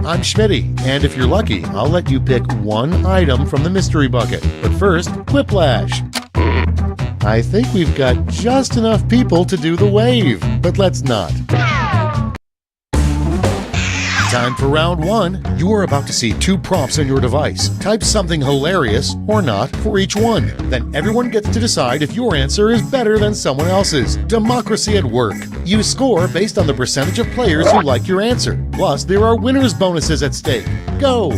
I'm Schmitty, and if you're lucky, I'll let you pick one item from the mystery bucket. But first, Quiplash. I think we've got just enough people to do the wave, but let's not. Time for round one. You are about to see two prompts on your device. Type something hilarious or not for each one. Then everyone gets to decide if your answer is better than someone else's. Democracy at work. You score based on the percentage of players who like your answer. Plus, there are winners' bonuses at stake. Go!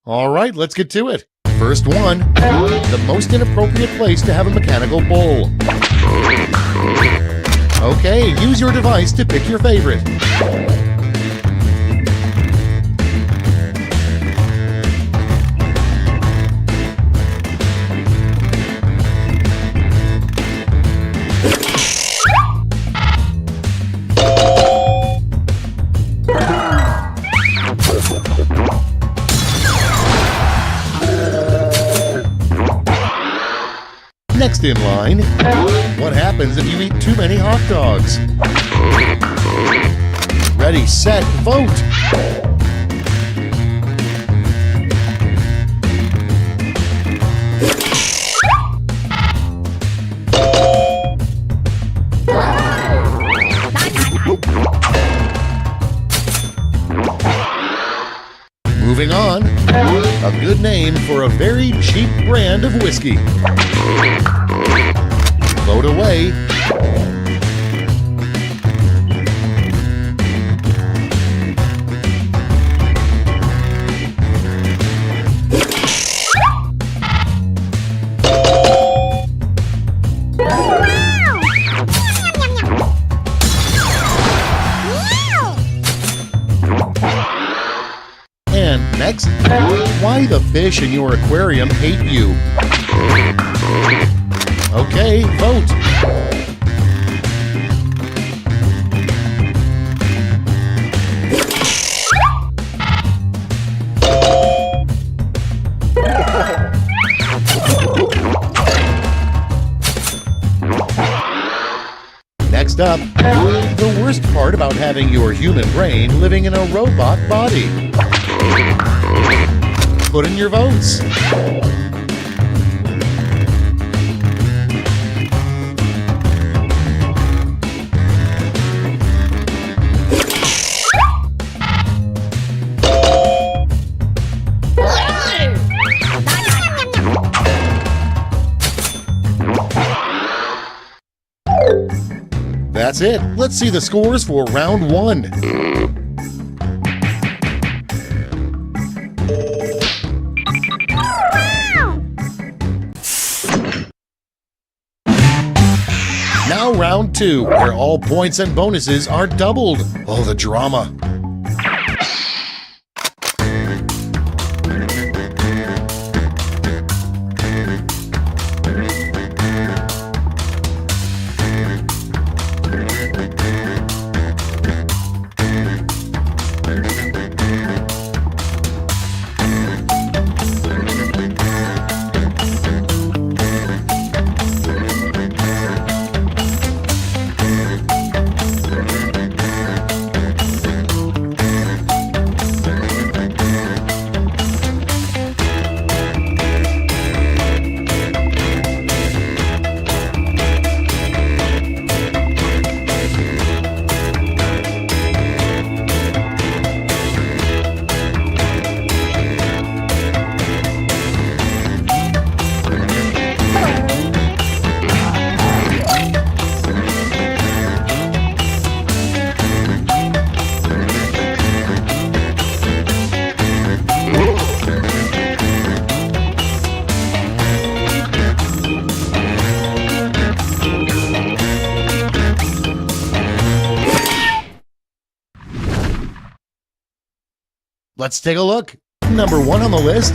All right, let's get to it. First one, the most inappropriate place to have a mechanical bull. Okay, use your device to pick your favorite. Next in line, what happens if you eat too many hot dogs? Ready, set, vote! Moving on, a good name for a very cheap brand of whiskey. Vote away. And next, why the fish in your aquarium hate you. Okay, vote. Next up, the worst part about having your human brain living in a robot body. Put in your votes. That's it. Let's see the scores for round one. Now round two, where all points and bonuses are doubled. Oh, the drama. Let's take a look. Number 1 on the list,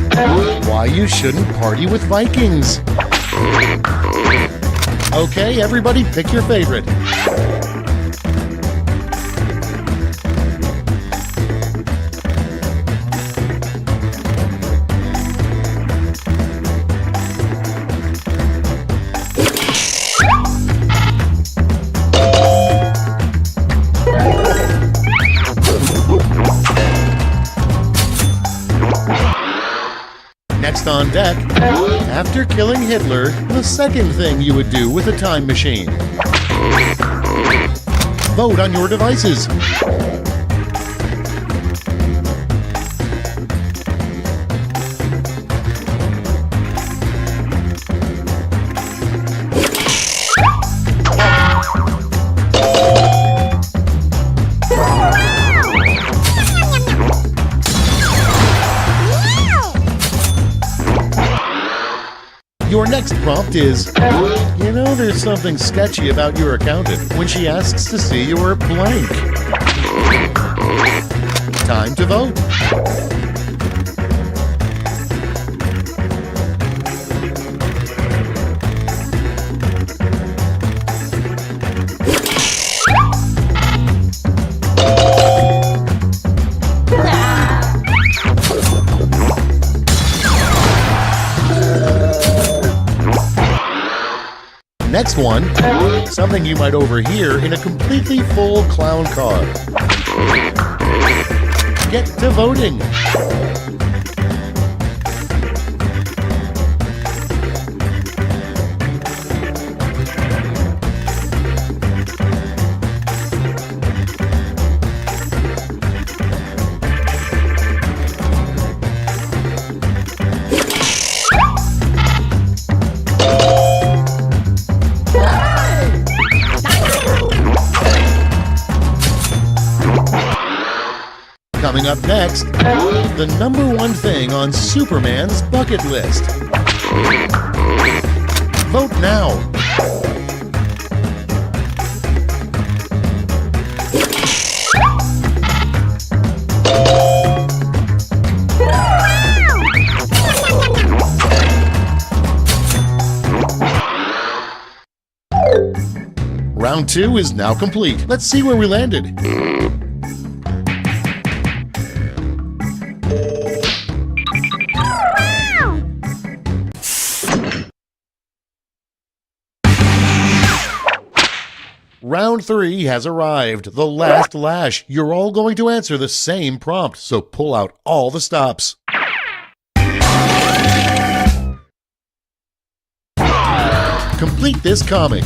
why you shouldn't party with Vikings. Okay, everybody pick your favorite. Next on deck, after killing Hitler, the second thing you would do with a time machine. Vote on your devices. Your next prompt is, you know, there's something sketchy about your accountant when she asks to see your blank. Time to vote. Next one, something you might overhear in a completely full clown car. Get to voting. Coming up next, the number 1 thing on Superman's bucket list. Vote now. Round 2 is now complete. Let's see where we landed. Round 3 has arrived, the last lash. You're all going to answer the same prompt, so pull out all the stops. Complete this comic.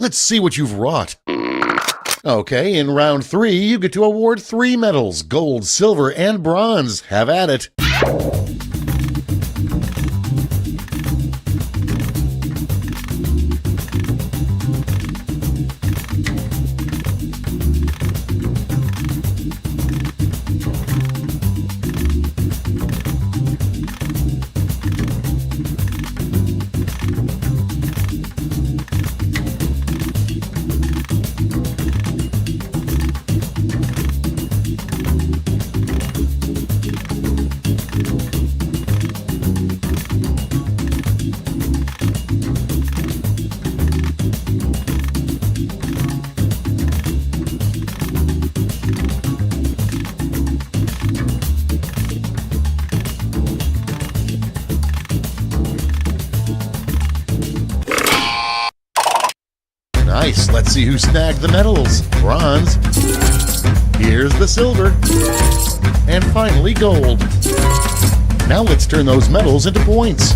Let's see what you've wrought. Okay, in round 3, you get to award 3 medals, gold, silver, and bronze. Have at it. Nice. Let's see who snagged the medals. Bronze. Here's the silver. And finally, gold. Now let's turn those medals into points.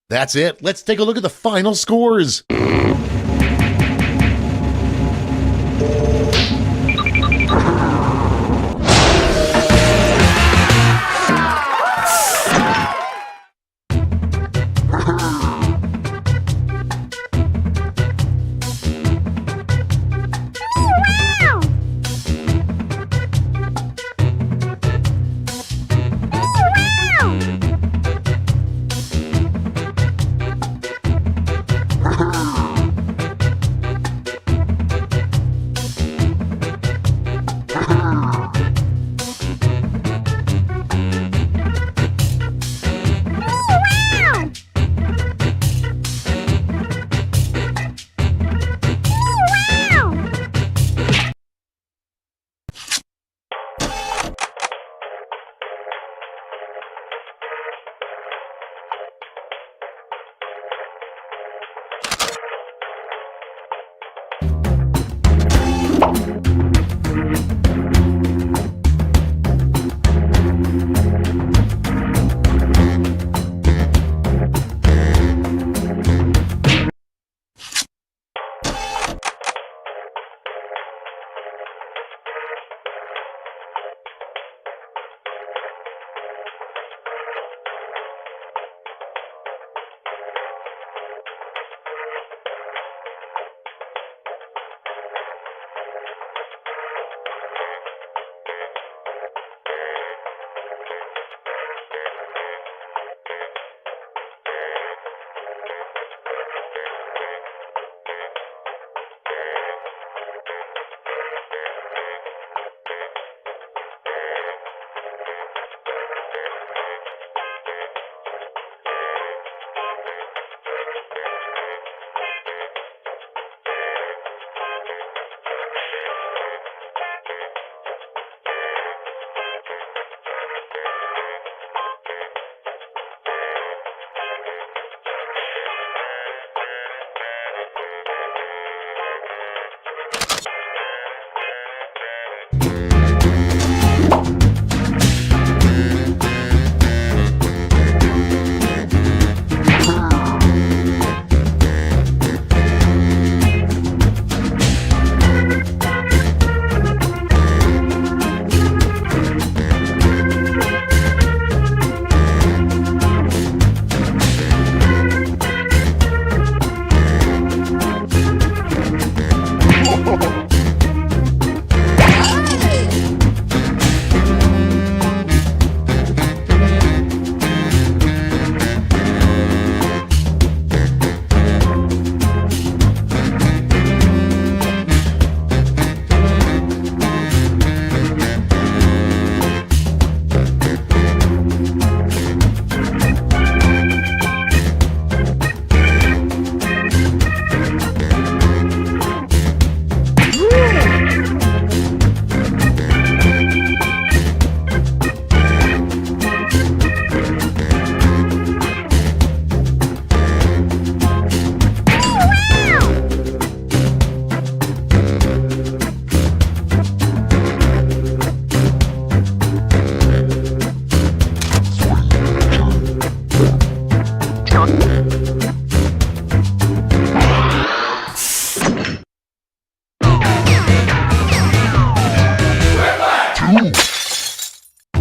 That's it. Let's take a look at the final scores.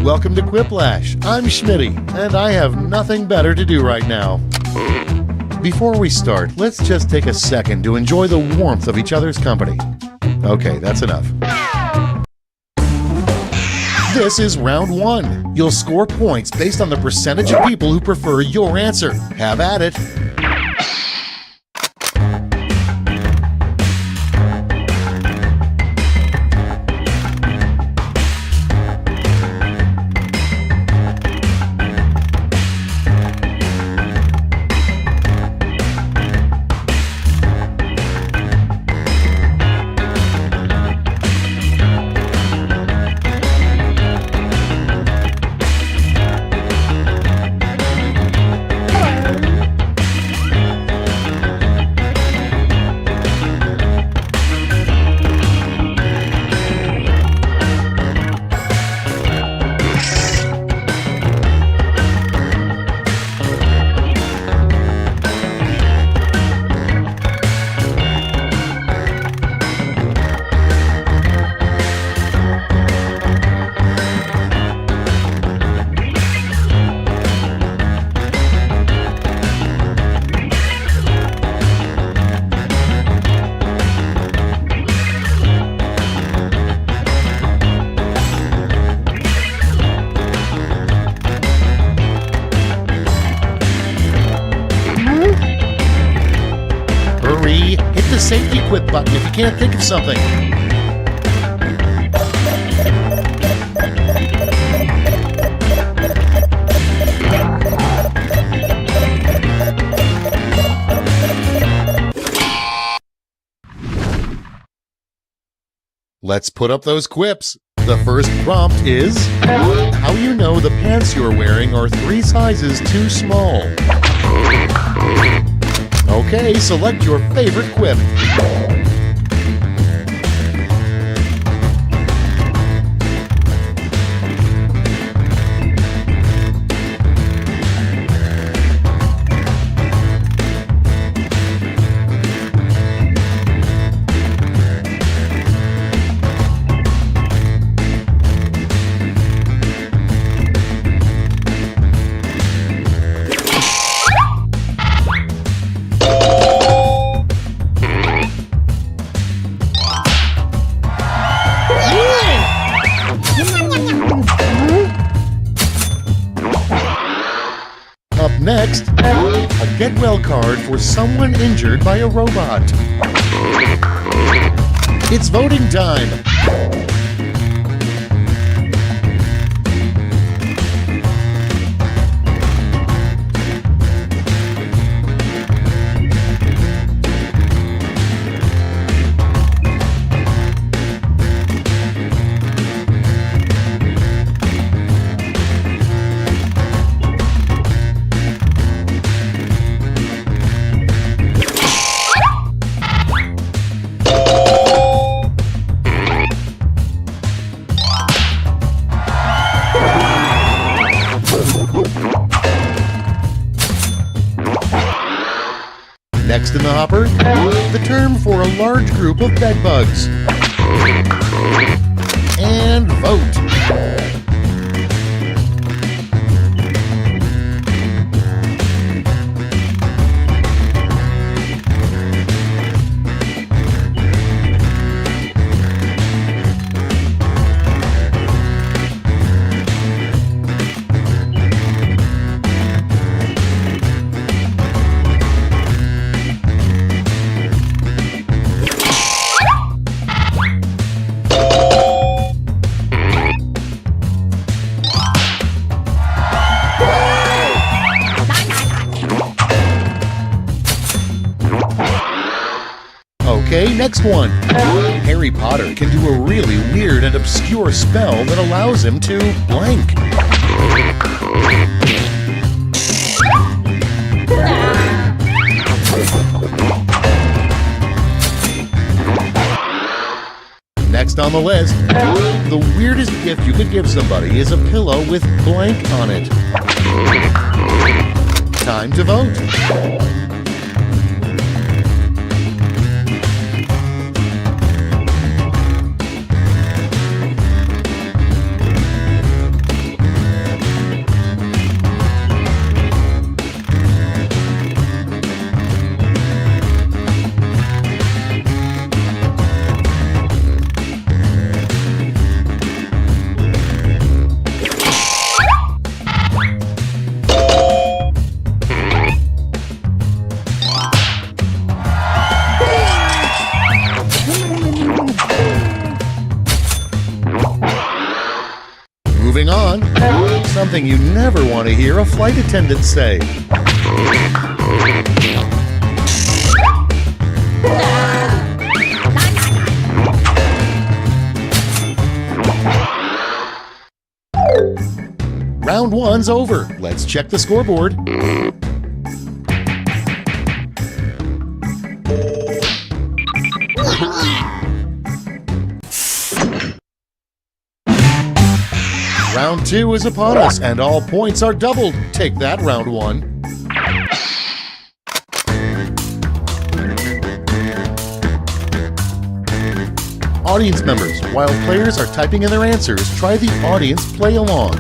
Welcome to Quiplash. I'm Schmitty, and I have nothing better to do right now. Before we start, let's just take a second to enjoy the warmth of each other's company. Okay, that's enough. This is round one. You'll score points based on the percentage of people who prefer your answer. Have at it. quip button if you can't think of something. Let's put up those quips. The first prompt is, how you know the pants you're wearing are 3 sizes too small. Okay, select your favorite quip. Up next, a get well card for someone injured by a robot. It's voting time. Next in the hopper, the term for a large group of bedbugs. And vote. Okay, next one. Harry Potter can do a really weird and obscure spell that allows him to blank. Next on the list, the weirdest gift you could give somebody is a pillow with blank on it. Time to vote. Moving on, something you never want to hear a flight attendant say. Round one's over. Let's check the scoreboard. Round two is upon us, and all points are doubled. Take that, round one. Audience members, while players are typing in their answers, try the audience play along.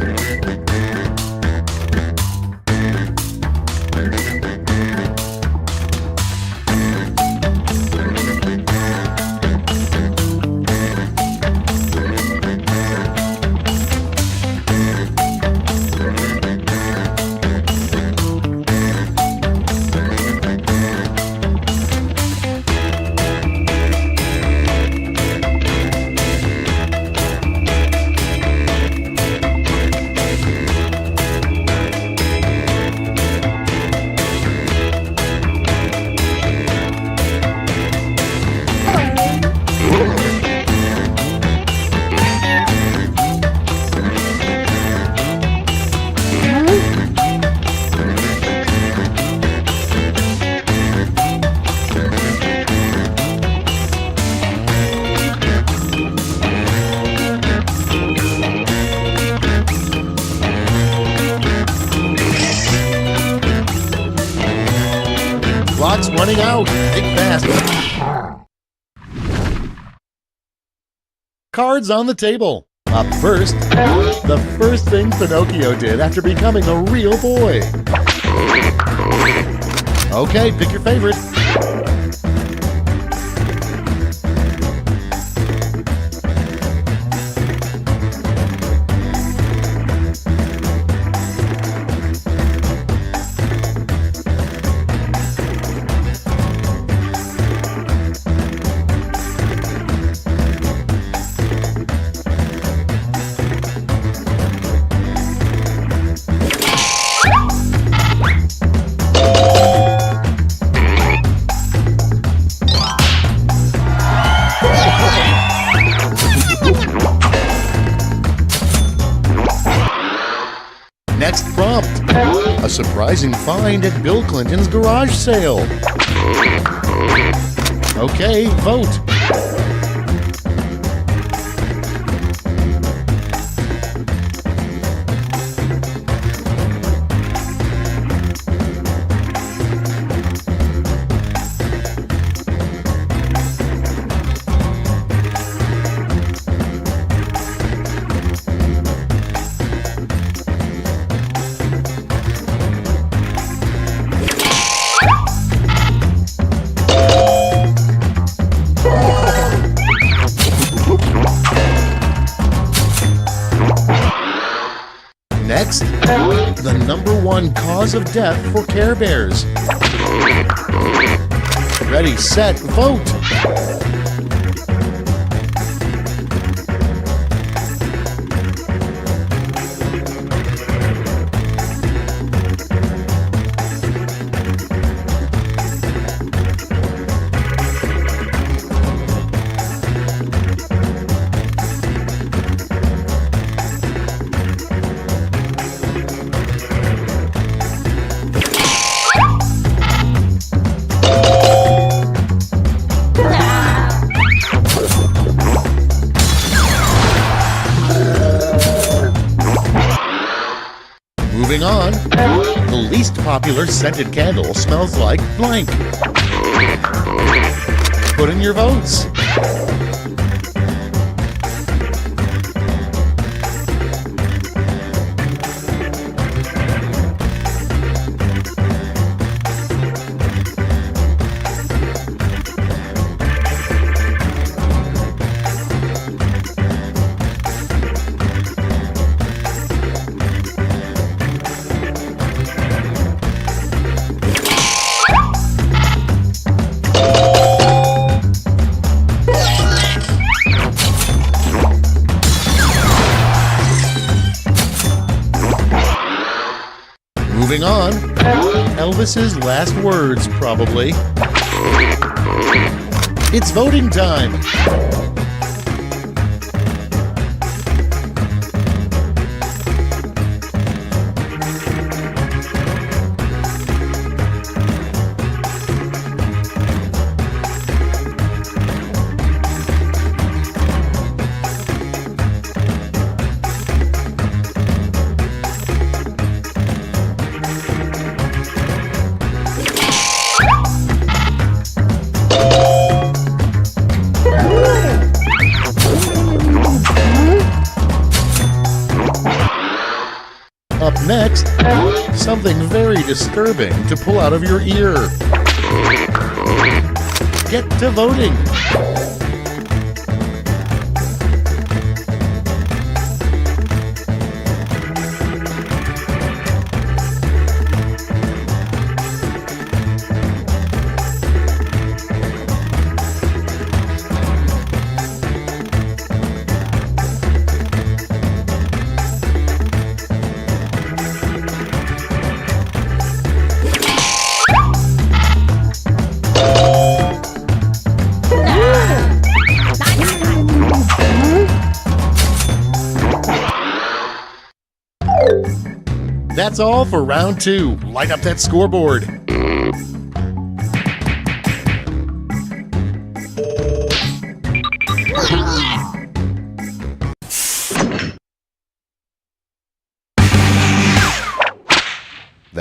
running out. Think fast. Cards on the table. Up first, the first thing Pinocchio did after becoming a real boy. Okay, pick your favorite. Next prompt, a surprising find at Bill Clinton's garage sale. Okay, vote. Next, the #1 cause of death for Care Bears. Ready, set, vote! Moving on, the least popular scented candle smells like blank. Put in your votes. Moving on, Elvis's last words, probably. It's voting time! Up next, something very disturbing to pull out of your ear. Get to voting. That's all for round 2. Light up that scoreboard.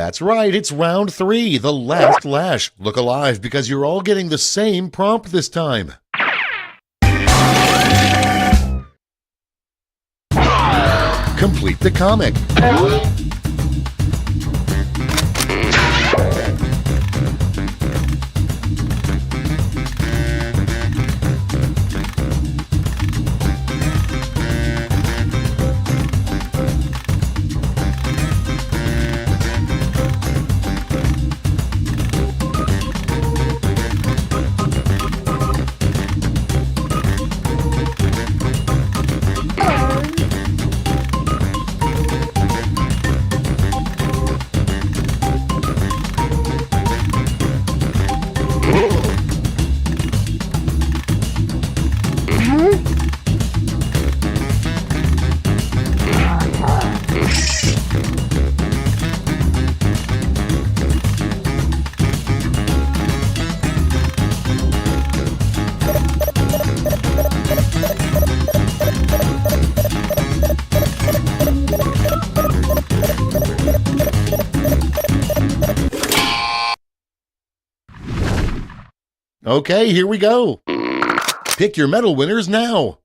That's right, it's round 3, the last lash. Look alive because you're all getting the same prompt this time. Complete the comic. Okay, here we go. Pick your medal winners now.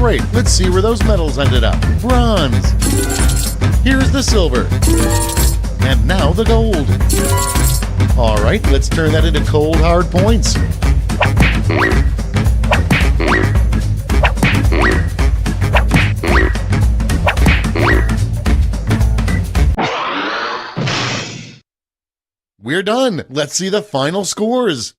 Great, let's see where those medals ended up. Bronze. Here's the silver. And now the gold. All right, let's turn that into cold, hard points. We're done. Let's see the final scores.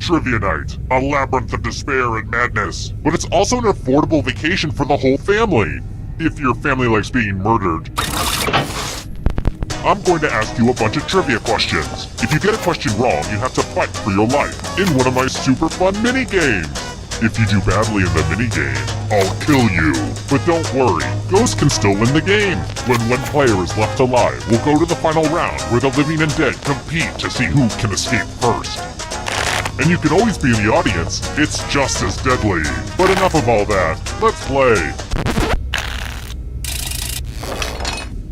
trivia night, a labyrinth of despair and madness. But it's also an affordable vacation for the whole family, if your family likes being murdered. I'm going to ask you a bunch of trivia questions. If you get a question wrong, you have to fight for your life in one of my super fun mini-games. If you do badly in the mini-game, I'll kill you. But don't worry, ghosts can still win the game. When one player is left alive, we'll go to the final round where the living and dead compete to see who can escape first. And you can always be in the audience, it's just as deadly. But enough of all that, let's play.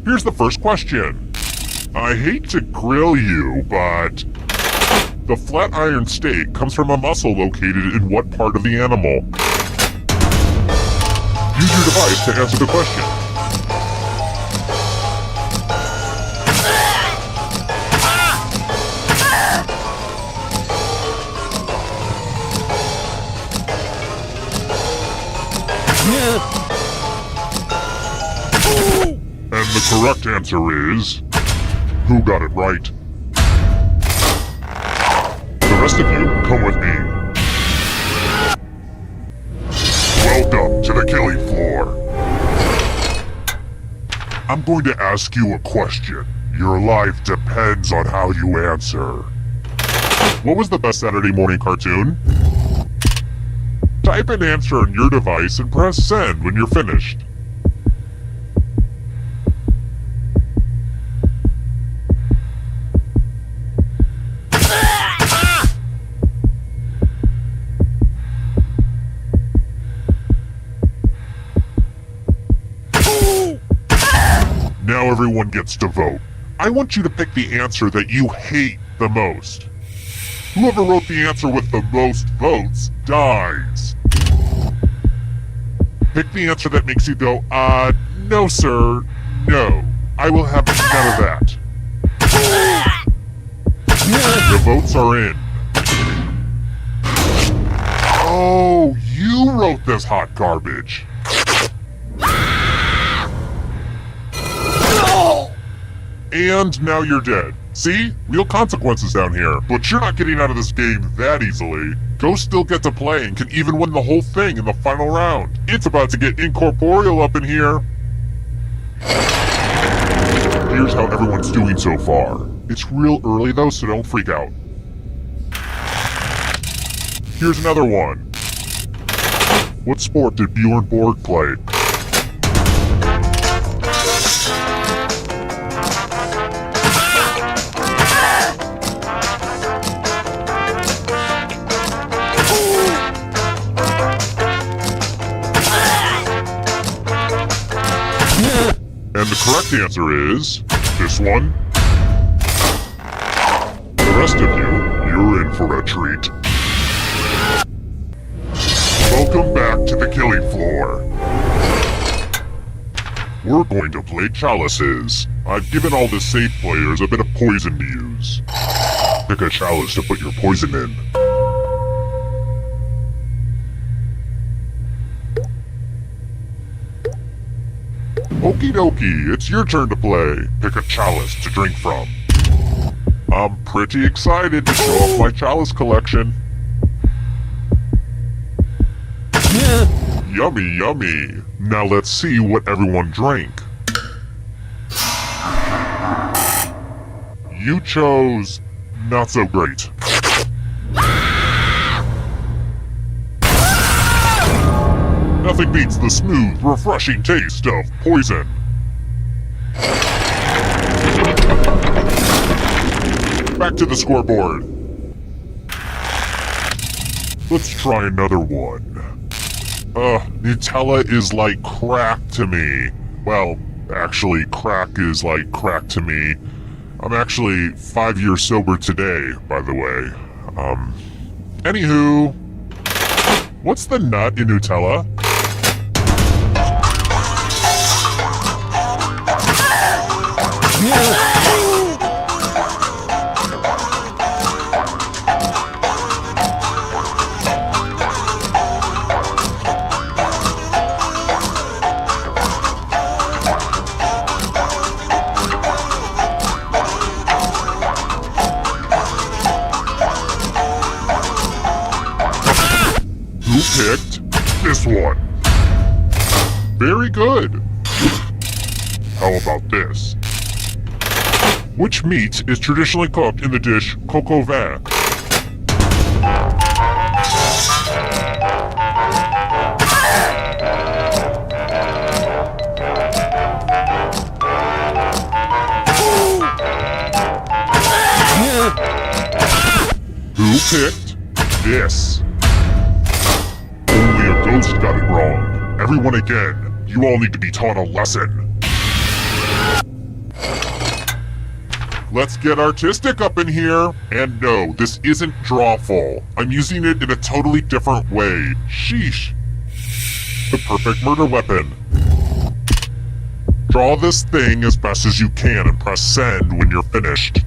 Here's the first question. I hate to grill you, but the flat iron steak comes from a muscle located in what part of the animal? Use your device to answer the question. And the correct answer is... Who got it right? The rest of you, come with me. Welcome to the killing floor. I'm going to ask you a question. Your life depends on how you answer. What was the best Saturday morning cartoon? Type an answer on your device and press send when you're finished. Now everyone gets to vote. I want you to pick the answer that you hate the most. Whoever wrote the answer with the most votes dies. Pick the answer that makes you go, no sir, no. I will have none of that. The votes are in. Oh, you wrote this hot garbage. And now you're dead. See? Real consequences down here. But you're not getting out of this game that easily. Ghosts still get to play and can even win the whole thing in the final round. It's about to get incorporeal up in here. Here's how everyone's doing so far. It's real early though, so don't freak out. Here's another one. What sport did Bjorn Borg play? And the correct answer is this one. The rest of you, you're in for a treat. Welcome back to the killing floor. We're going to play chalices. I've given all the safe players a bit of poison to use. Pick a chalice to put your poison in. Okie dokie, it's your turn to play. Pick a chalice to drink from. I'm pretty excited to show off my chalice collection. Yummy, yummy. Now let's see what everyone drank. You chose not so great. Nothing beats the smooth, refreshing taste of poison. Back to the scoreboard. Let's try another one. Nutella is like crack to me. Well, actually, crack is like crack to me. I'm actually 5 years sober today, by the way. Anywho, what's the nut in Nutella? picked this one. Very good. How about this? Which meat is traditionally cooked in the dish coq au vin? Who picked this? Only a ghost got it wrong. Everyone again, you all need to be taught a lesson. Let's get artistic up in here. And no, this isn't drawful. I'm using it in a totally different way. Sheesh. The perfect murder weapon. Draw this thing as best as you can and press send when you're finished.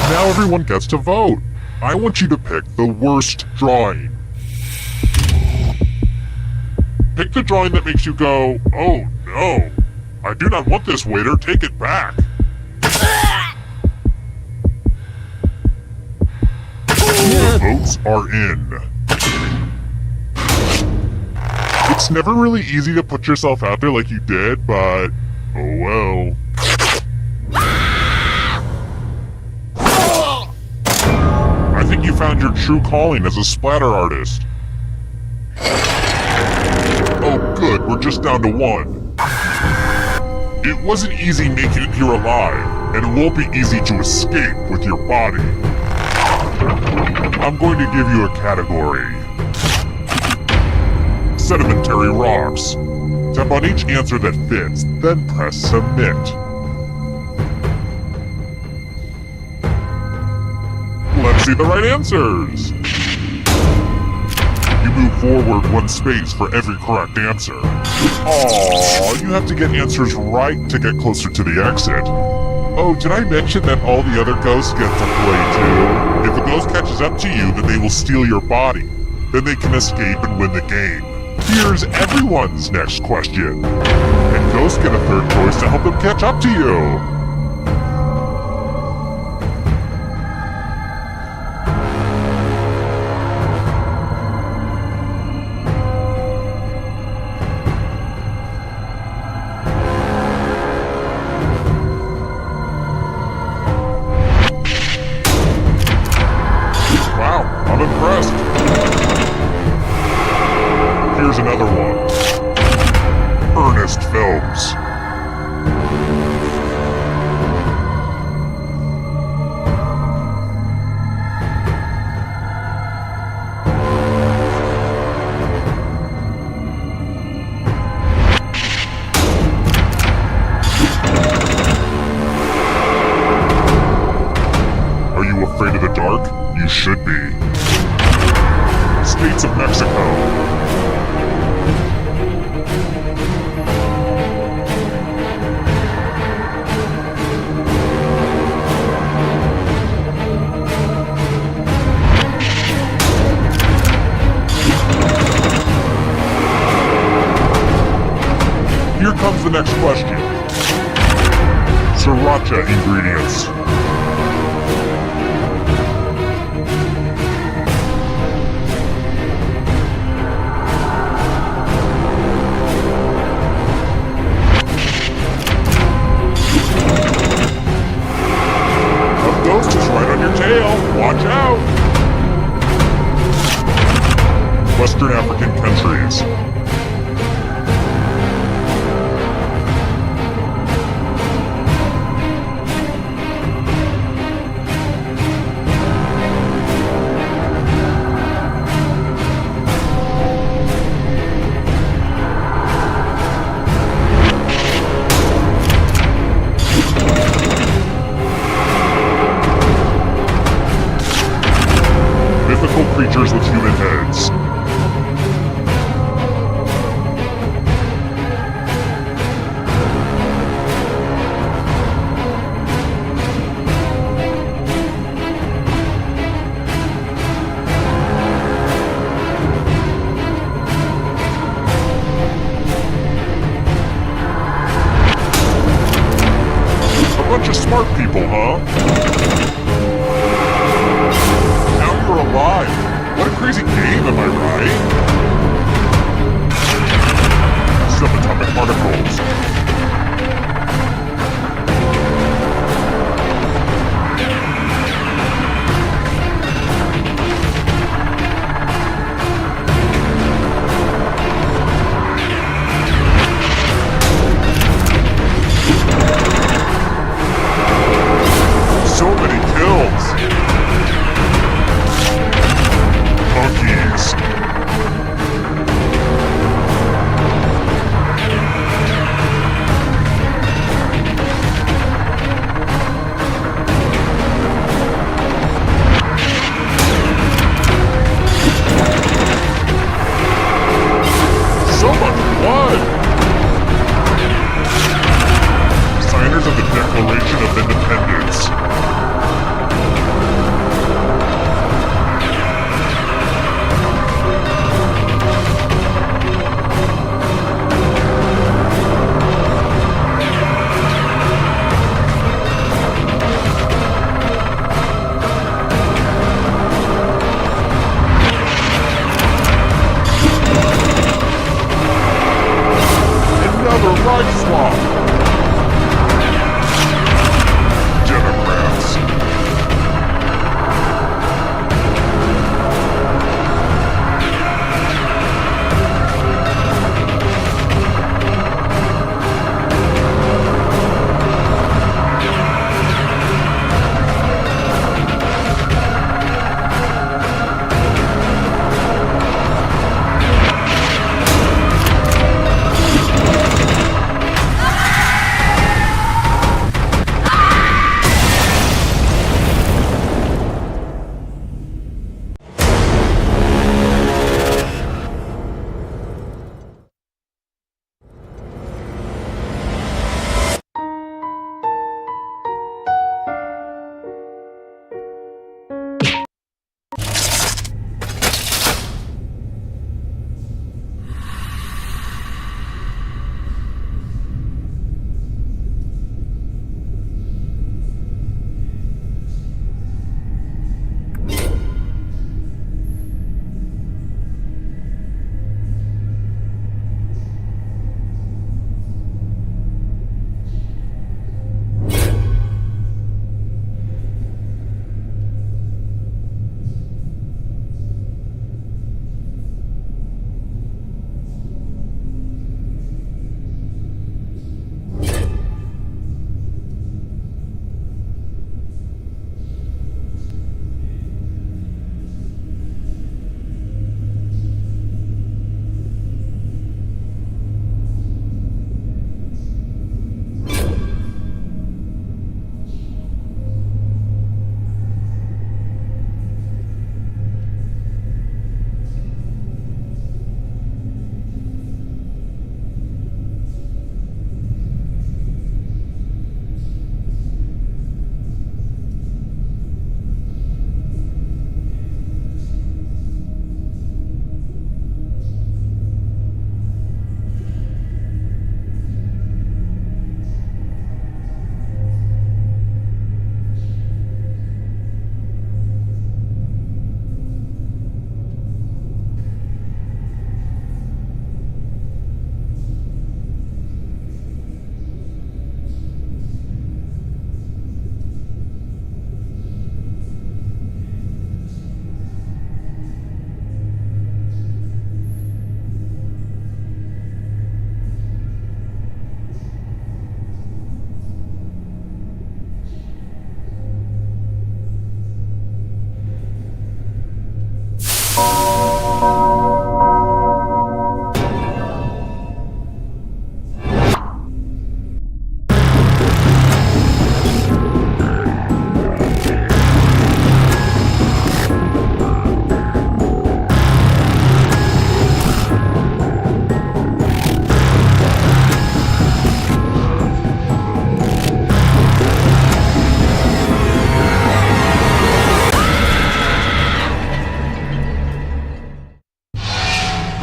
Now everyone gets to vote. I want you to pick the worst drawing. Pick the drawing that makes you go, oh no, I do not want this, waiter, take it back. The votes are in. It's never really easy to put yourself out there like you did, but oh well. I think you found your true calling as a splatter artist. Oh good, we're just down to one. It wasn't easy making it here alive, and it won't be easy to escape with your body. I'm going to give you a category. Sedimentary rocks. Tap on each answer that fits, then press submit. Let's see the right answers! You move forward one space for every correct answer. Aww, you have to get answers right to get closer to the exit. Oh, did I mention that all the other ghosts get to play too? If a ghost catches up to you, then they will steal your body. Then they can escape and win the game. Here's everyone's next question. And ghosts get a third choice to help them catch up to you. Wow, I'm impressed. Here's another one. Ernest Films. Are you afraid of the dark? You should be. States of Mexico. Here comes the next question. Sriracha ingredients. A ghost is right on your tail. Watch out! Western African countries. mythical creatures with human heads. A bunch of smart people, huh? Now you're alive. What a crazy game, am I right? Subatomic particles. So many kills. Monkey.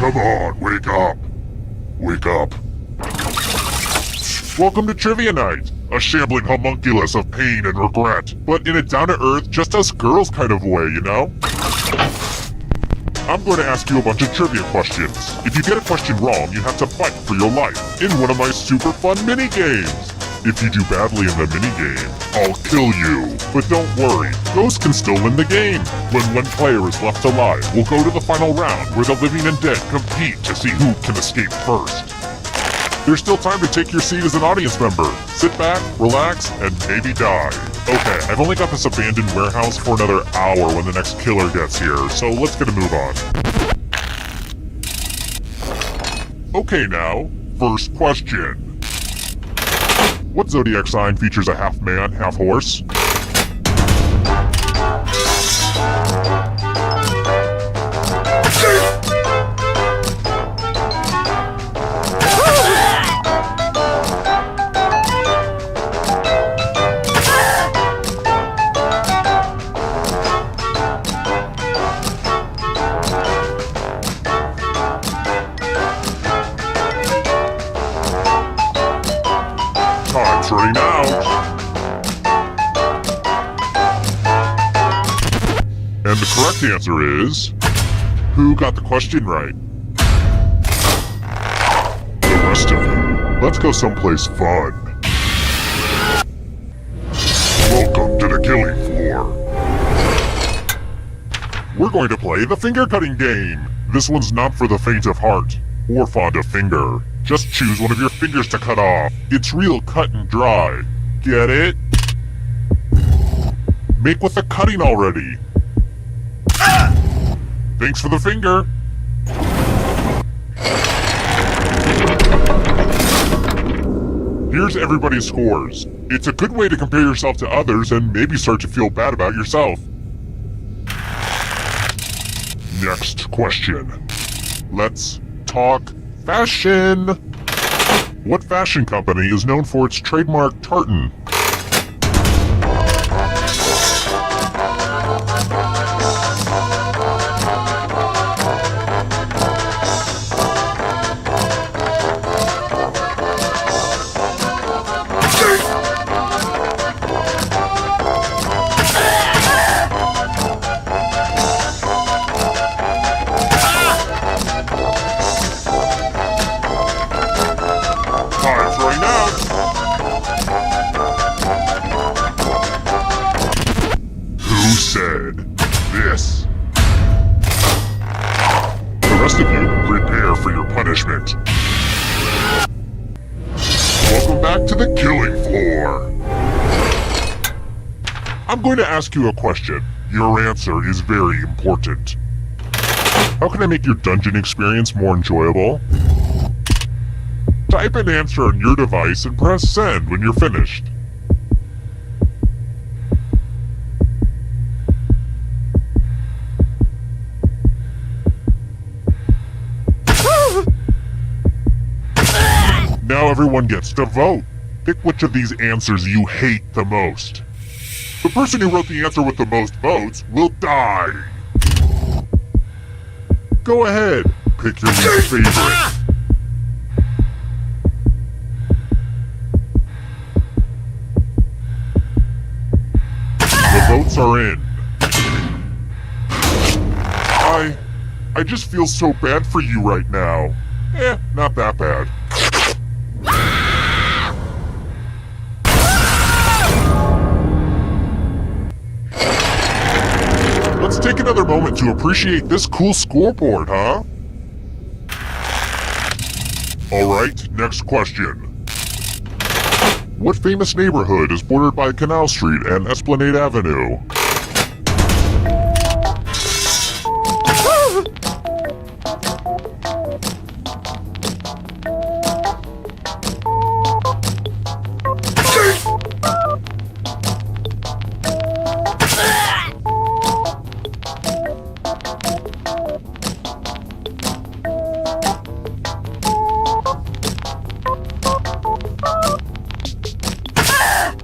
Come on, wake up. Wake up. Welcome to Trivia Night, a shambling homunculus of pain and regret, but in a down-to-earth, just us girls kind of way, you know? I'm going to ask you a bunch of trivia questions. If you get a question wrong, you have to fight for your life in one of my super fun mini-games. If you do badly in the mini-game, I'll kill you. But don't worry, Ghost can still win the game. When one player is left alive, we'll go to the final round where the living and dead compete to see who can escape first. There's still time to take your seat as an audience member. Sit back, relax, and maybe die. Okay, I've only got this abandoned warehouse for another hour when the next killer gets here, so let's get a move on. Okay now, first question. What zodiac sign features a half man, half horse? Time's running out. And the correct answer is... Who got the question right? The rest of you, let's go someplace fun. Welcome to the killing floor. We're going to play the finger cutting game. This one's not for the faint of heart or fond of finger. Just choose one of your fingers to cut off. It's real cut and dry. Get it? Make with the cutting already. Thanks for the finger. Here's everybody's scores. It's a good way to compare yourself to others and maybe start to feel bad about yourself. Next question. Let's talk fashion. What fashion company is known for its trademark tartan? Said this. The rest of you, prepare for your punishment. Welcome back to the killing floor. I'm going to ask you a question. Your answer is very important. How can I make your dungeon experience more enjoyable? Type an answer on your device and press send when you're finished. Now everyone gets to vote. Pick which of these answers you hate the most. The person who wrote the answer with the most votes will die. Go ahead, pick your least favorite. The votes are in. I just feel so bad for you right now. Not that bad. Let's take another moment to appreciate this cool scoreboard, huh? Alright, next question. What famous neighborhood is bordered by Canal Street and Esplanade Avenue?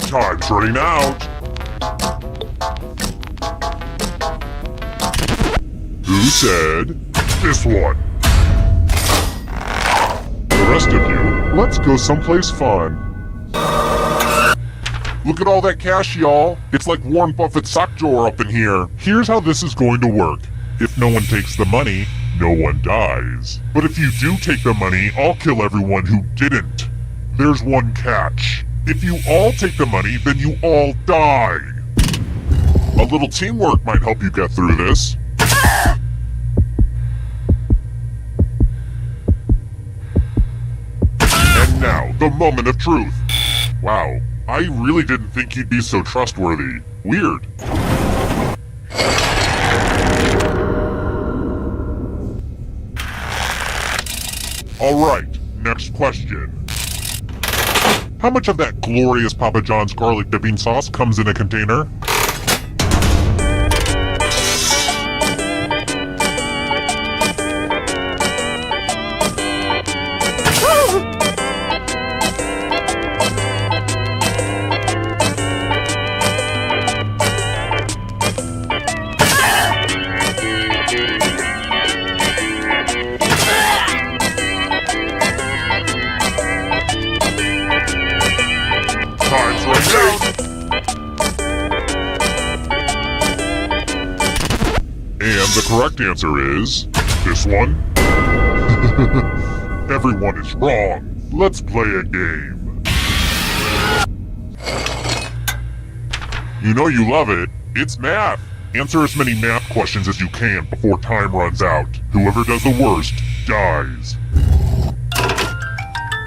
Time's running out. Who said this one? the rest of you, let's go someplace fun. Look at all that cash, y'all. It's like Warren Buffett's sock drawer up in here. Here's how this is going to work. If no one takes the money, no one dies. But if you do take the money, I'll kill everyone who didn't. There's one catch. If you all take the money, then you all die. A little teamwork might help you get through this. And now, the moment of truth. Wow, I really didn't think he'd be so trustworthy. Weird. Alright, next question. How much of that glorious Papa John's garlic dipping sauce comes in a container? Time's running out. And the correct answer is this one. Everyone is wrong. Let's play a game. You know you love it. It's math. Answer as many math questions as you can before time runs out. Whoever does the worst dies.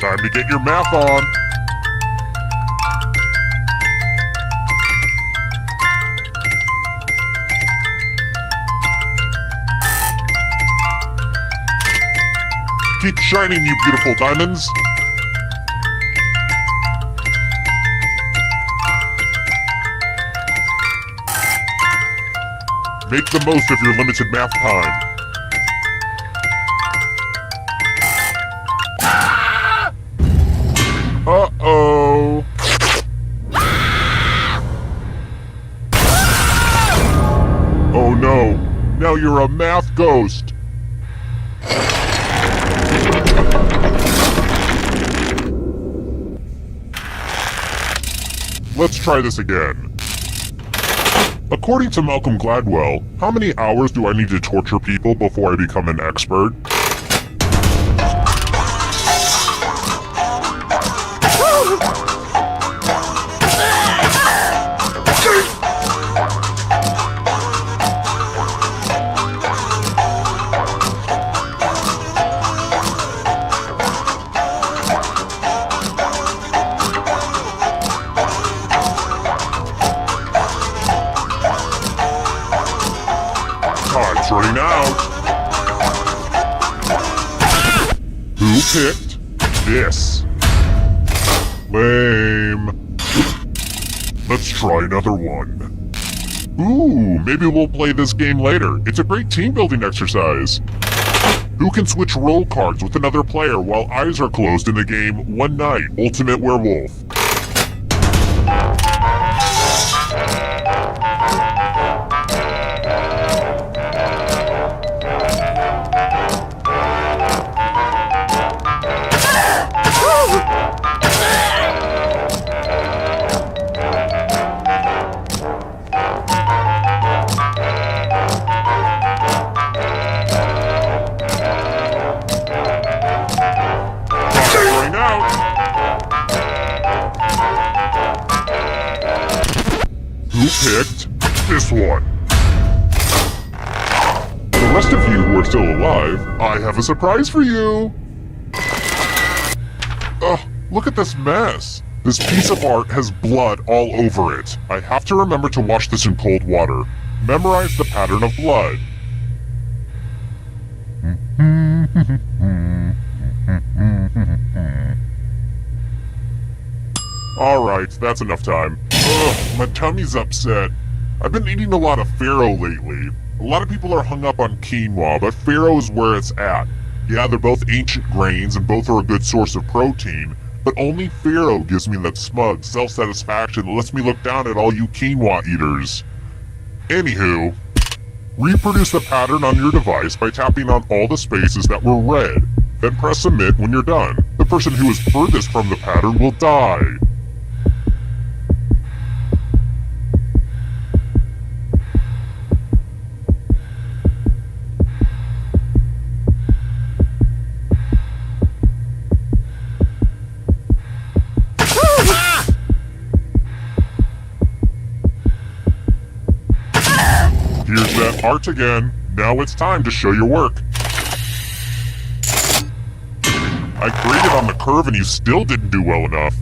Time to get your math on. Keep shining, you beautiful diamonds. Make the most of your limited math time. Uh-oh. Oh no, now you're a math ghost. Let's try this again. According to Malcolm Gladwell, how many hours do I need to torture people before I become an expert? Time's running out. Who picked this? Lame. Let's try another one. Ooh, maybe we'll play this game later. It's a great team building exercise. Who can switch role cards with another player while eyes are closed in the game One Night Ultimate Werewolf? Who picked this one? For the rest of you who are still alive, I have a surprise for you! Ugh, look at this mess. This piece of art has blood all over it. I have to remember to wash this in cold water. Memorize the pattern of blood. Alright, that's enough time. Ugh, my tummy's upset. I've been eating a lot of farro lately. A lot of people are hung up on quinoa, but farro is where it's at. Yeah, they're both ancient grains and both are a good source of protein, but only farro gives me that smug self-satisfaction that lets me look down at all you quinoa eaters. Anywho, reproduce the pattern on your device by tapping on all the spaces that were red, then press submit when you're done. person who is furthest from the pattern will die. Here's that art again. Now it's time to show your work. I graded on the curve and you still didn't do well enough.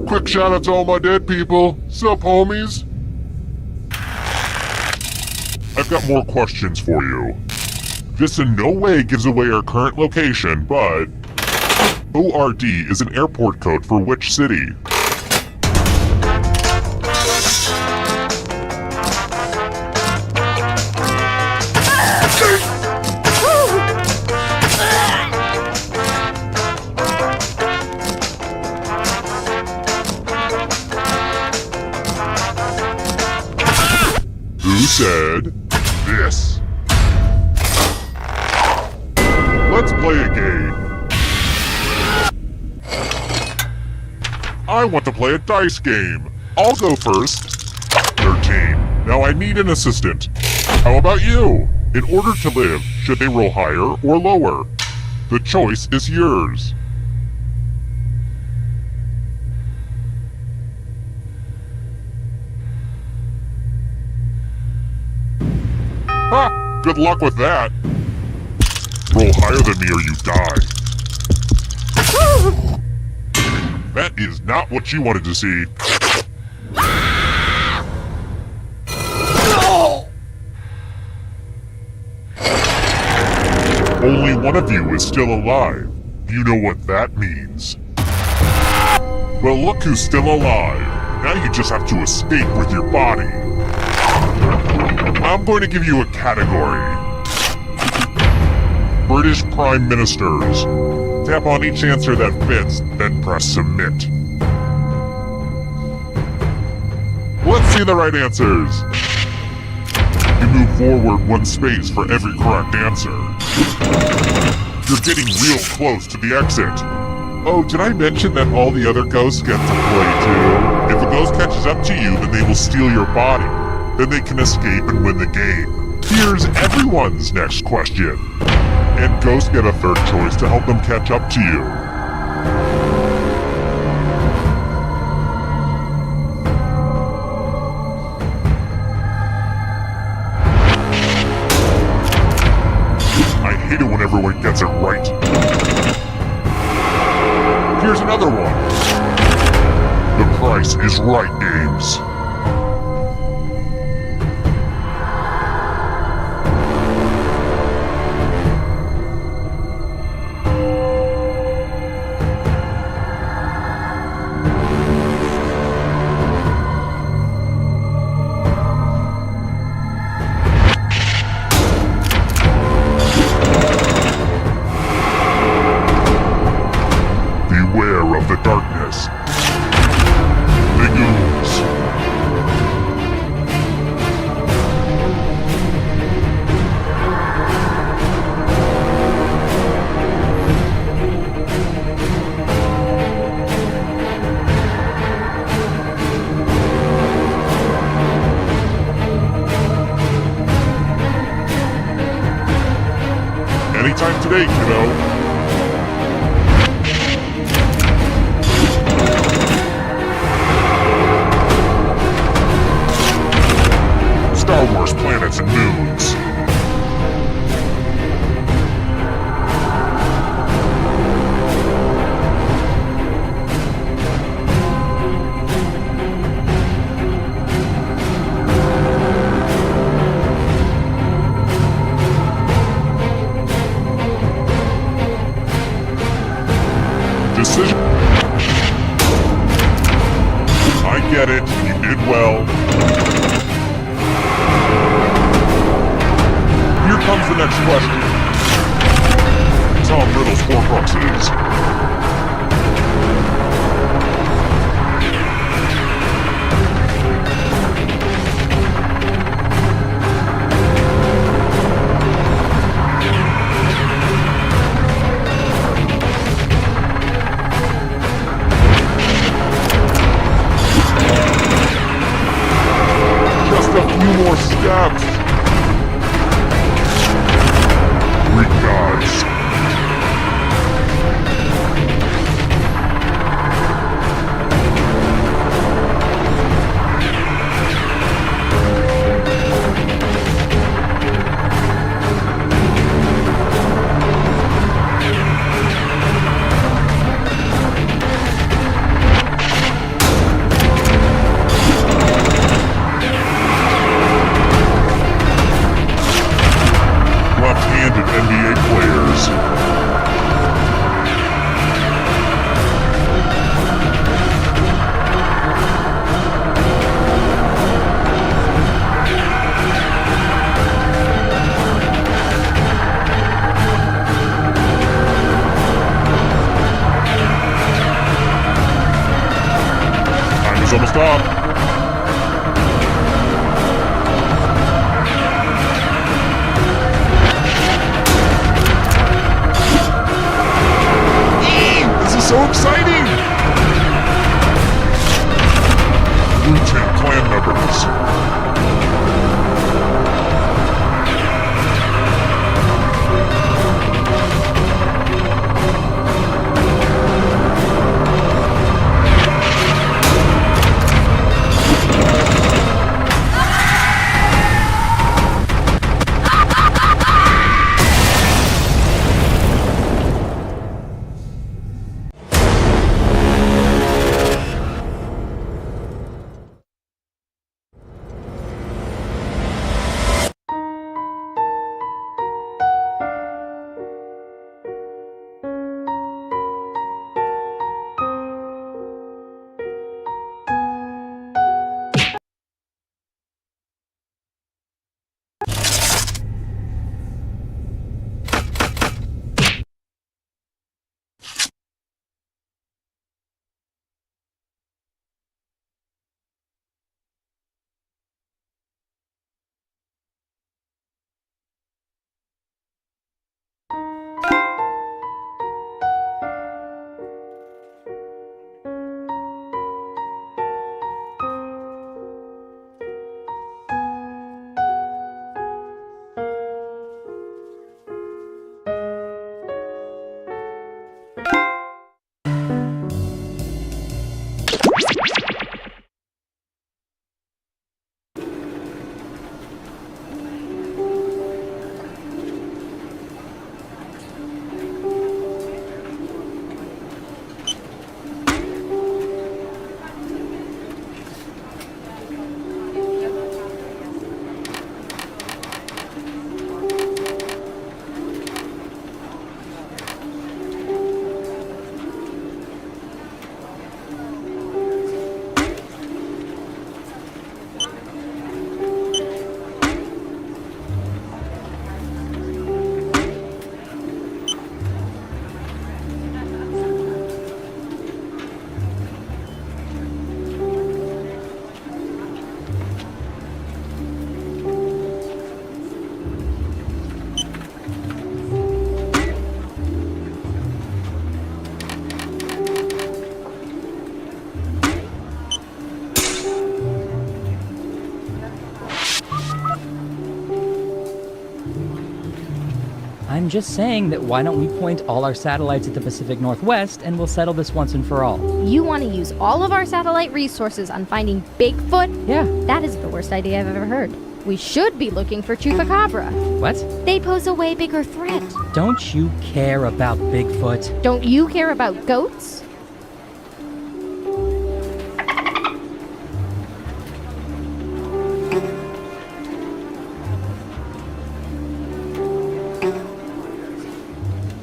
Quick shout out to all my dead people. Sup, homies? I've got more questions for you. This in no way gives away our current location, but ORD is an airport code for which city? Who said this? Let's play a game. I want to play a dice game. I'll go first. 13. Now I need an assistant. How about you? In order to live, should they roll higher or lower? The choice is yours. Ha! Good luck with that. Roll higher than me or you die. That is not what you wanted to see. Only one of you is still alive. You know what that means. Well, look who's still alive. Now you just have to escape with your body. I'm going to give you a category. British Prime Ministers. Tap on each answer that fits, then press submit. Let's see the right answers. You move forward one space for every correct answer. You're getting real close to the exit. Oh, did I mention that all the other ghosts get to play too? If a ghost catches up to you, then they will steal your body. Then they can escape and win the game. Here's everyone's next question. And ghosts get a third choice to help them catch up to you. I hate it when everyone gets it right. Here's another one. The Price is Right games. Beware of the darkness. The goons. Anytime today, kiddo. Star Wars planets and moons. Decision. I get it. You did well. Here comes the next question. Tom Riddle's Horcruxes. Train's almost up. This is so exciting! Wu-Tang Clan members. I'm just saying that why don't we point all our satellites at the Pacific Northwest and we'll settle this once and for all. You want to use all of our satellite resources on finding Bigfoot? Yeah. That is the worst idea I've ever heard. We should be looking for Chupacabra. What? They pose a way bigger threat. Don't you care about Bigfoot? Don't you care about goats?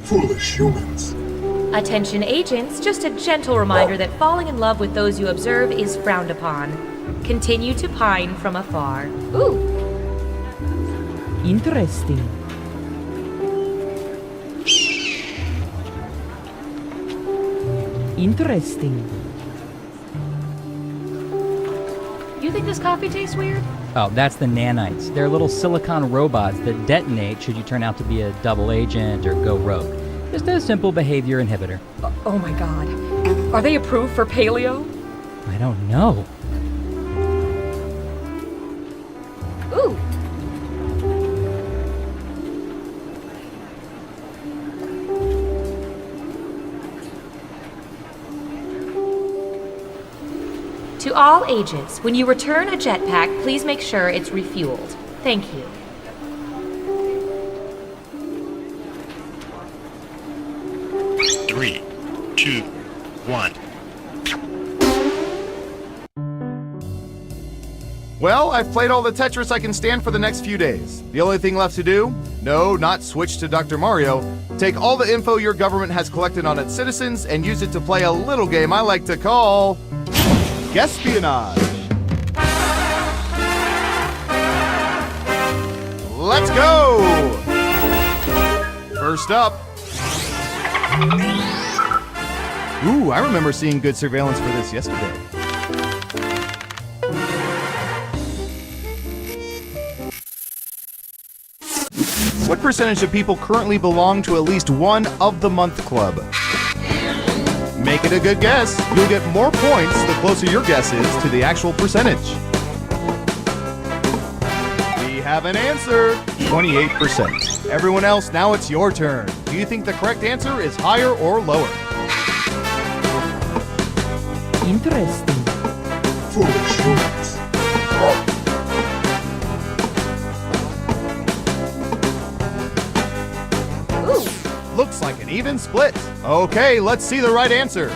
Foolish humans. Attention agents, just a gentle reminder that falling in love with those you observe is frowned upon. Continue to pine from afar. Ooh, Interesting. Interesting. You think this coffee tastes weird? Oh, that's the nanites. They're little silicon robots that detonate should you turn out to be a double agent or go rogue. Just a simple behavior inhibitor. Oh my god. Are they approved for paleo? I don't know. ooh. To all agents, when you return a jetpack, please make sure it's refueled. Thank you. Three, two, one. Well, I've played all the Tetris I can stand for the next few days. The only thing left to do? No, not switch to Dr. Mario. Take all the info your government has collected on its citizens and use it to play a little game I like to call Guespionage. Let's go! First up. Ooh, I remember seeing good surveillance for this yesterday. What percentage of people currently belong to at least one of the month club? Make it a good guess. You'll get more points the closer your guess is to the actual percentage. We have an answer. 28%. Everyone else, now it's your turn. Do you think the correct answer is higher or lower? Interesting. Looks like an even split. Okay, let's see the right answer.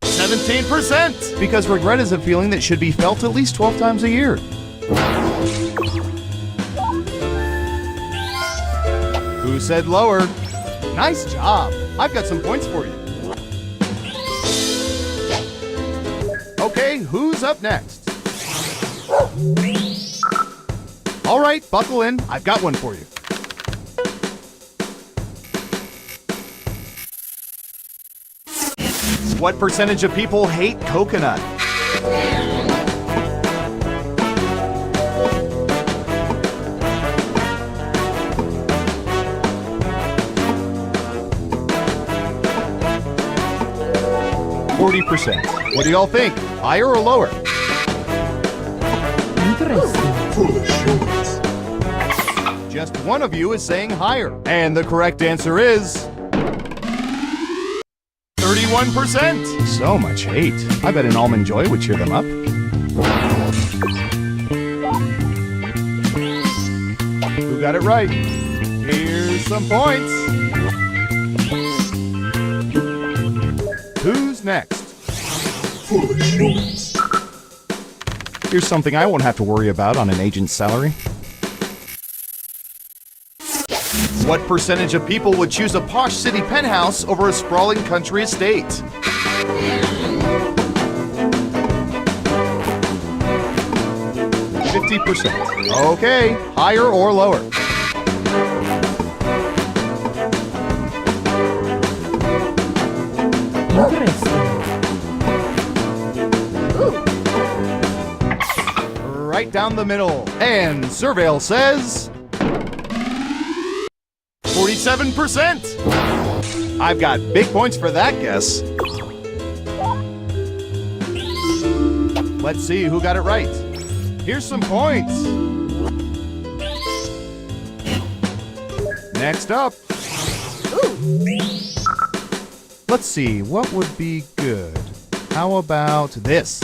17%! Because regret is a feeling that should be felt at least 12 times a year. Who said lower? Nice job. I've got some points for you. Okay, who's up next? All right, buckle in. I've got one for you. What percentage of people hate coconut? %. What do y'all think? Higher or lower? Interesting. Just one of you is saying higher. And the correct answer is 31%. So much hate. I bet an Almond Joy would cheer them up. Who got it right? Here's some points. Who's next? Here's something I won't have to worry about on an agent's salary. What percentage of people would choose a posh city penthouse over a sprawling country estate? %. Okay, higher or lower? Interesting. Right down the middle. And Surveil says 47%. I've got big points for that guess. Let's see who got it right. Here's some points. Next up. Let's see, what would be good? How about this?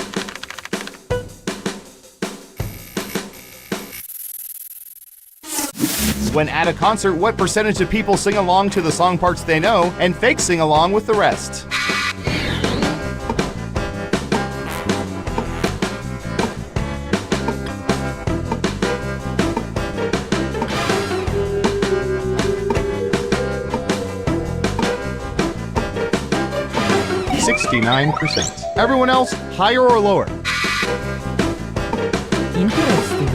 When at a concert, what percentage of people sing along to the song parts they know and fake sing along with the rest? %. Everyone else, higher or lower? Interesting.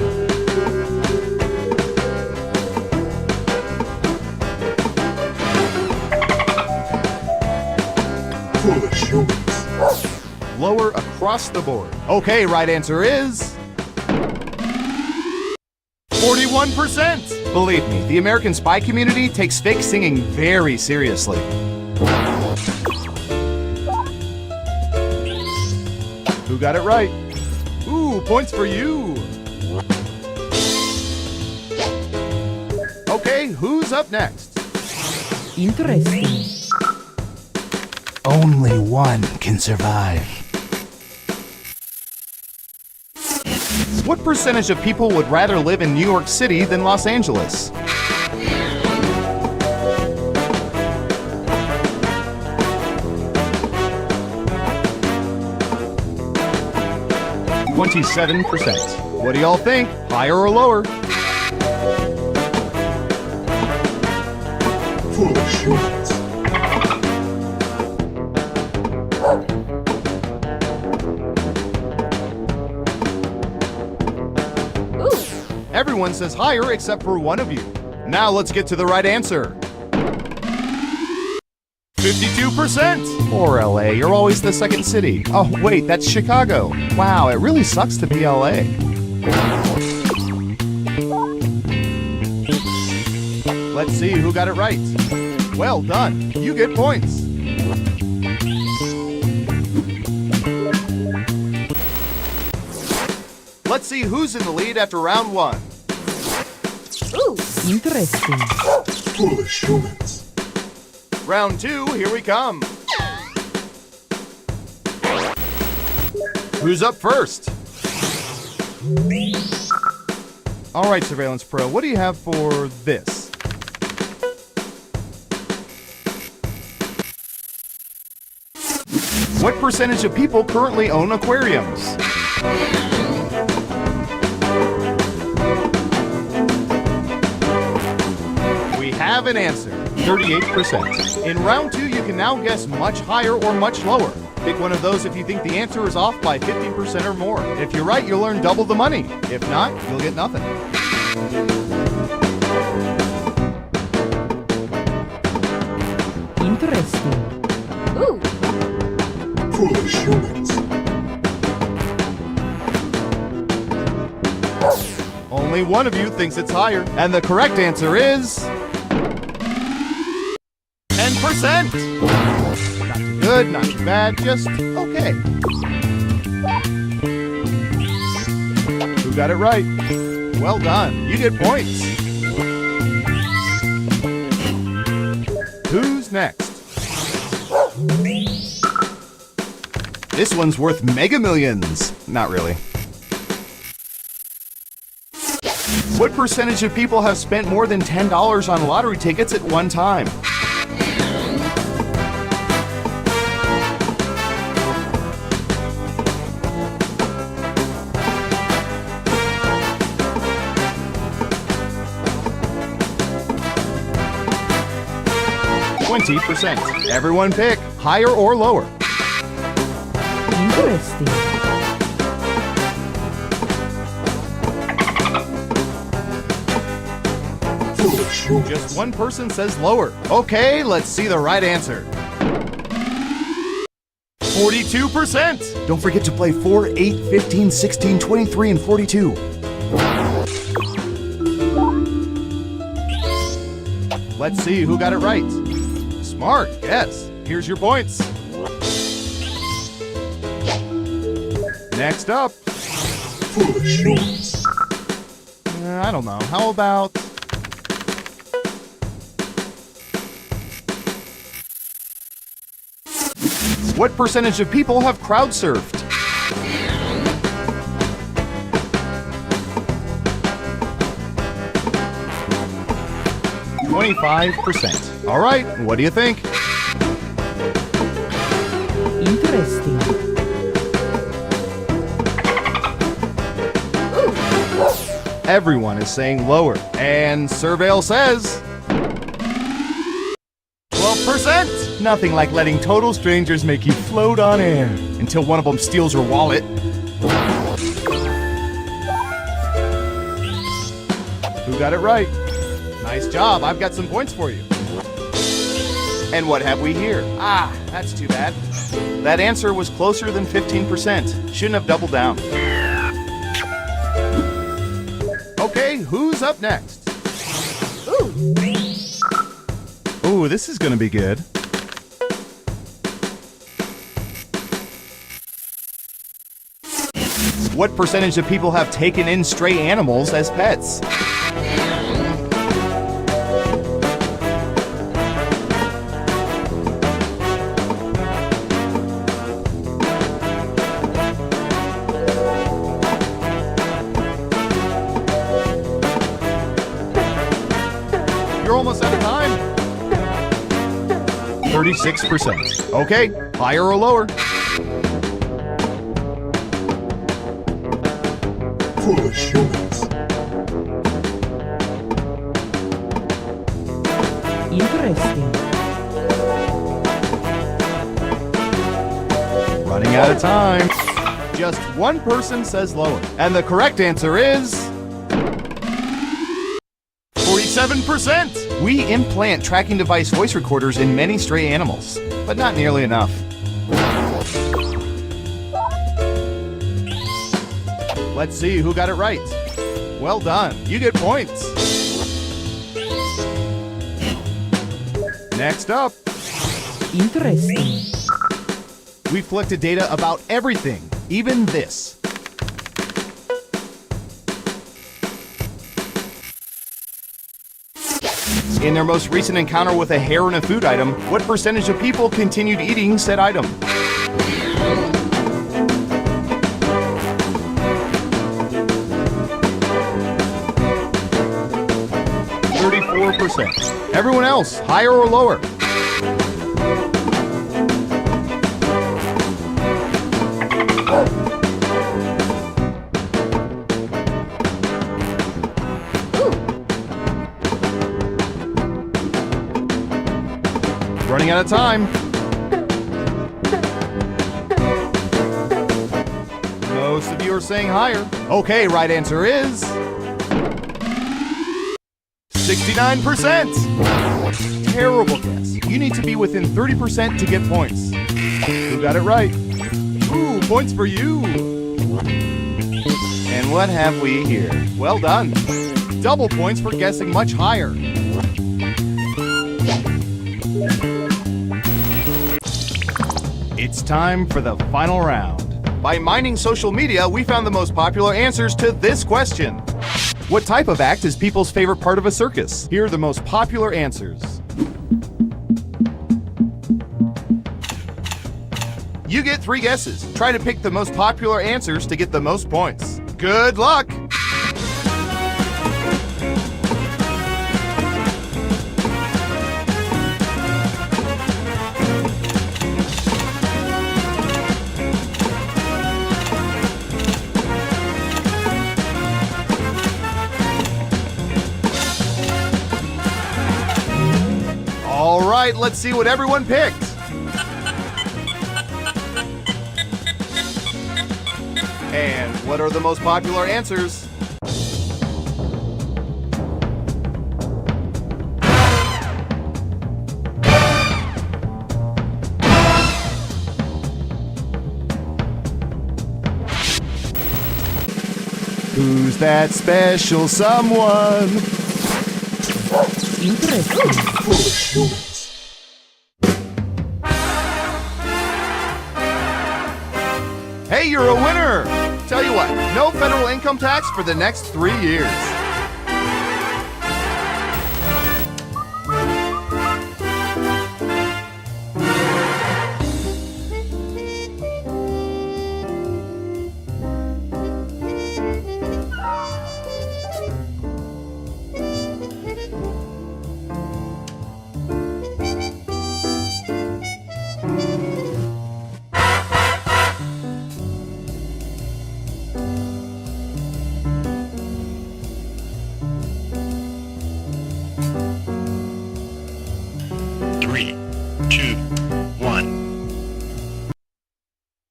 Lower across the board. Okay, right answer is 41%. Believe me, the American Spy community takes fake singing very seriously. Who got it right? Ooh, points for you. Okay, who's up next? Interesting. Only one can survive. What percentage of people would rather live in New York City than Los Angeles? %. What do y'all think? Higher or lower? Everyone says higher except for one of you. Now let's get to the right answer. 52%. Poor LA, you're always the second city. Oh, wait, that's Chicago. Wow, it really sucks to be LA. Let's see who got it right. Well done. You get points. Let's see who's in the lead after round 1. Ooh, Interesting. Foolish humans. Round 2, here we come. Who's up first? All right, Surveillance Pro, what do you have for this? What percentage of people currently own aquariums? We have an answer, 38%. In round 2, you can now guess much higher or much lower. Pick one of those if you think the answer is off by 50% or more. If you're right, you'll earn double the money. If not, you'll get nothing. Interesting. ooh, Foolish humans. Only one of you thinks it's higher. And the correct answer is 10%. Not too good, not too bad, just okay. Who got it right? Well done. You get points. Who's next? This one's worth mega millions. Not really. What percentage of people have spent more than $10 on lottery tickets at one time? %. Everyone pick higher or lower. Interesting. Foolish humans. Just one person says lower. Okay, let's see the right answer. 42%. Don't forget to play 4, 8, 15, 16, 23, and 42. Let's see who got it right. Smart, yes. Here's your points. Next up. Foolish humans. I don't know. How about... What percentage of people have crowd surfed? %. All right, what do you think? Interesting. Everyone is saying lower. And Surveil says... 12%! Nothing like letting total strangers make you float on air. Until one of them steals your wallet. Who got it right? Nice job, I've got some points for you. And what have we here? Ah, that's too bad. That answer was closer than 15%. Shouldn't have doubled down. Okay, who's up next? Ooh, this is gonna be good. What percentage of people have taken in stray animals as pets? You're almost out of time. 36%. Okay, higher or lower? Foolish humans. Interesting. Running out of time. Just one person says lower. And the correct answer is... 47%! We implant tracking device voice recorders in many stray animals, but not nearly enough. Let's see who got it right. Well done. You get points. Next up, Interesting. we've collected data about everything, even this. In their most recent encounter with a hair in a food item, what percentage of people continued eating said item? %. Everyone else, higher or lower? Running out of time. Most of you are saying higher. Okay, right answer is 69%. Terrible guess. You need to be within 30% to get points. Who got it right? Ooh, points for you. And what have we here? Well done. Double points for guessing much higher. It's time for the final round. By mining social media, we found the most popular answers to this question. What type of act is people's favorite part of a circus? Here are the most popular answers. You get 3 guesses. Try to pick the most popular answers to get the most points. Good luck! All right, let's see what everyone picked. And what are the most popular answers? Who's that special someone? Interesting. Hey, you're a winner! Tell you what, no federal income tax for the next 3 years.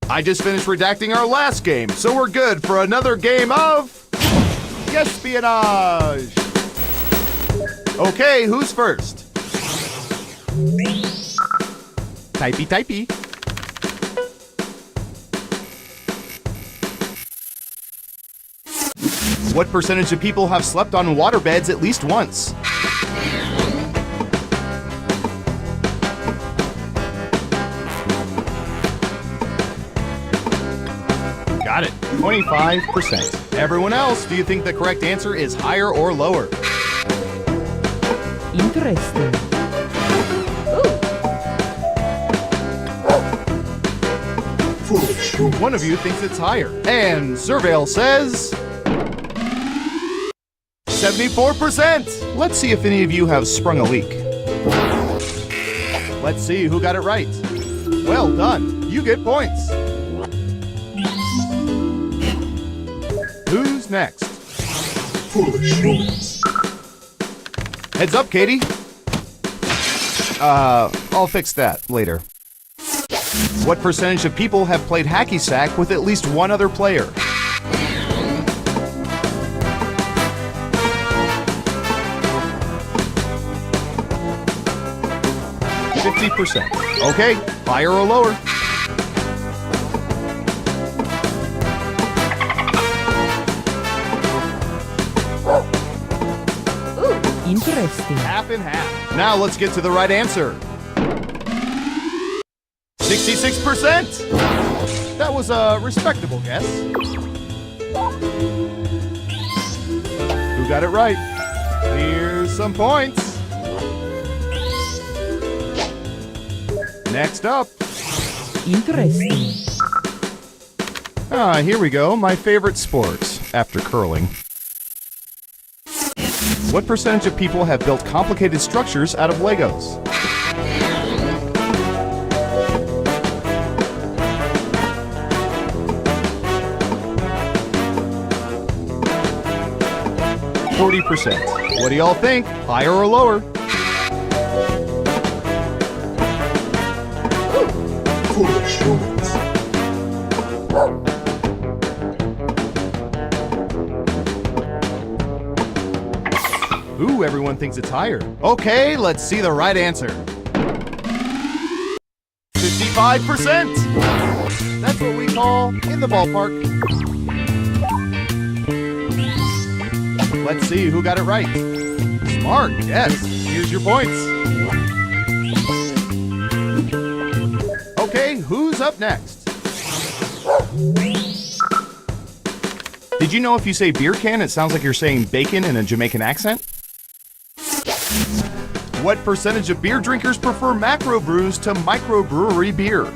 I just finished redacting our last game, so we're good for another game of espionage. Okay, who's first? Typey. What percentage of people have slept on waterbeds at least once? Got it, 25%. Everyone else, do you think the correct answer is higher or lower? Interesting. One of you thinks it's higher. And Surveil says 74%. Let's see if any of you have sprung a leak. Let's see who got it right. Well done. You get points. Who's next? Heads up, Katie. I'll fix that later. What percentage of people have played hacky sack with at least one other player? %. Okay, higher or lower? Interesting. Half and half. Now let's get to the right answer. 66%! That was a respectable guess. Who got it right? Here's some points. Next up. Interesting. Here we go. My favorite sport after curling. What percentage of people have built complicated structures out of Legos? %. What do y'all think? Higher or lower? Foolish humans. Ooh, everyone thinks it's higher. Okay, let's see the right answer. 55%! That's what we call in the ballpark. Let's see who got it right. Smart, yes. Here's your points. Okay, who's up next? Did you know if you say beer can, it sounds like you're saying bacon in a Jamaican accent? What percentage of beer drinkers prefer macro brews to microbrewery beer?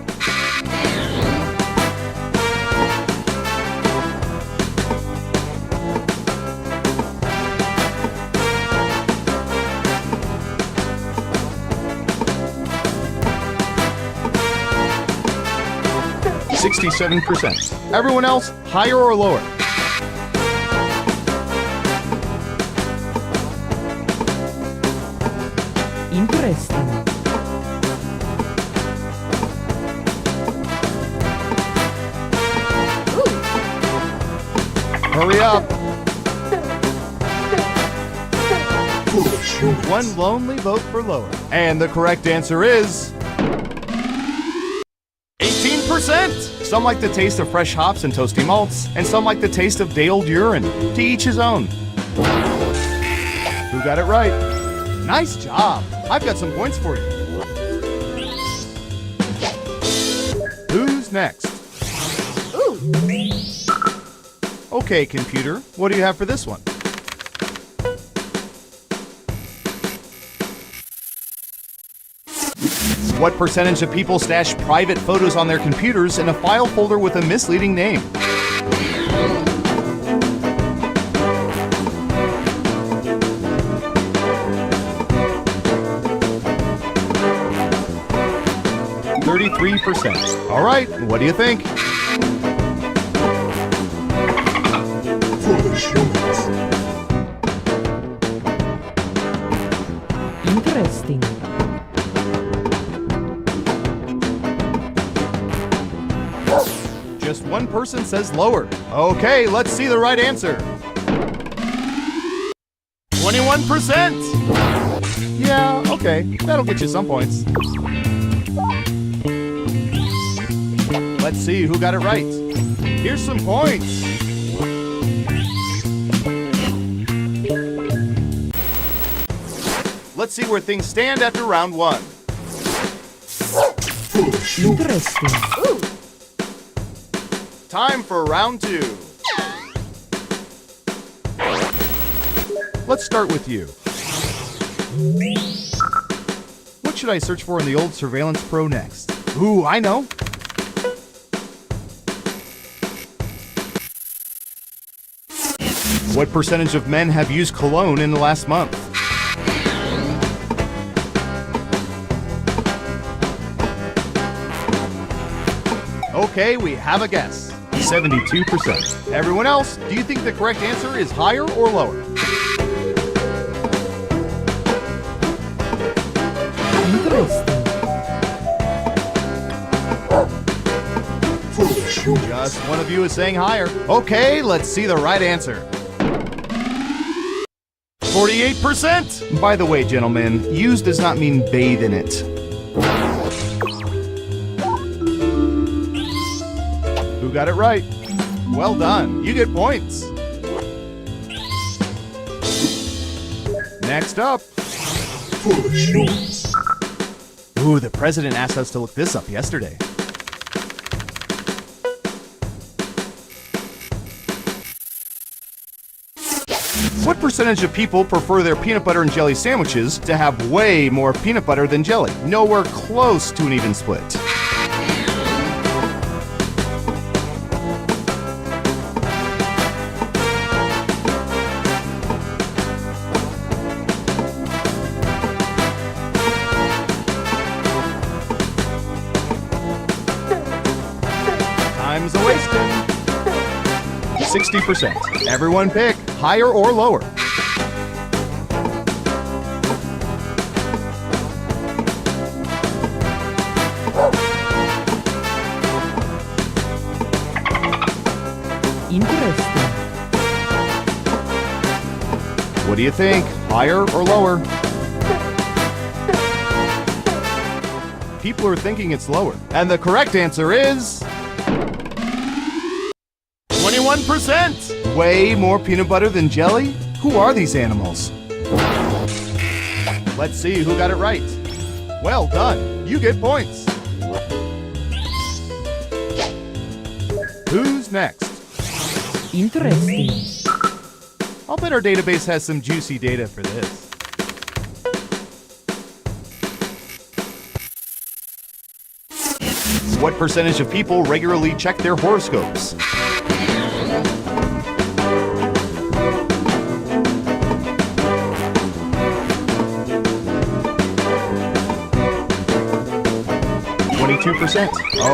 %. Everyone else, higher or lower? Interesting. Hurry up. Foolish humans. One lonely vote for lower. And the correct answer is 18%. Some like the taste of fresh hops and toasty malts, and some like the taste of day-old urine. To each his own. Who got it right? Nice job. I've got some points for you. Who's next? Okay, computer. What do you have for this one? What percentage of people stash private photos on their computers in a file folder with a misleading name? %. All right, what do you think? Foolish humans. Interesting. Just one person says lower. Okay, let's see the right answer. 21%! Yeah, okay, that'll get you some points. Let's see who got it right. Here's some points. Let's see where things stand after round one. Foolish humans. Interesting. Time for round two. Let's start with you. What should I search for in the old Surveillance Pro next? Ooh, I know. What percentage of men have used cologne in the last month? Okay, we have a guess. 72%. Everyone else, do you think the correct answer is higher or lower? Interesting. Foolish humans. Just one of you is saying higher. Okay, let's see the right answer. 48%! By the way, gentlemen, use does not mean bathe in it. Who got it right? Well done. You get points. Next up. Ooh, the president asked us to look this up yesterday. What percentage of people prefer their peanut butter and jelly sandwiches to have way more peanut butter than jelly? Nowhere close to an even split. Time's a-wasting. 60%. Everyone pick higher or lower. Interesting. What do you think? Higher or lower? People are thinking it's lower. And the correct answer is 21%! Way more peanut butter than jelly? Who are these animals? Let's see who got it right. Well done. You get points. Who's next? Interesting. I'll bet our database has some juicy data for this. What percentage of people regularly check their horoscopes? %.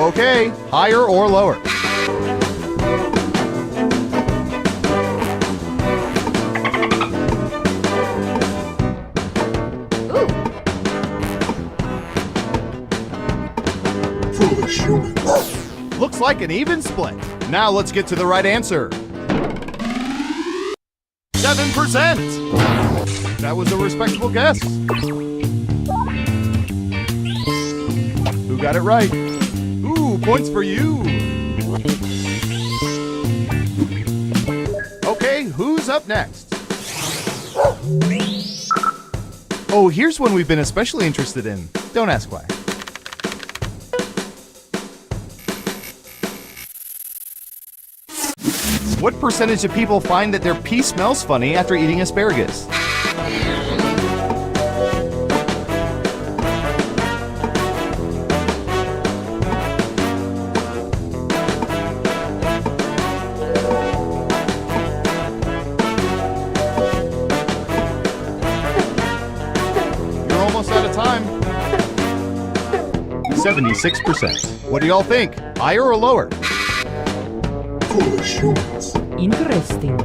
Okay, higher or lower? Ooh. Foolish humans. Looks like an even split. Now let's get to the right answer. 7%. That was a respectable guess. Who got it right? Ooh, points for you. Okay, who's up next? Oh, here's one we've been especially interested in. Don't ask why. What percentage of people find that their pee smells funny after eating asparagus? You're almost out of time. 76%. What do y'all think? Higher or lower? Foolish humans. Interesting.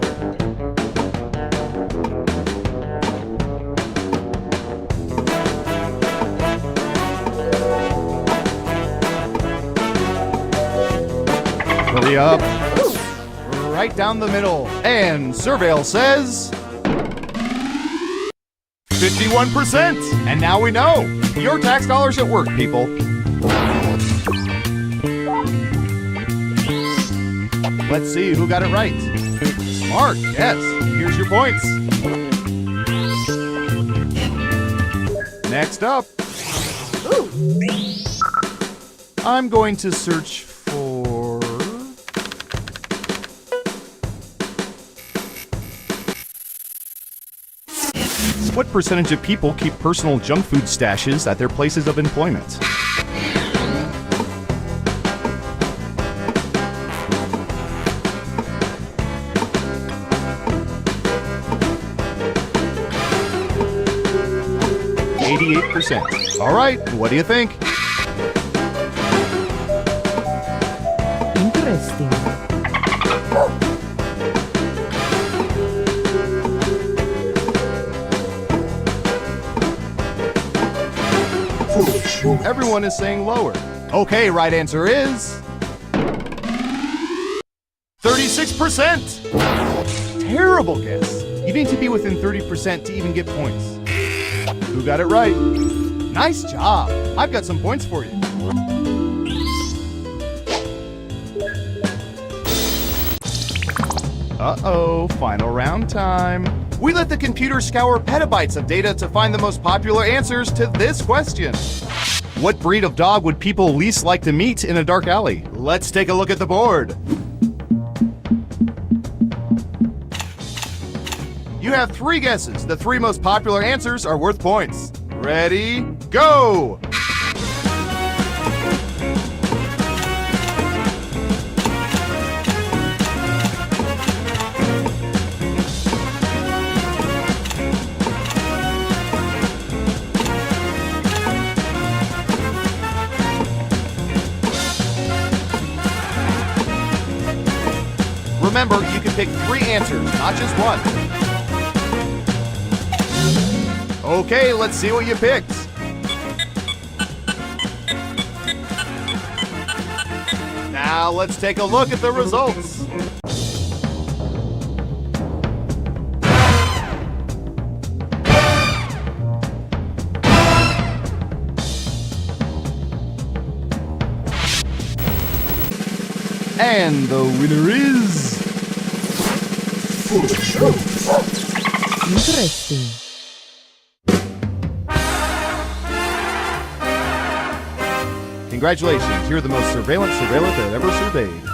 Hurry up. Right down the middle. And Surveil says 51%. And now we know. Your tax dollars at work, people. Let's see who got it right. Smart, yes. Here's your points. Next up. I'm going to search for... What percentage of people keep personal junk food stashes at their places of employment? %. All right, what do you think? Interesting. Foolish humans. Everyone is saying lower. Okay, right answer is 36%. Terrible guess. You need to be within 30% to even get points. Who got it right? Nice job. I've got some points for you. Uh-oh, final round time. We let the computer scour petabytes of data to find the most popular answers to this question. What breed of dog would people least like to meet in a dark alley? Let's take a look at the board. You have 3 guesses. The 3 most popular answers are worth points. Ready, go! Remember, you can pick 3 answers, not just one. Okay, let's see what you picked. Now let's take a look at the results. And the winner is... Interesting. Congratulations, you're the most surveillance surveillant that ever surveyed.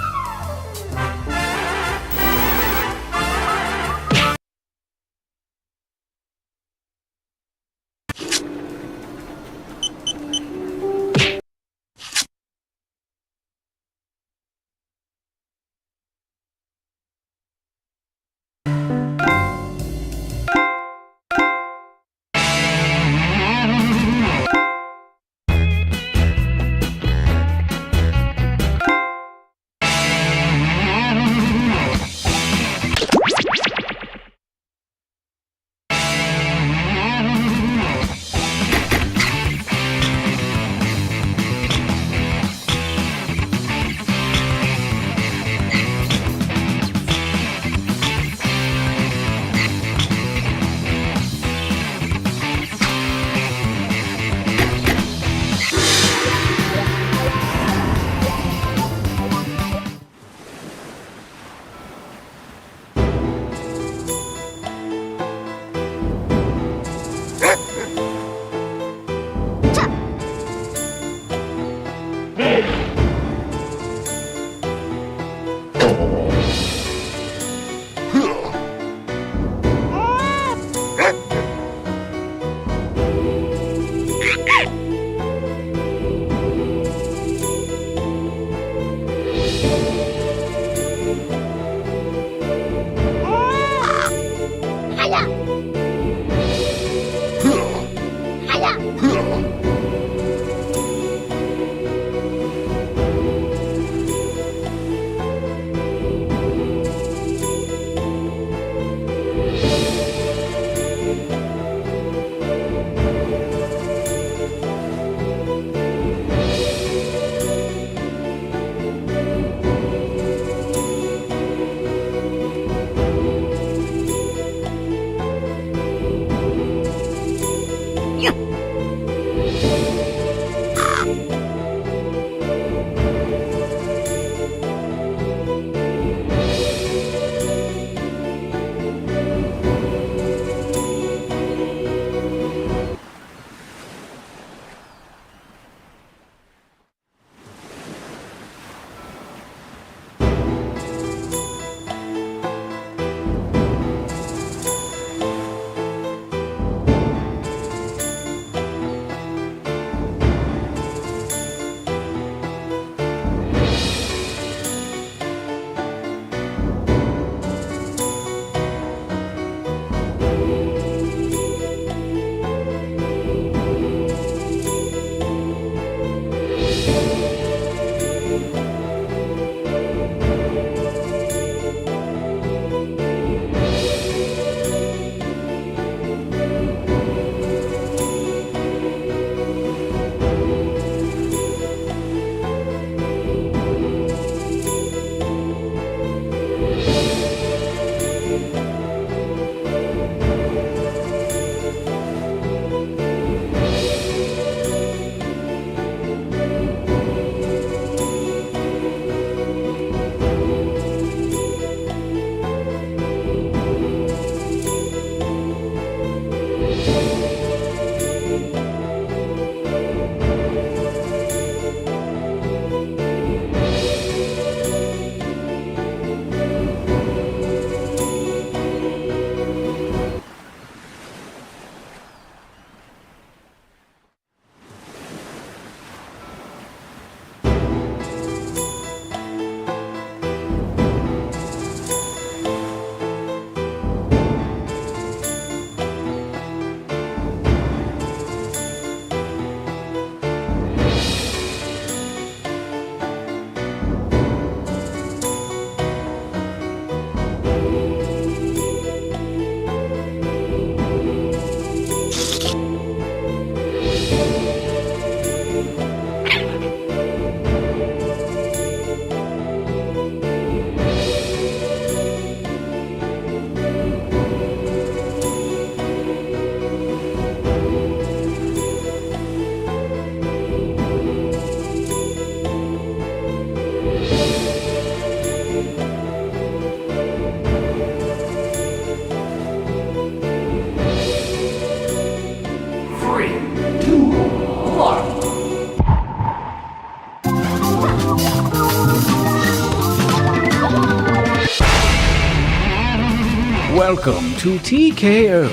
Welcome to TKO.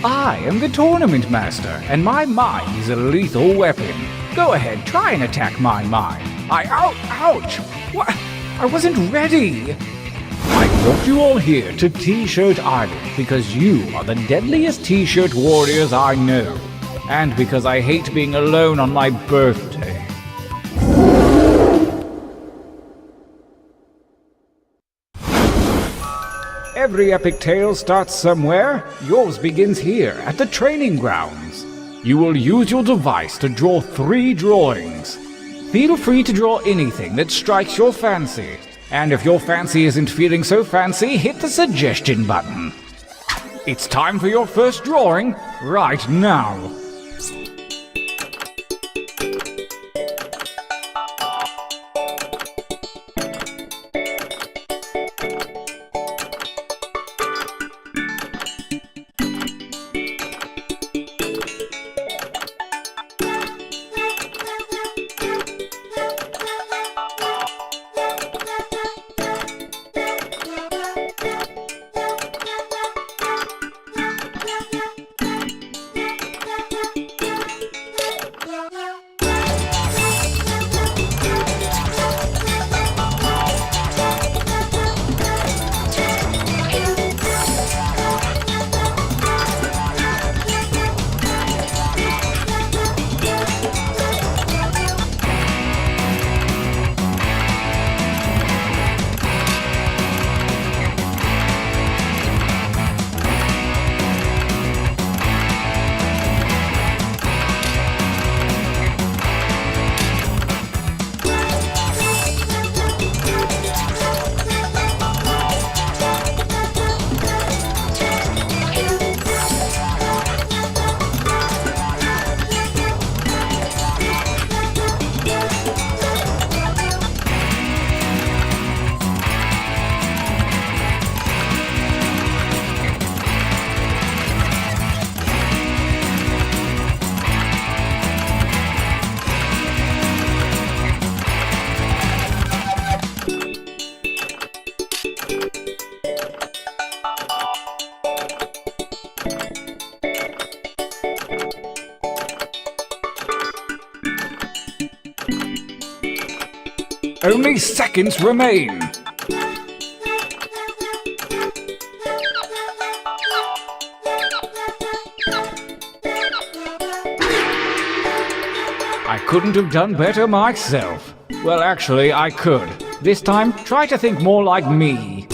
I am the Tournament Master, and my mine is a lethal weapon. Go ahead, try and attack my mine. Ouch! What? I wasn't ready! I brought you all here to T-Shirt Island because you are the deadliest T-Shirt warriors I know. And because I hate being alone on my birthday. Every epic tale starts somewhere. Yours begins here, at the training grounds. You will use your device to draw 3 drawings. Feel free to draw anything that strikes your fancy. And if your fancy isn't feeling so fancy, hit the suggestion button. It's time for your first drawing, right now. Only seconds remain. I couldn't have done better myself. Well, actually, I could. This time, try to think more like me.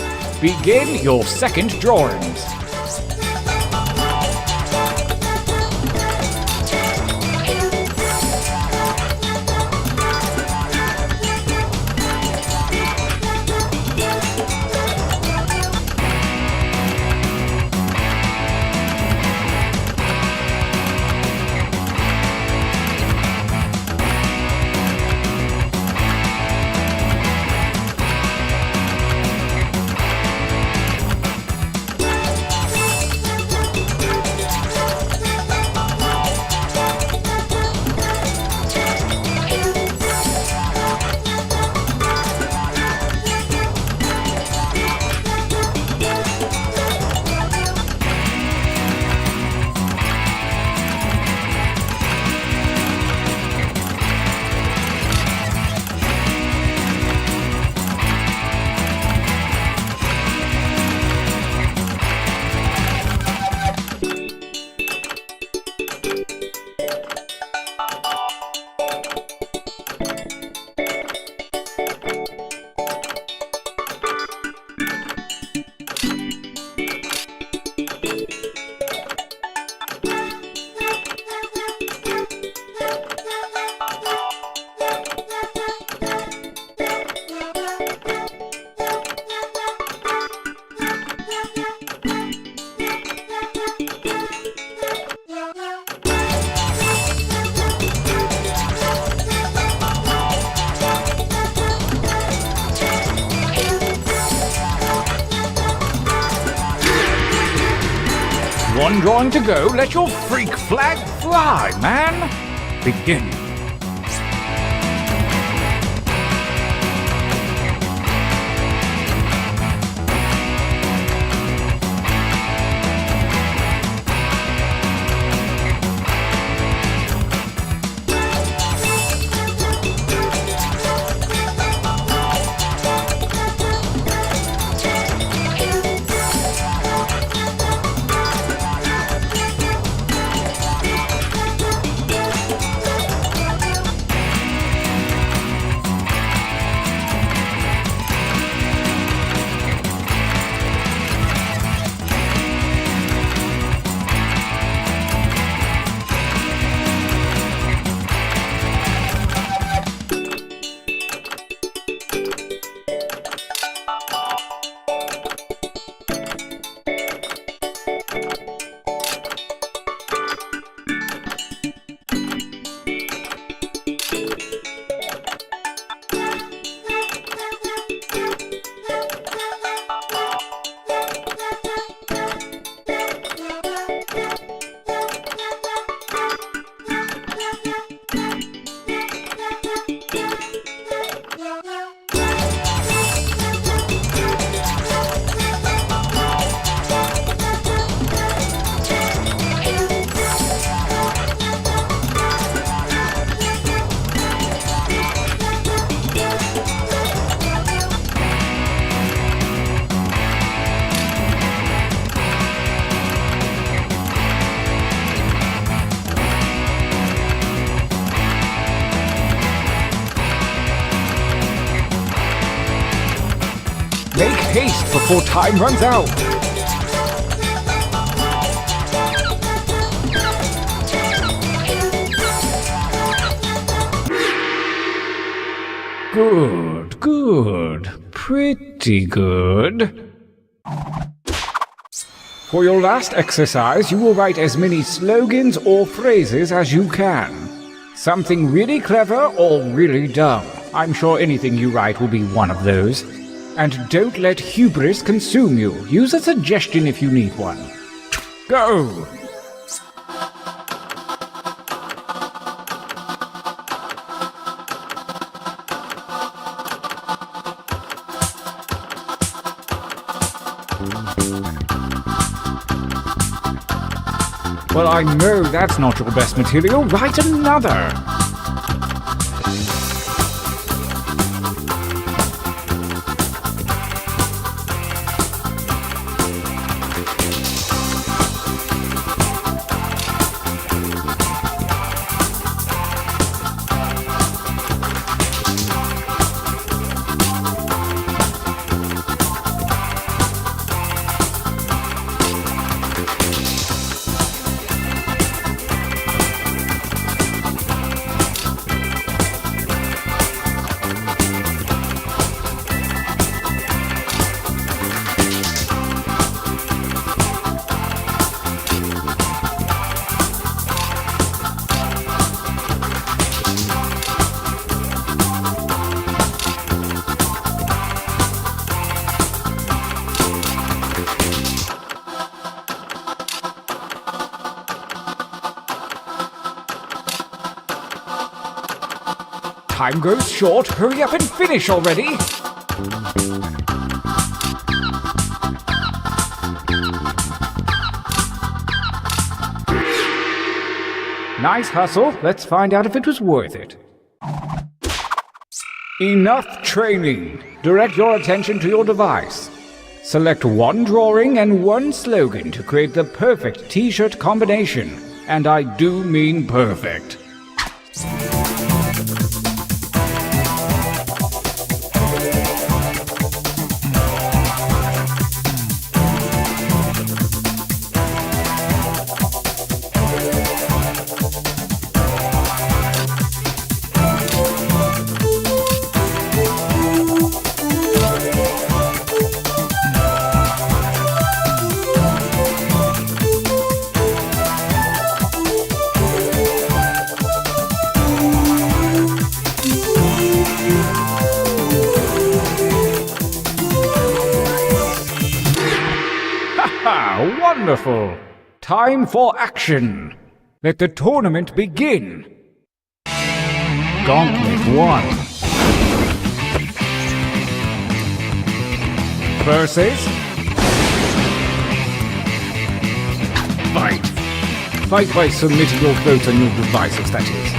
Begin your second drawings. One drawing to go. Let your freak flag fly, man. Begin. Make haste before time runs out. Good, good. Pretty good. For your last exercise, you will write as many slogans or phrases as you can. Something really clever or really dumb. I'm sure anything you write will be one of those. And don't let hubris consume you. Use a suggestion if you need one. Go! Well, I know that's not your best material. Write another. Time goes short. Hurry up and finish already. Nice hustle. Let's find out if it was worth it. Enough training. Direct your attention to your device. Select one drawing and one slogan to create the perfect t-shirt combination. And I do mean perfect. Wonderful! Time for action! Let the tournament begin! Gauntlet 1 versus Fight! Fight by submitting your votes on your devices, that is.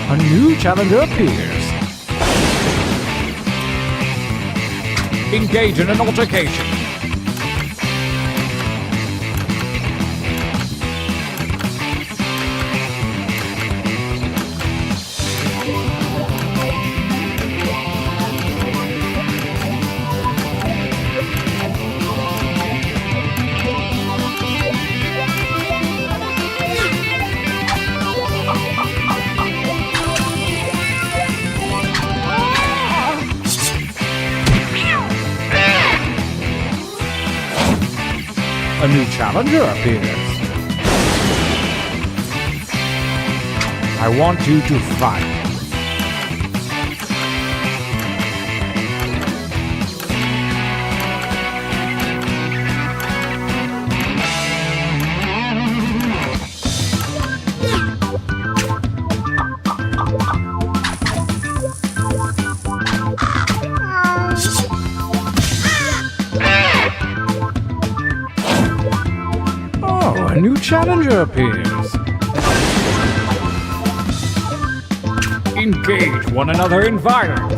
A new challenger appears. Engage in an altercation. A new challenger appears. I want you to fight. Oh, A new challenger appears. Engage one another in violence.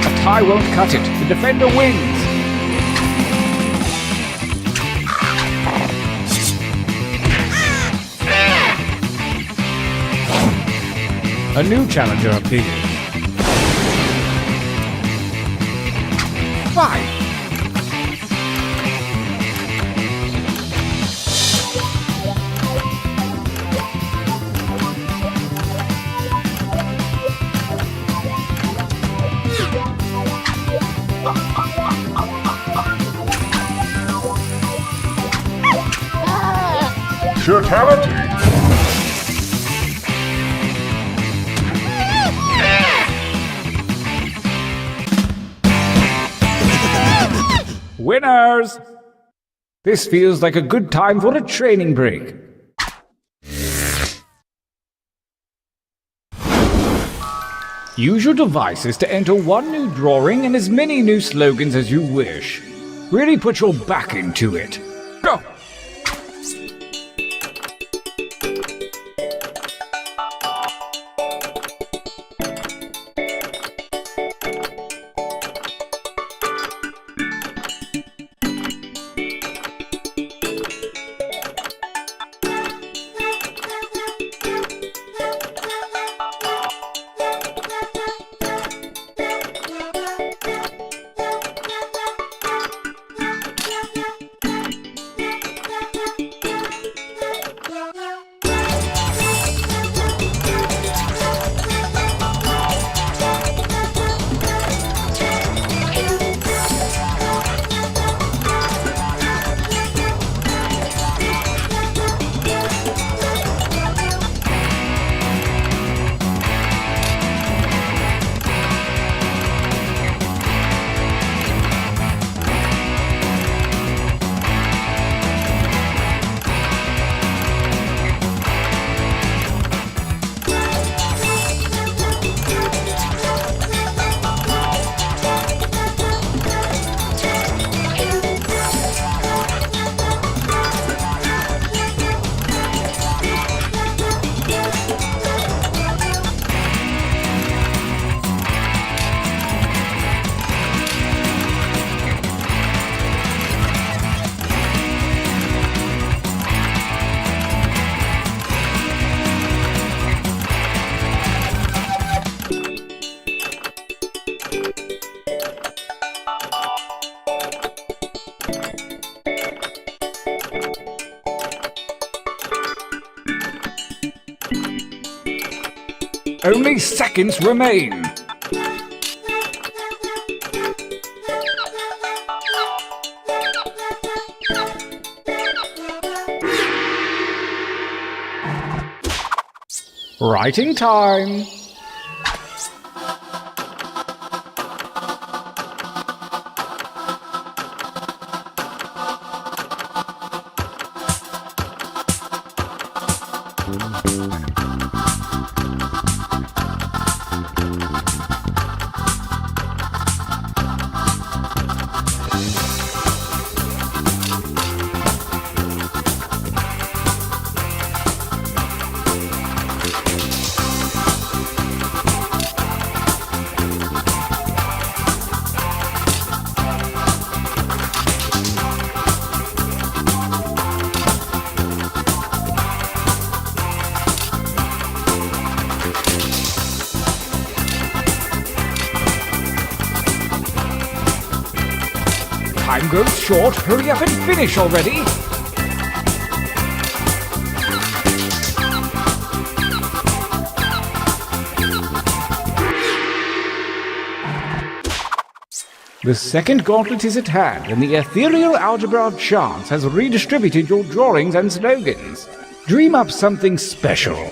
A tie won't cut it. The defender wins. A new challenger appears. Fight! Fatality! Winners! This feels like a good time for a training break. Use your devices to enter one new drawing and as many new slogans as you wish. Really put your back into it. Go! Only seconds remain. Writing time. Time grows short. Hurry up and finish already. The second gauntlet is at hand, and the ethereal algebra of chance has redistributed your drawings and slogans. Dream up something special.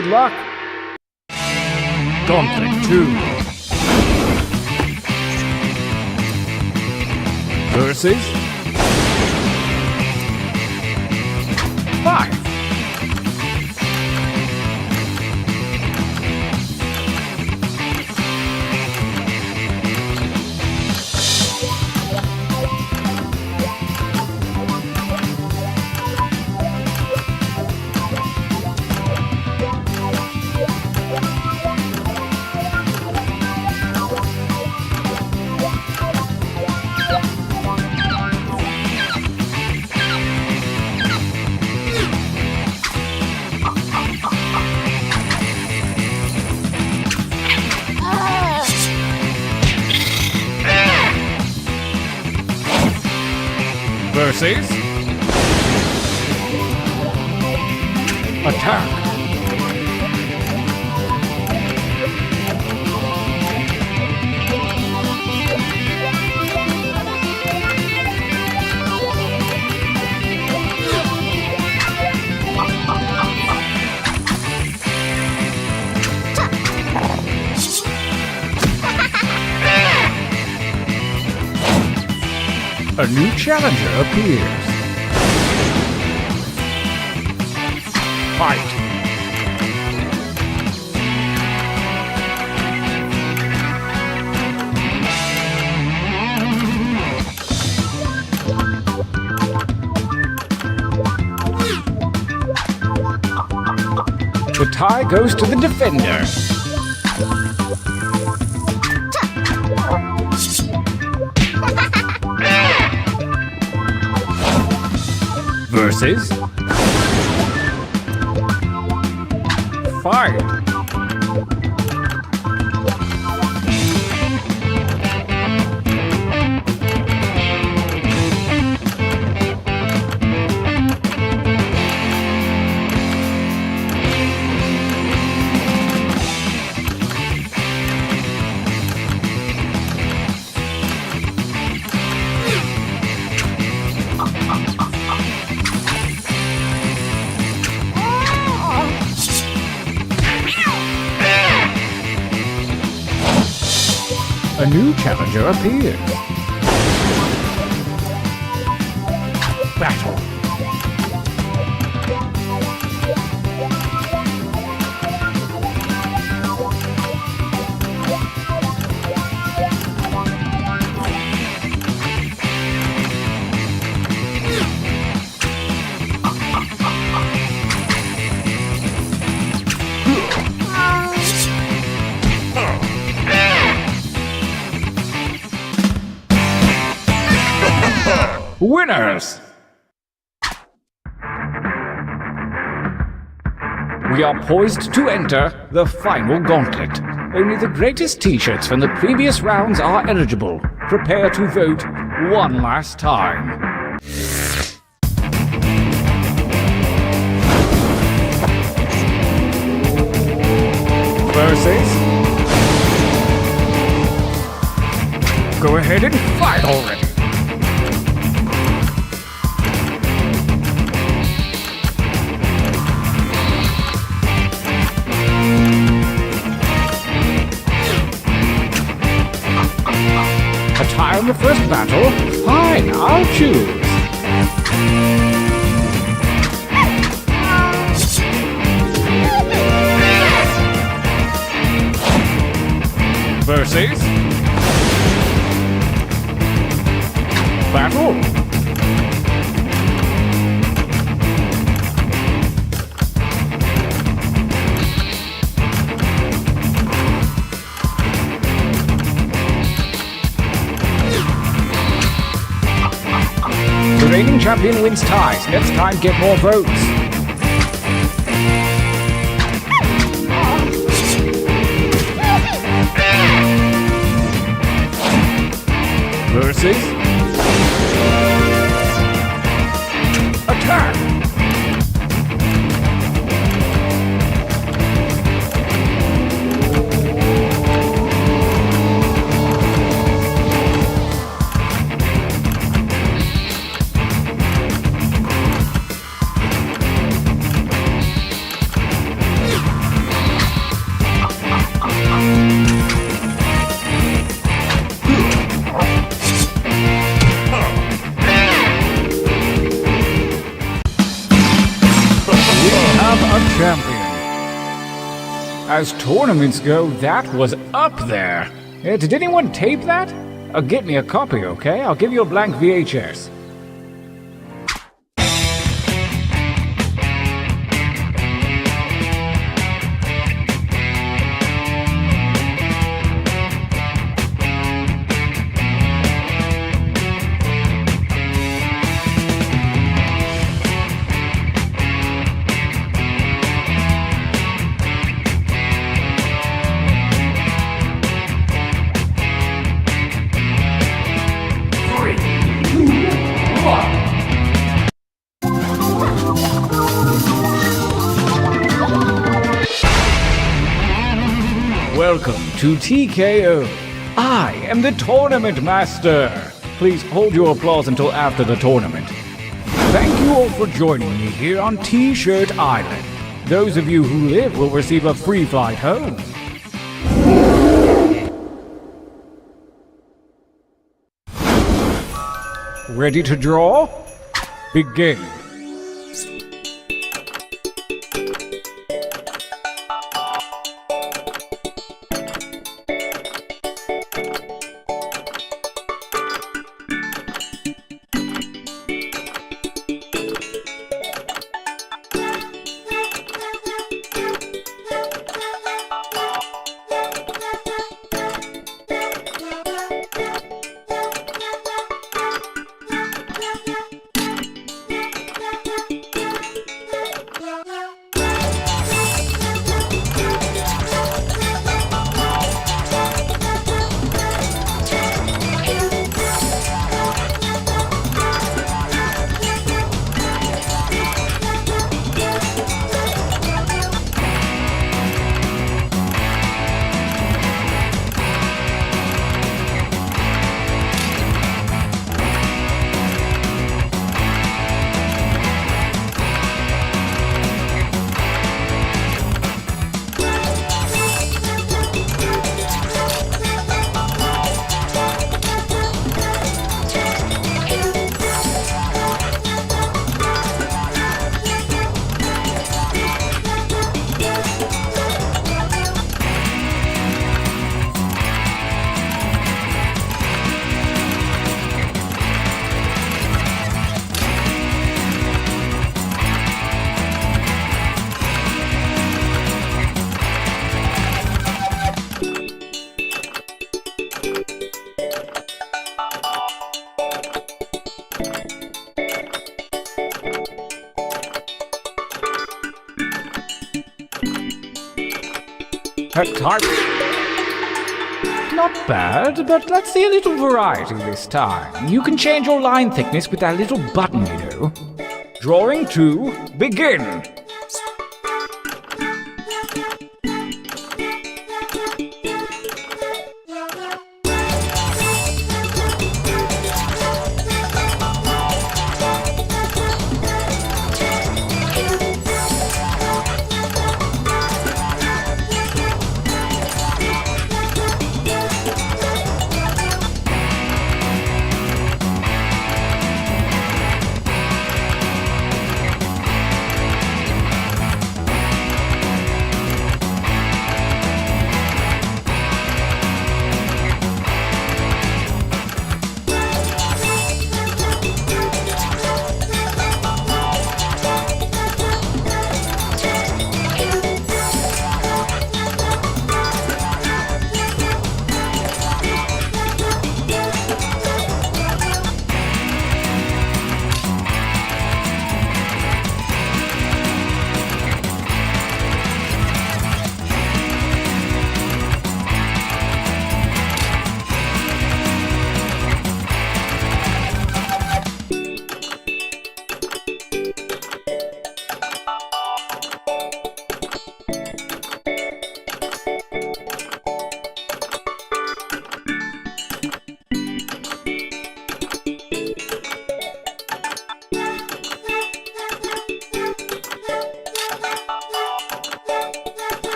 Good luck. Gauntlet 2 versus 5. Versus attack. A new challenger appears. Fight. The tie goes to the defender. Versus fight. A new challenger appears. Battle. Winners! We are poised to enter the final gauntlet. Only the greatest t-shirts from the previous rounds are eligible. Prepare to vote one last time. Versus... Go ahead and fight already! A tie on the first battle? Fine, I'll choose. Versus battle. The reigning champion wins ties. Next time, get more votes. Versus attack. as tournaments go, that was up there. Did anyone tape that? Get me a copy, okay? I'll give you a blank VHS. Welcome to TKO. I am the Tournament Master. Please hold your applause until after the tournament. Thank you all for joining me here on T-Shirt Island. Those of you who live will receive a free flight home. Ready to draw? Begin. Type. Not bad, but let's see a little variety this time. You can change your line thickness with that little button, you know. Drawing 2, begin!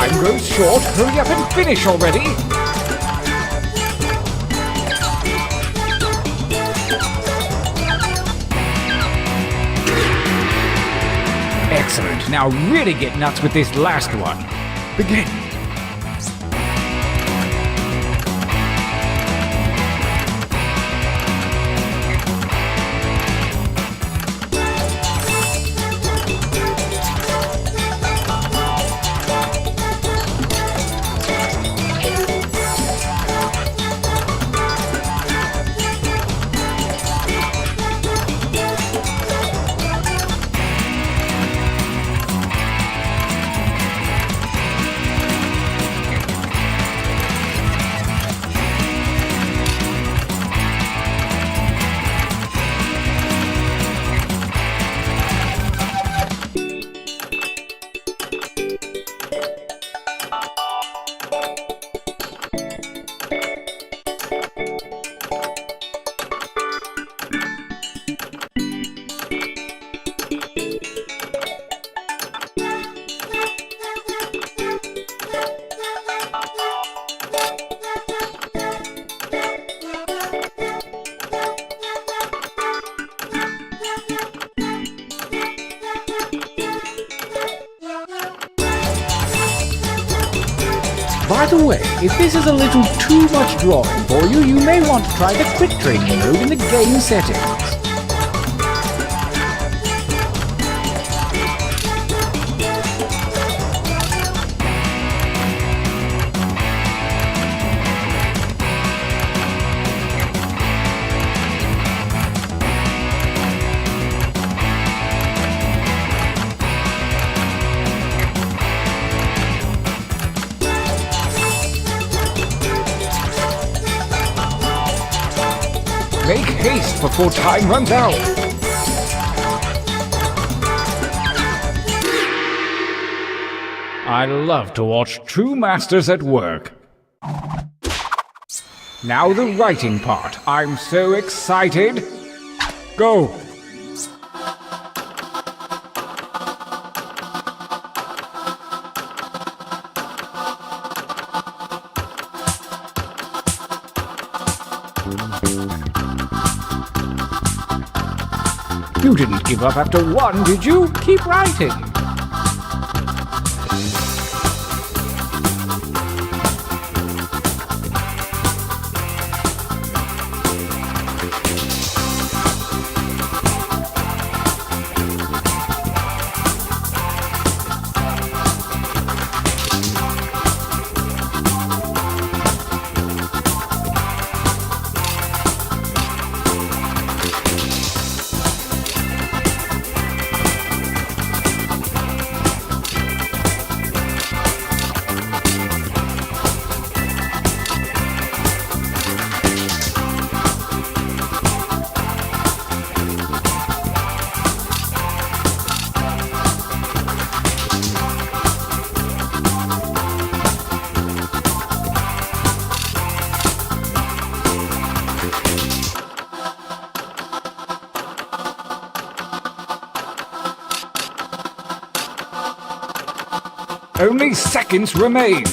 time grows short, hurry up and finish already! Excellent. Now really get nuts with this last one. Begin. By the way, if this is a little too much drawing for you, you may want to try the quick training mode in the game settings. Make haste before time runs out! I love to watch true masters at work. Now the writing part. I'm so excited! Go! You didn't give up after one, did you? Keep writing! Only seconds remain.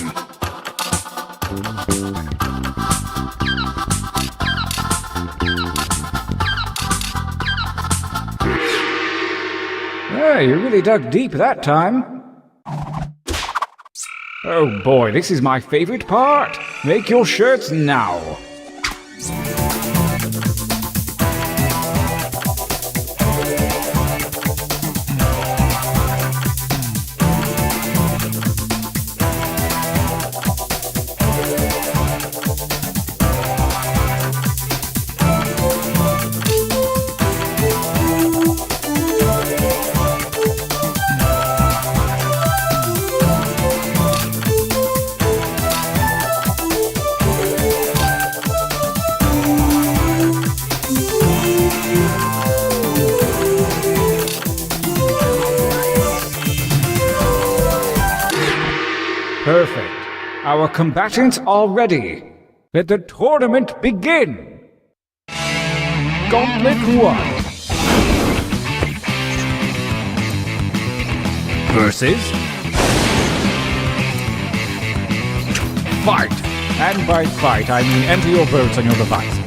You really dug deep that time. Oh boy, this is my favorite part. Make your shirts now. Perfect. Our combatants are ready. Let the tournament begin. Gauntlet 1 versus fight! And by fight, I mean enter your votes on your devices.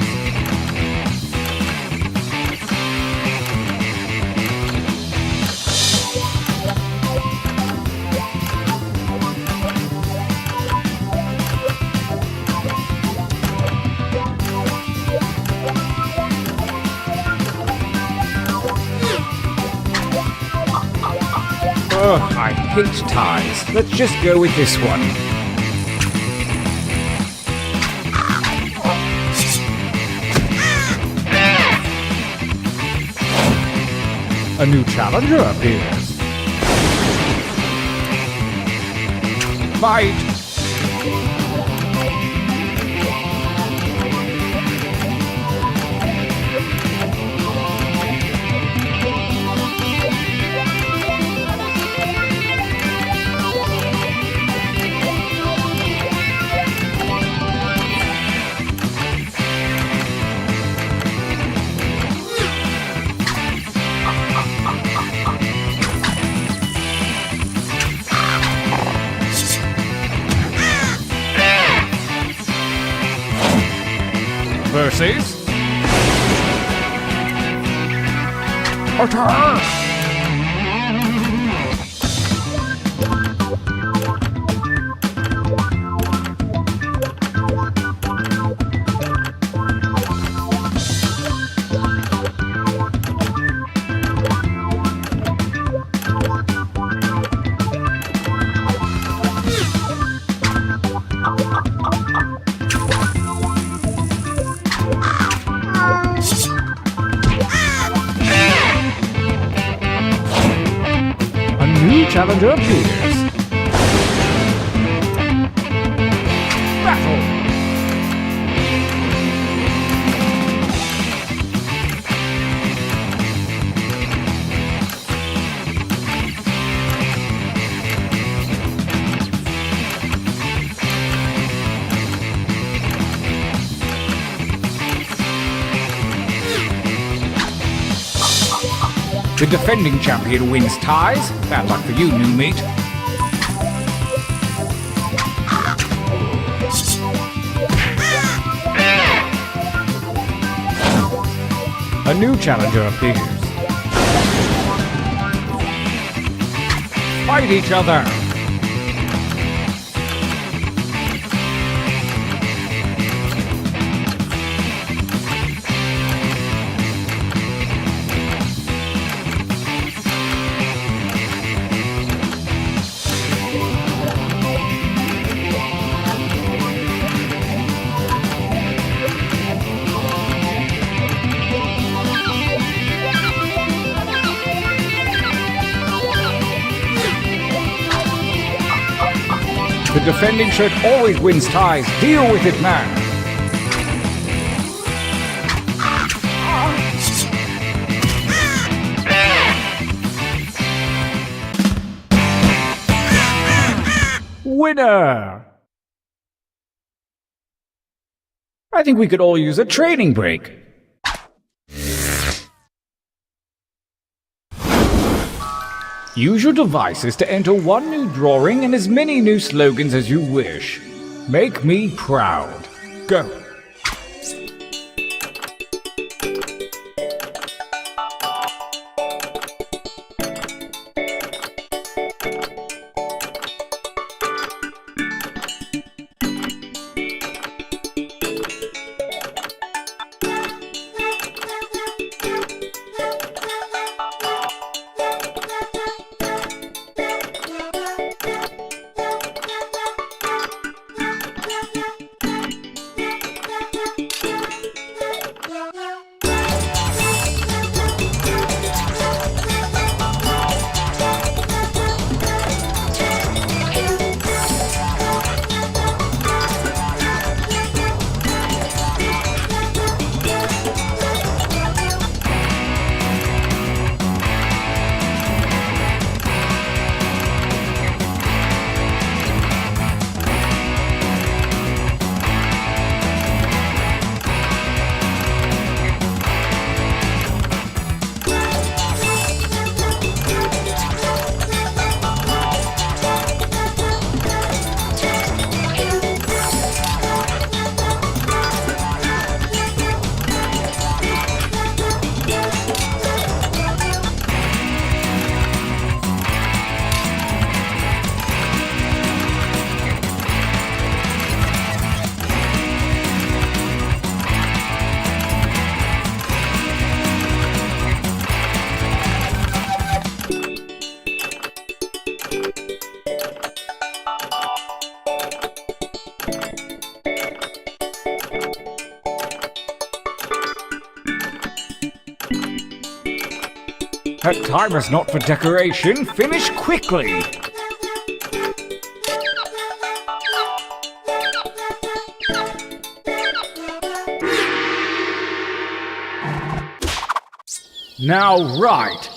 Ugh, I hate ties. Let's just go with this one. A new challenger appears. Fight! Versus attack! Challenger appears. Battle! The defending champion wins ties. Bad luck for you, new mate. A new challenger appears. Fight each other. The defending shirt always wins ties. Deal with it, man. Winner! I think we could all use a training break. Use your devices to enter one new drawing and as many new slogans as you wish. Make me proud. Go. That time is not for decoration. Finish quickly. Now write.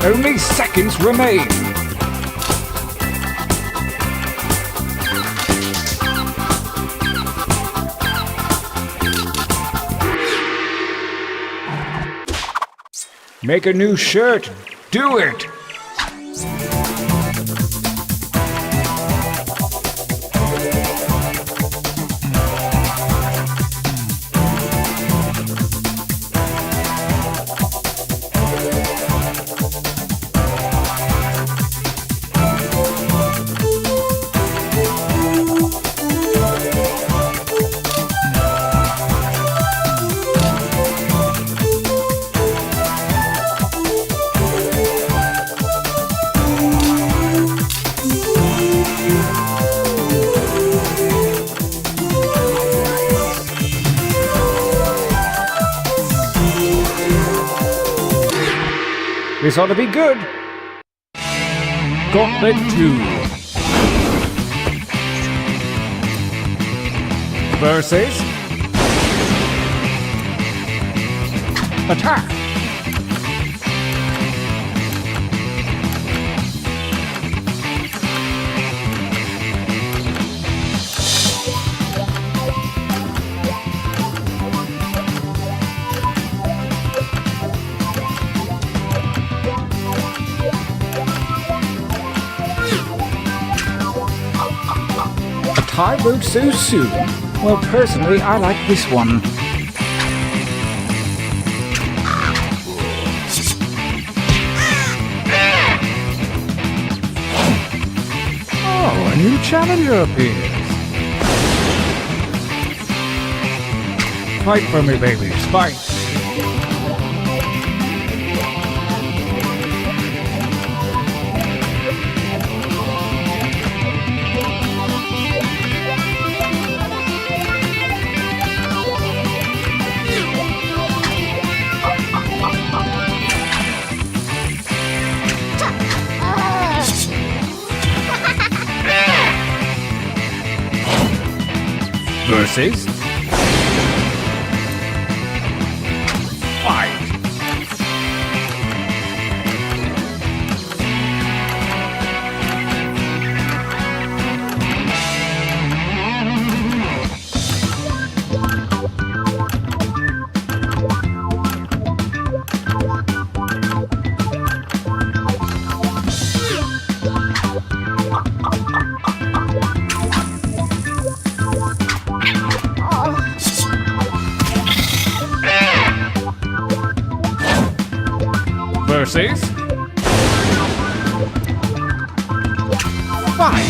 Only seconds remain. Make a new shirt. Do it. This ought to be good. Gauntlet 2. Versus attack. I vote so soon. Well, personally, I like this one. Oh, a new challenger appears. Fight for me, baby. Fight. Versus fight. Versus fight.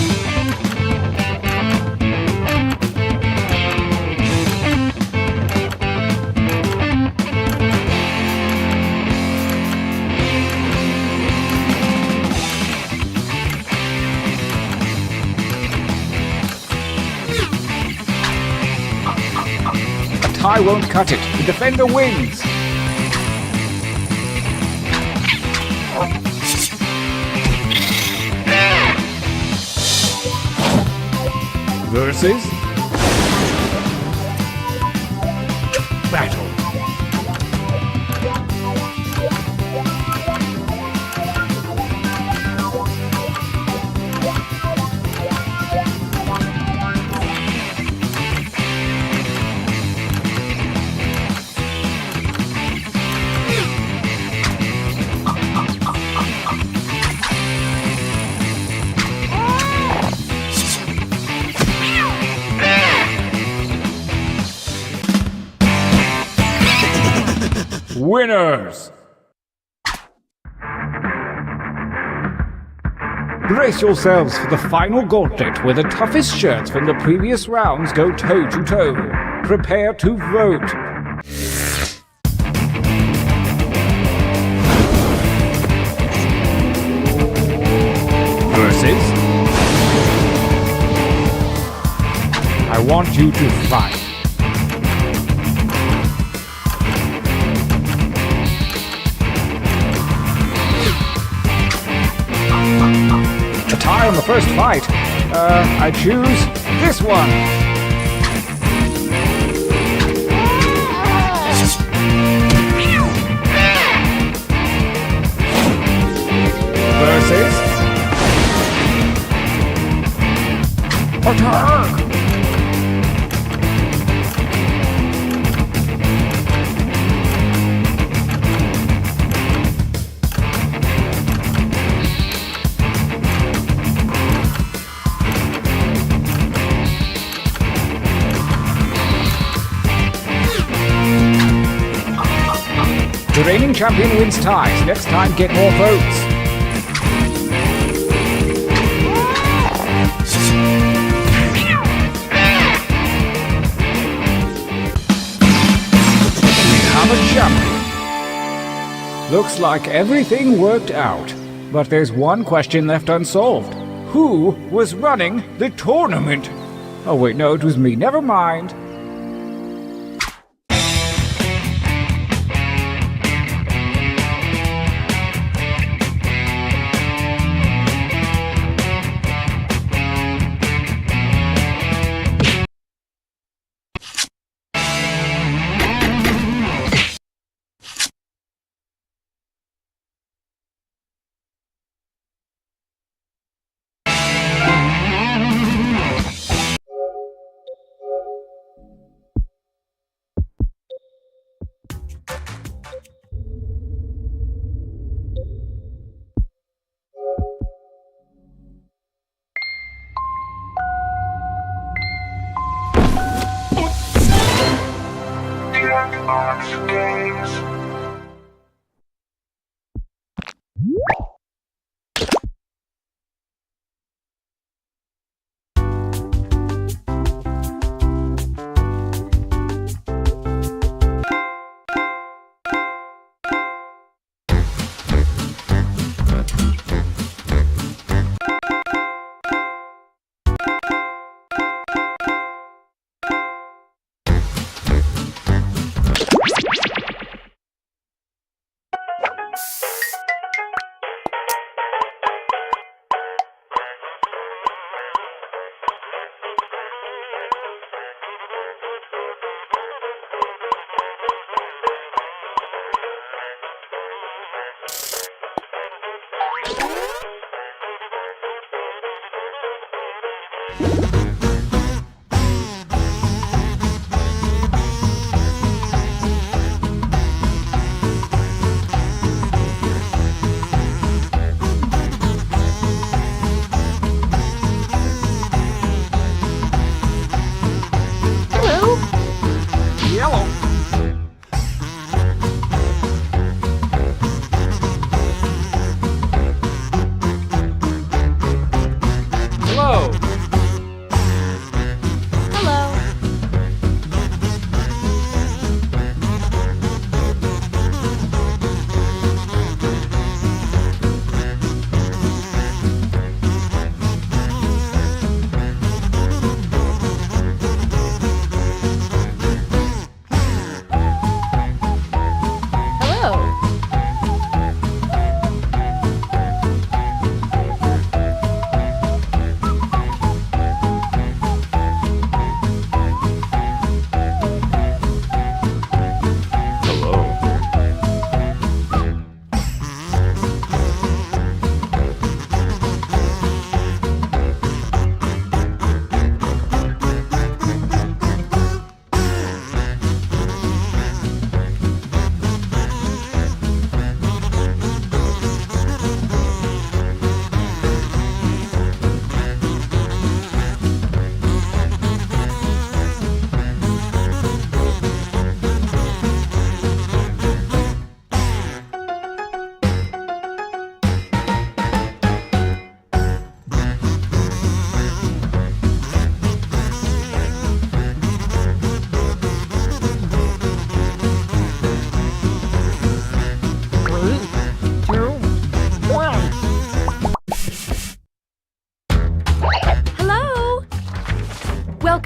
A tie won't cut it. The defender wins. Versus battle. winners! Brace yourselves for the final gauntlet where the toughest shirts from the previous rounds go toe-to-toe. Prepare to vote. Versus... I want you to fight. A tie on the first fight. I choose this one. Versus... Attack! The reigning champion wins ties. Next time, get more votes. We have a champion. Looks like everything worked out. But there's one question left unsolved. Who was running the tournament? Oh wait, no, it was me. Never mind.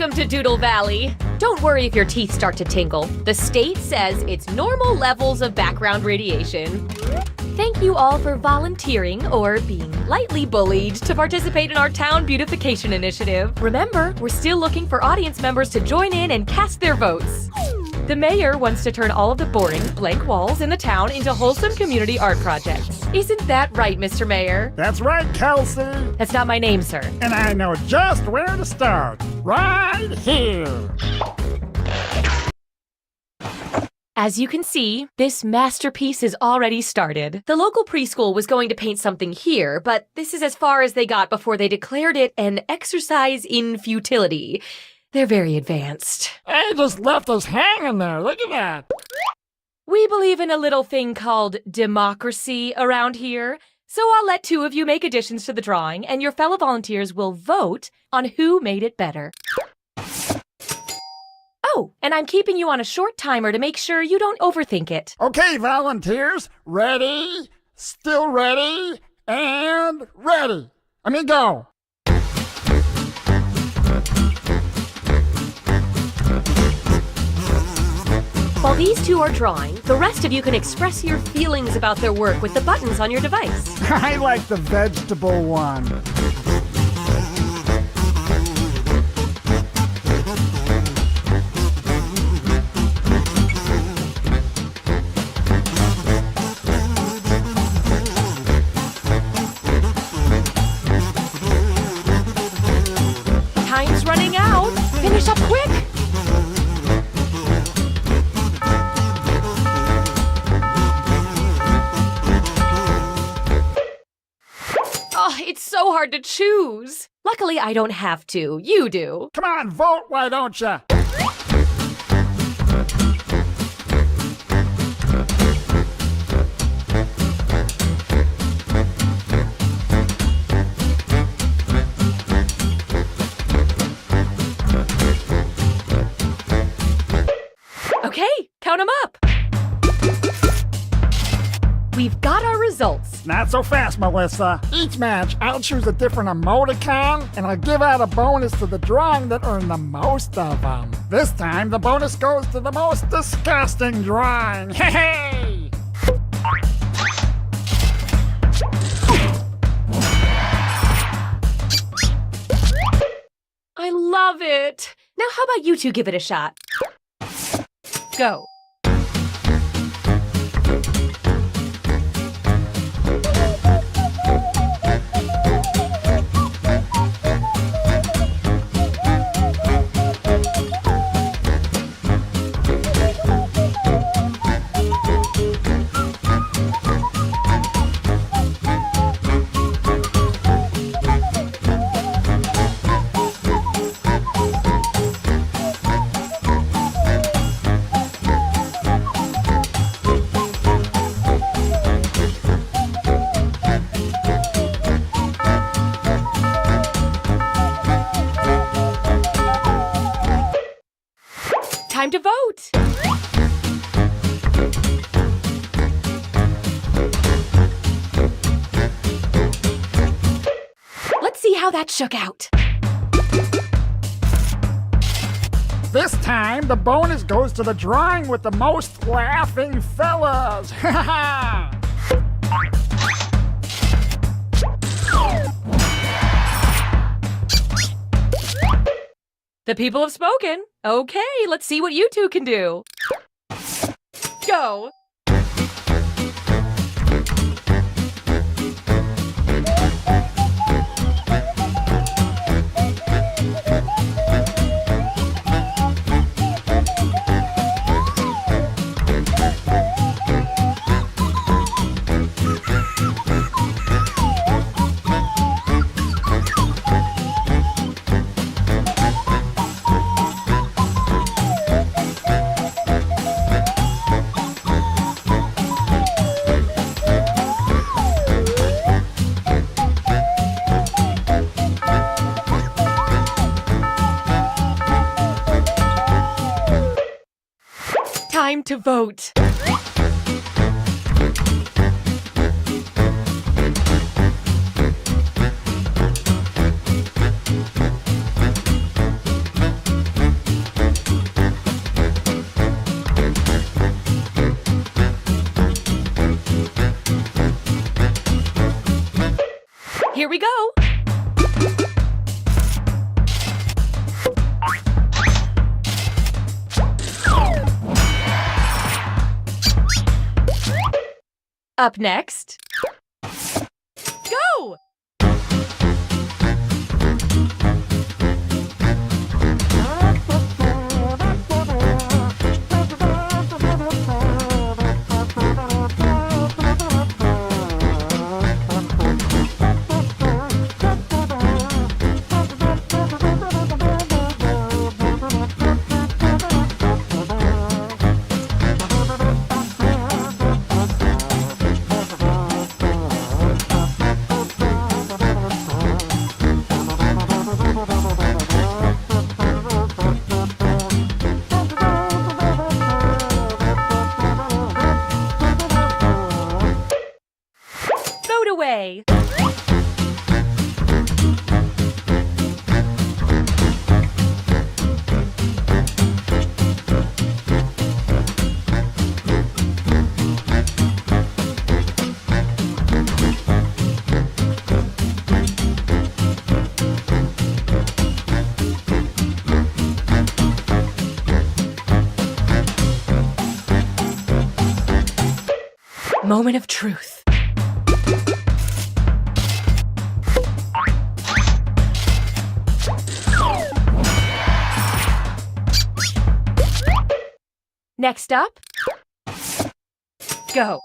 Welcome to Doodle Valley. Don't worry if your teeth start to tingle. The state says it's normal levels of background radiation. Thank you all for volunteering or being lightly bullied to participate in our town beautification initiative. Remember, we're still looking for audience members to join in and cast their votes. The mayor wants to turn all of the boring, blank walls in the town into wholesome community art projects. Isn't that right, Mr. Mayor? That's right, Kelsey. That's not my name, sir. And I know just where to start. Right here. As you can see, this masterpiece is already started. The local preschool was going to paint something here, but this is as far as they got before they declared it an exercise in futility. They're very advanced. They just left us hanging there. Look at that. We believe in a little thing called democracy around here, so I'll let two of you make additions to the drawing, and your fellow volunteers will vote on who made it better. Oh, and I'm keeping you on a short timer to make sure you don't overthink it. Okay, volunteers. Ready, still ready, and ready. Go. While these two are drawing, the rest of you can express your feelings about their work with the buttons on your device. I like the vegetable one. Time's running out. Finish up quick. Oh, it's so hard to choose. Luckily, I don't have to. You do. Come on, vote, why don't ya? Okay, count them up. We've got our results. Not so fast, Melissa. Each match, I'll choose a different emoticon, and I'll give out a bonus to the drawing that earned the most of them. This time, the bonus goes to the most disgusting drawing. Hey! I love it. Now how about you two give it a shot? Go. Time to vote! Let's see how that shook out. This time, the bonus goes to the drawing with the most laughing fellas. Ha ha! The people have spoken. Okay, let's see what you two can do. Go! Time to vote. Here we go. Up next. Go! Vote away. Moment of truth. Next up, go.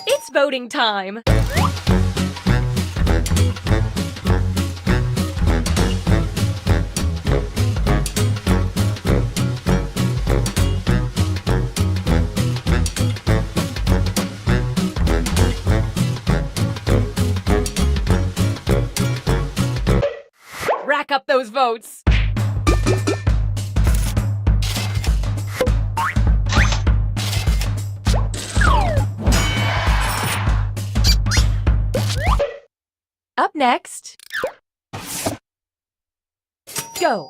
It's voting time. Rack up those votes. Up next, go.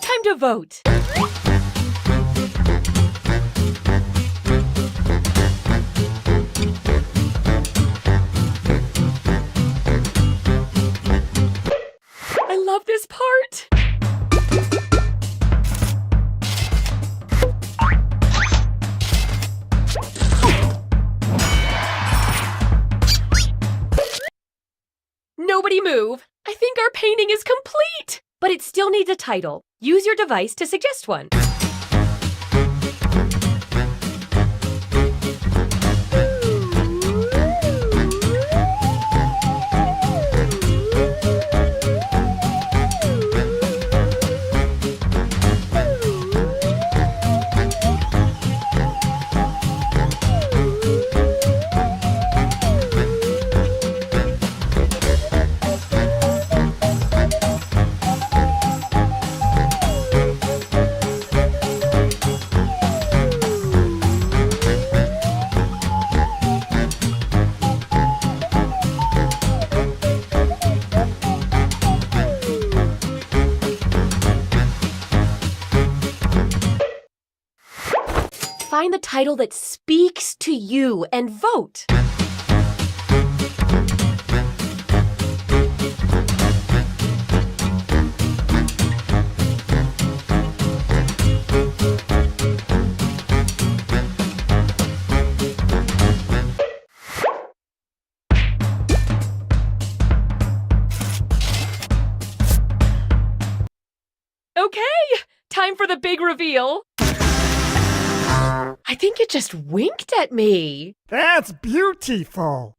Time to vote. I love this part. Nobody move. I think our painting is complete. But it still needs a title. Use your device to suggest one. find the title that speaks to you and vote. Okay, time for the big reveal. I think it just winked at me. That's beautiful.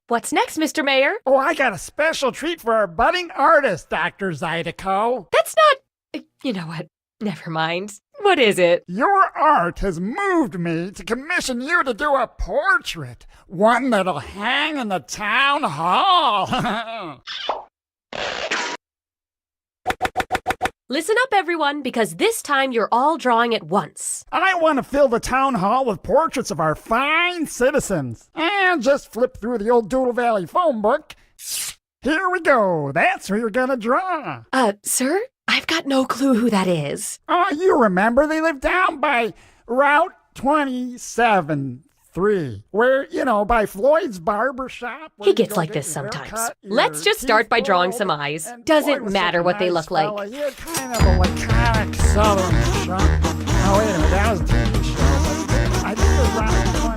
What's next, Mr. Mayor? Oh, I got a special treat for our budding artist, Dr. Zydeco. That's not... You know what? Never mind. What is it? Your art has moved me to commission you to do a portrait. One that'll hang in the town hall. Listen up, everyone, because this time you're all drawing at once. I want to fill the town hall with portraits of our fine citizens. And just flip through the old Doodle Valley phone book. Here we go. That's who you're gonna draw. Sir? I've got no clue who that is. Oh, you remember they live down by Route 27-3, where, by Floyd's barber shop. He gets like this sometimes. Let's just start by drawing some eyes. Doesn't matter what they look like. He had kind of a laconic southern shop. Oh, wait a minute, that was a TV show. I think it was Route 20.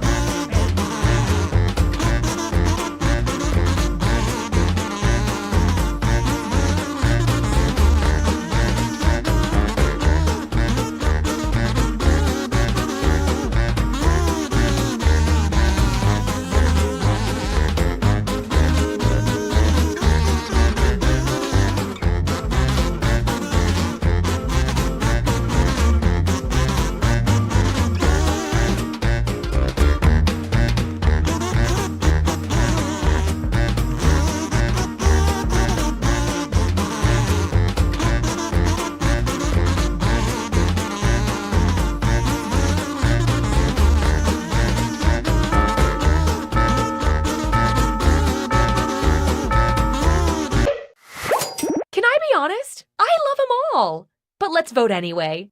Honest, I love them all. But let's vote anyway.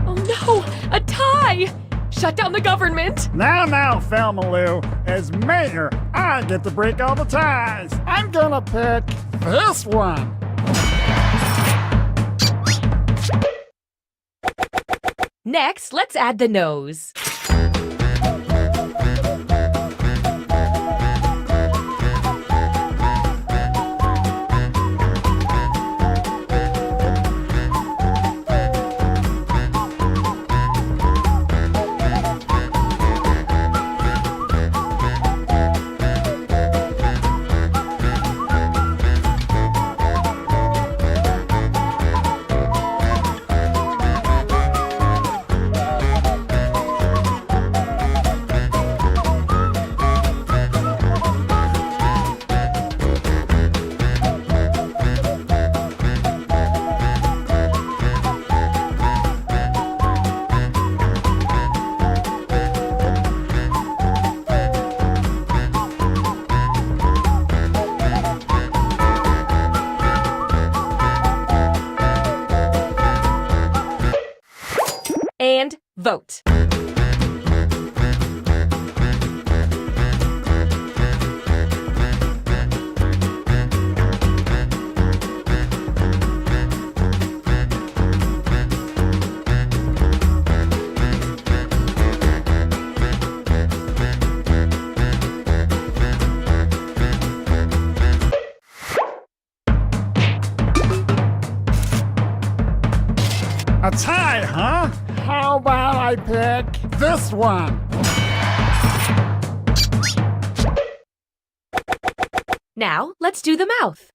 Oh no, a tie! Shut down the government! Now, Thelma Lou, as mayor, I get to break all the ties. I'm gonna pick this one. Next, let's add the nose. And vote. A tie, huh? How about I pick this one? Now, let's do the mouth.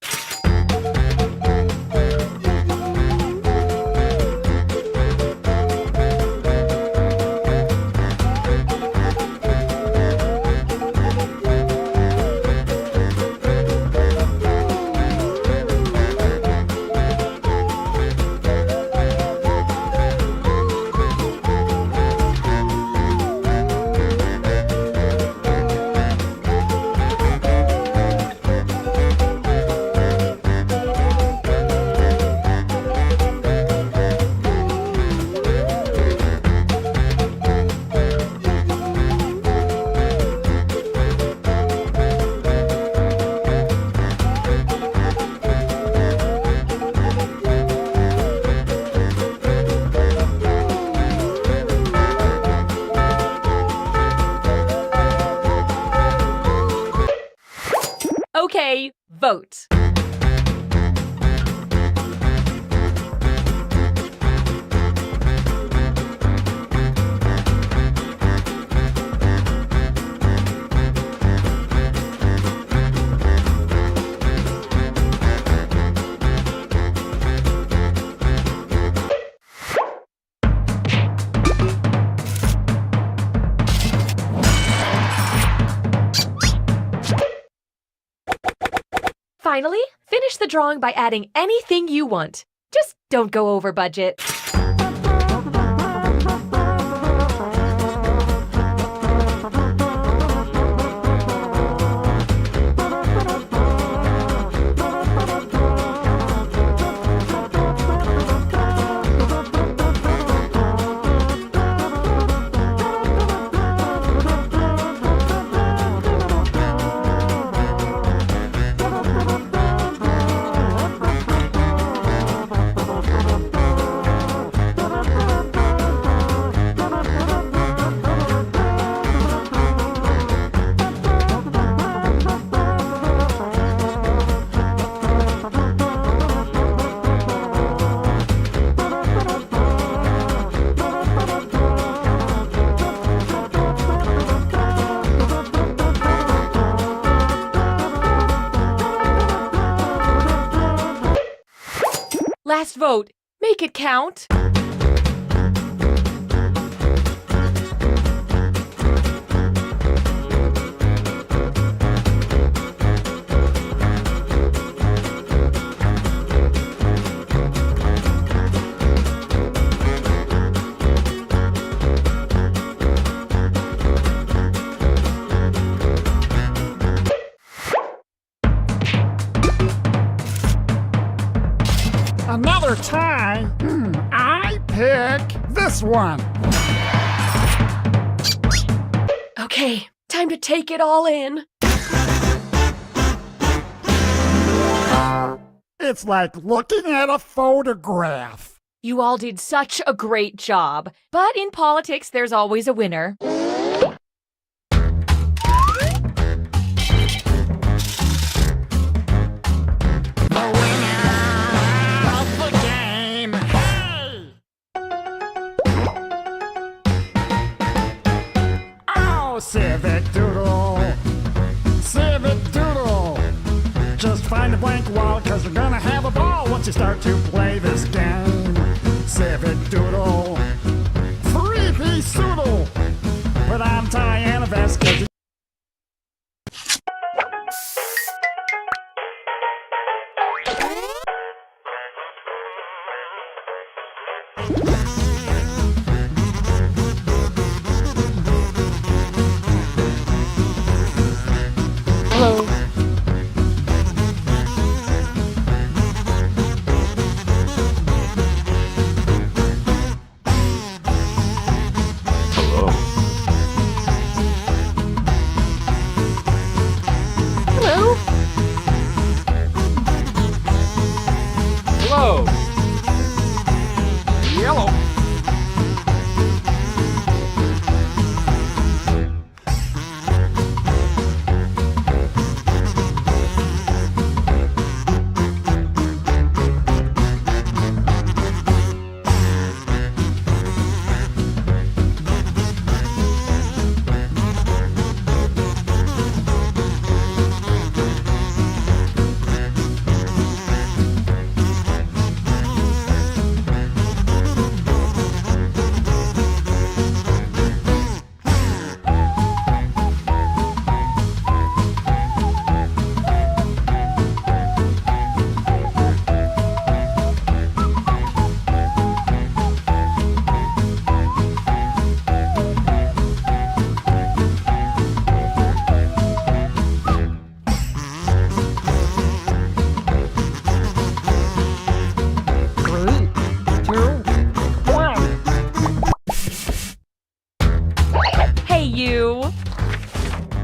vote. Finally, finish the drawing by adding anything you want. Just don't go over budget. Last vote. Make it count. Another tie? I pick this one. Okay, time to take it all in. It's like looking at a photograph. You all did such a great job. But in politics, there's always a winner. Civic Doodle, Civic Doodle. Just find a blank wall, cause you're gonna have a ball once you start to play this game. Civic Doodle, three-piece doodle. Put on tie and a vest, cause Hello. Yellow.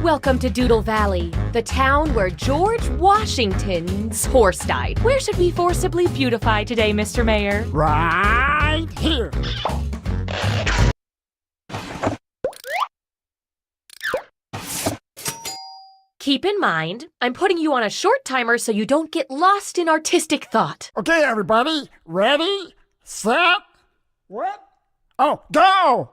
Welcome to Doodle Valley, the town where George Washington's horse died. Where should we forcibly beautify today, Mr. Mayor? Right here. Keep in mind, I'm putting you on a short timer so you don't get lost in artistic thought. Okay, everybody, ready, set, what? Oh, go!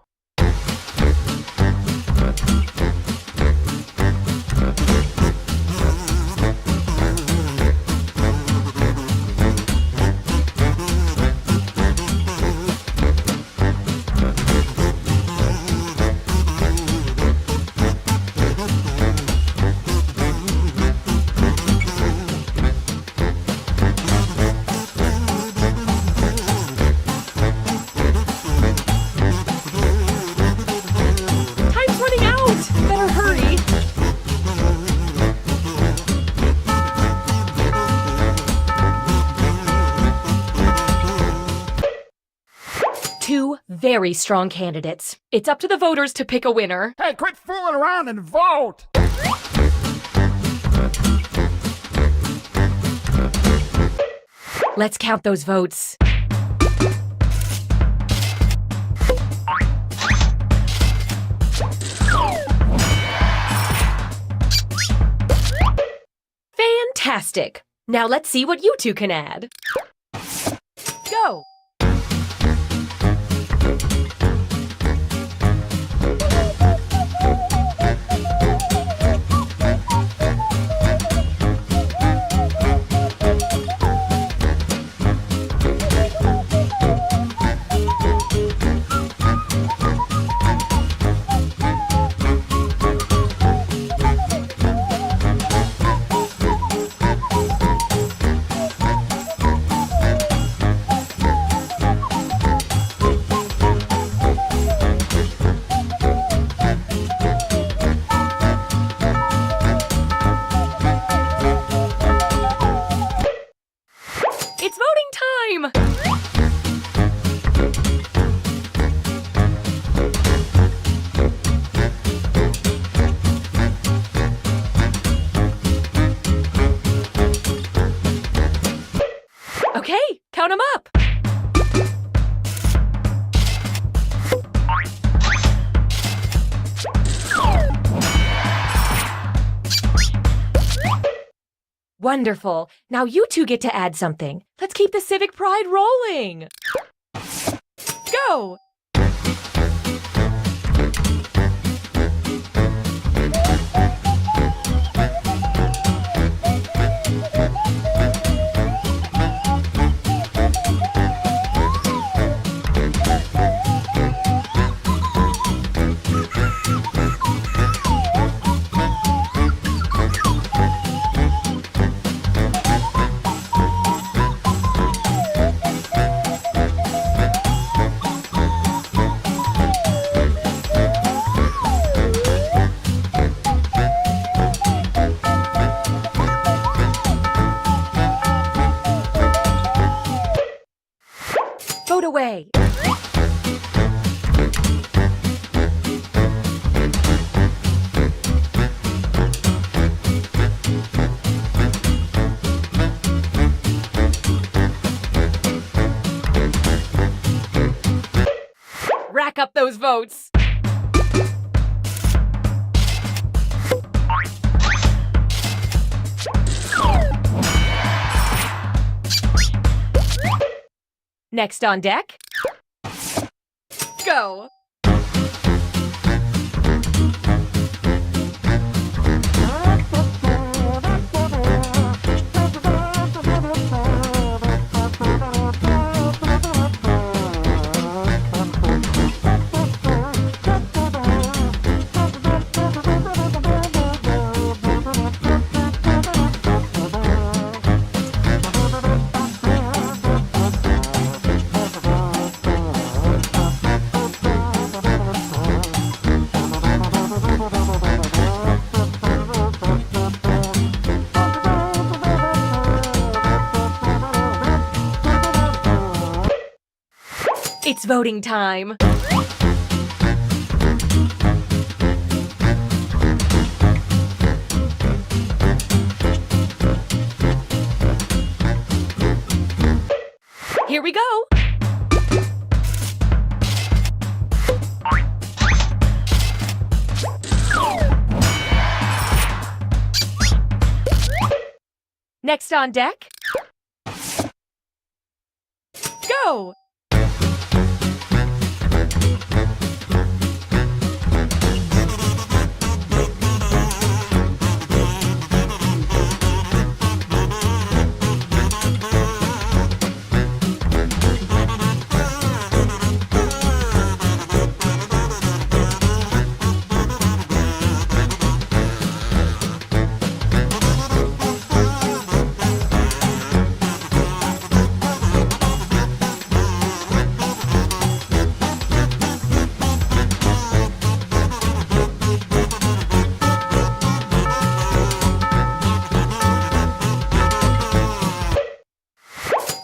Time's running out! Better hurry! Two very strong candidates. It's up to the voters to pick a winner. Hey, quit fooling around and vote! Let's count those votes. Fantastic! Now let's see what you two can add. Go! It's voting time! Okay, count them up. Wonderful. Now you two get to add something. Let's keep the civic pride rolling. Go! Vote away. Rack up those votes. Next on deck. Go! It's voting time. Here we go. Next on deck. Go!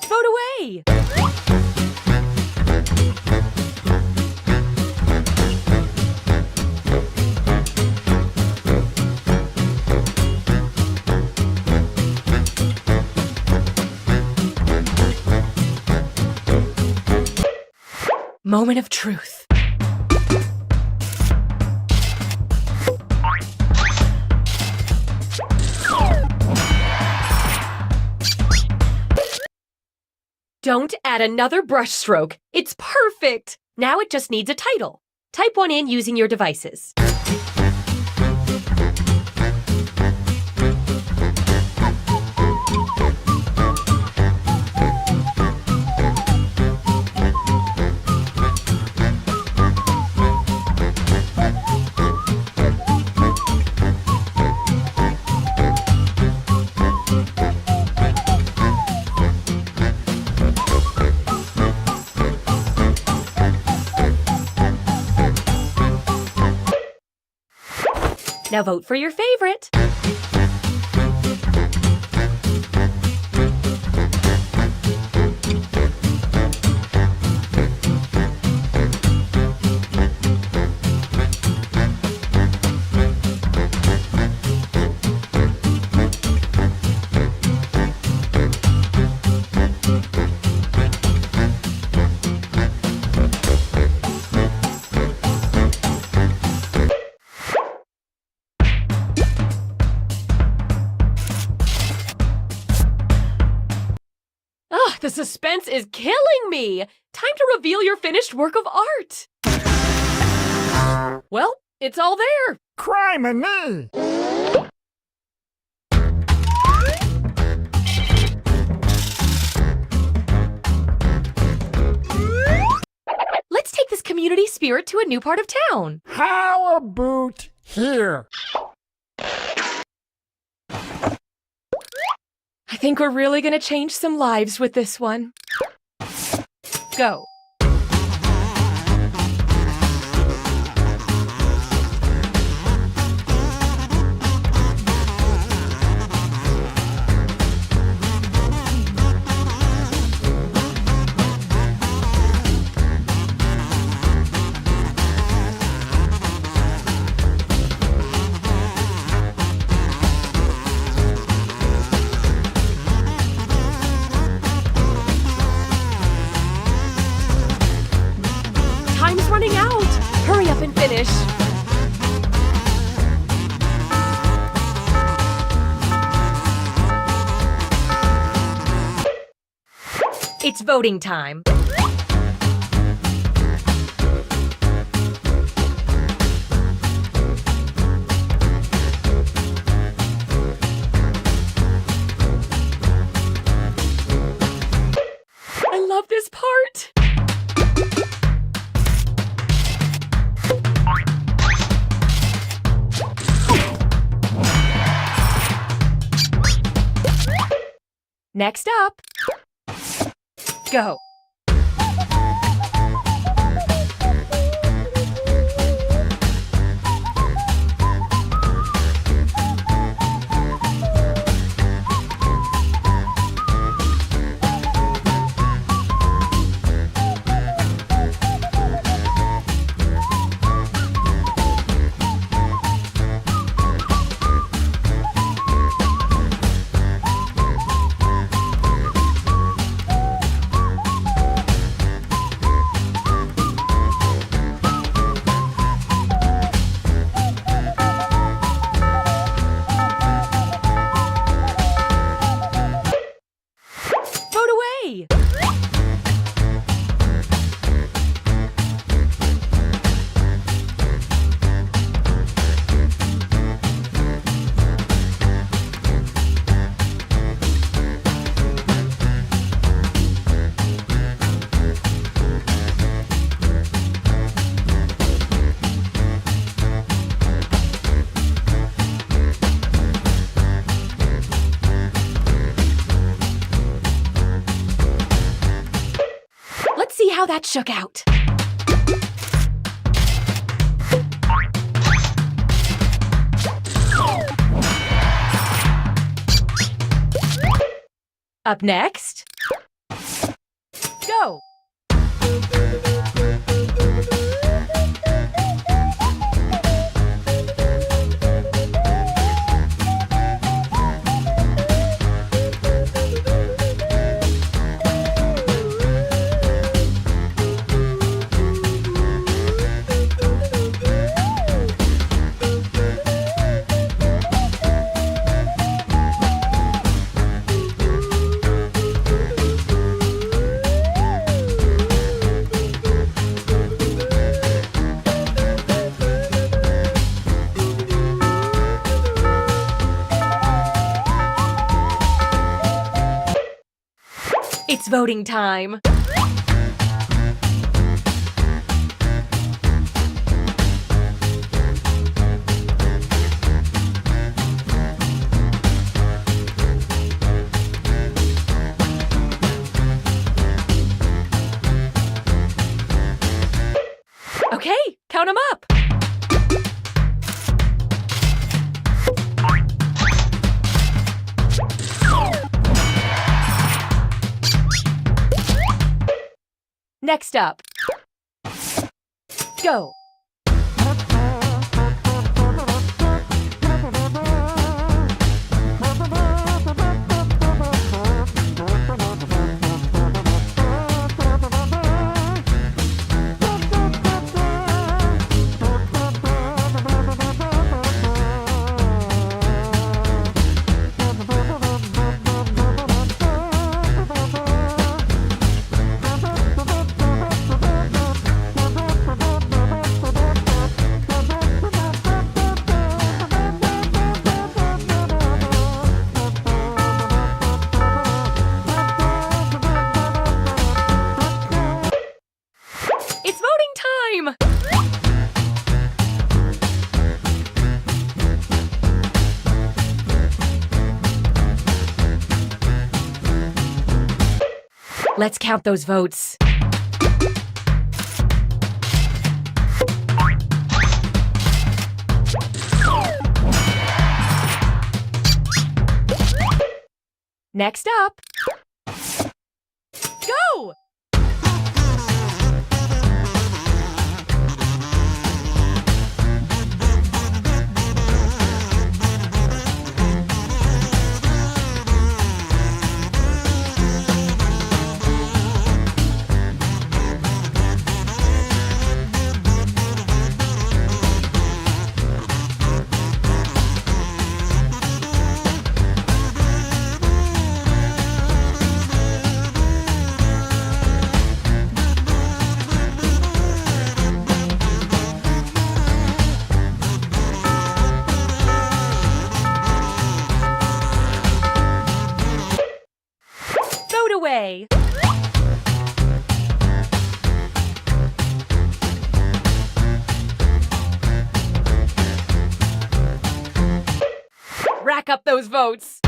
Vote away! Moment of truth. Don't add another brush stroke. It's perfect. Now it just needs a title. Type one in using your devices. Now vote for your favorite. The suspense is killing me! Time to reveal your finished work of art! Well, it's all there! Criminy! Let's take this community spirit to a new part of town! How about here? I think we're really gonna change some lives with this one. Go. Time's running out! Hurry up and finish! It's voting time. I love this part! Next up, go. how that shook out. Up next, go! It's voting time. Okay, count 'em up. Next up, go! It's voting time! Let's count those votes. Next up, go! Vote away! Rack up those votes!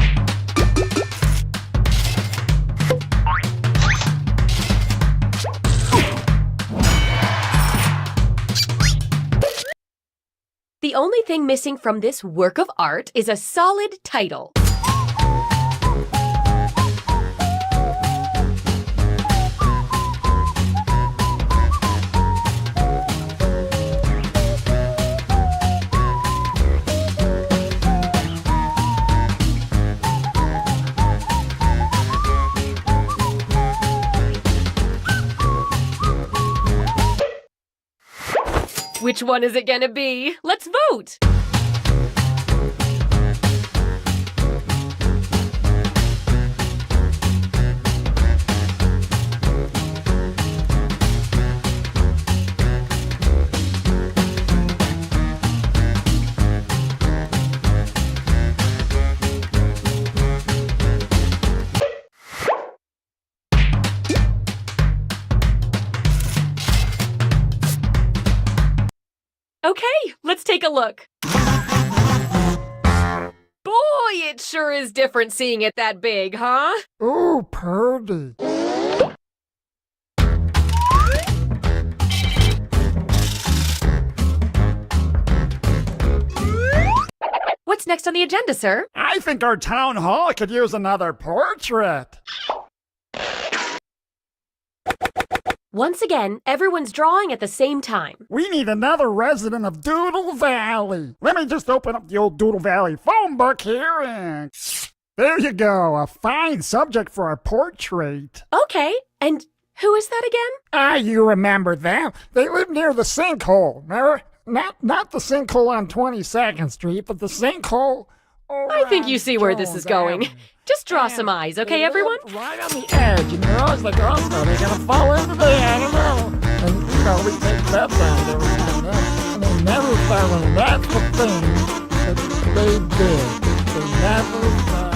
The only thing missing from this work of art is a solid title. Which one is it gonna be? Let's vote! Okay, let's take a look. Boy, it sure is different seeing it that big, huh? Ooh, purdy. next on the agenda, sir? I think our town hall could use another portrait. Once again, everyone's drawing at the same time. We need another resident of Doodle Valley. Let me just open up the old Doodle Valley phone book here and... There you go, a fine subject for a portrait. Okay, and who is that again? You remember them. They live near the sinkhole. Remember? Not the sinkhole on 22nd Street, but the sinkhole... I think you see where this is going. Just draw some eyes, okay, everyone? Right on the edge, and you're always like, oh, no, they're gonna fall into the I don't know. And, you know, we take bets on it every time, and they never fell in. That's the thing that they did. They never fell.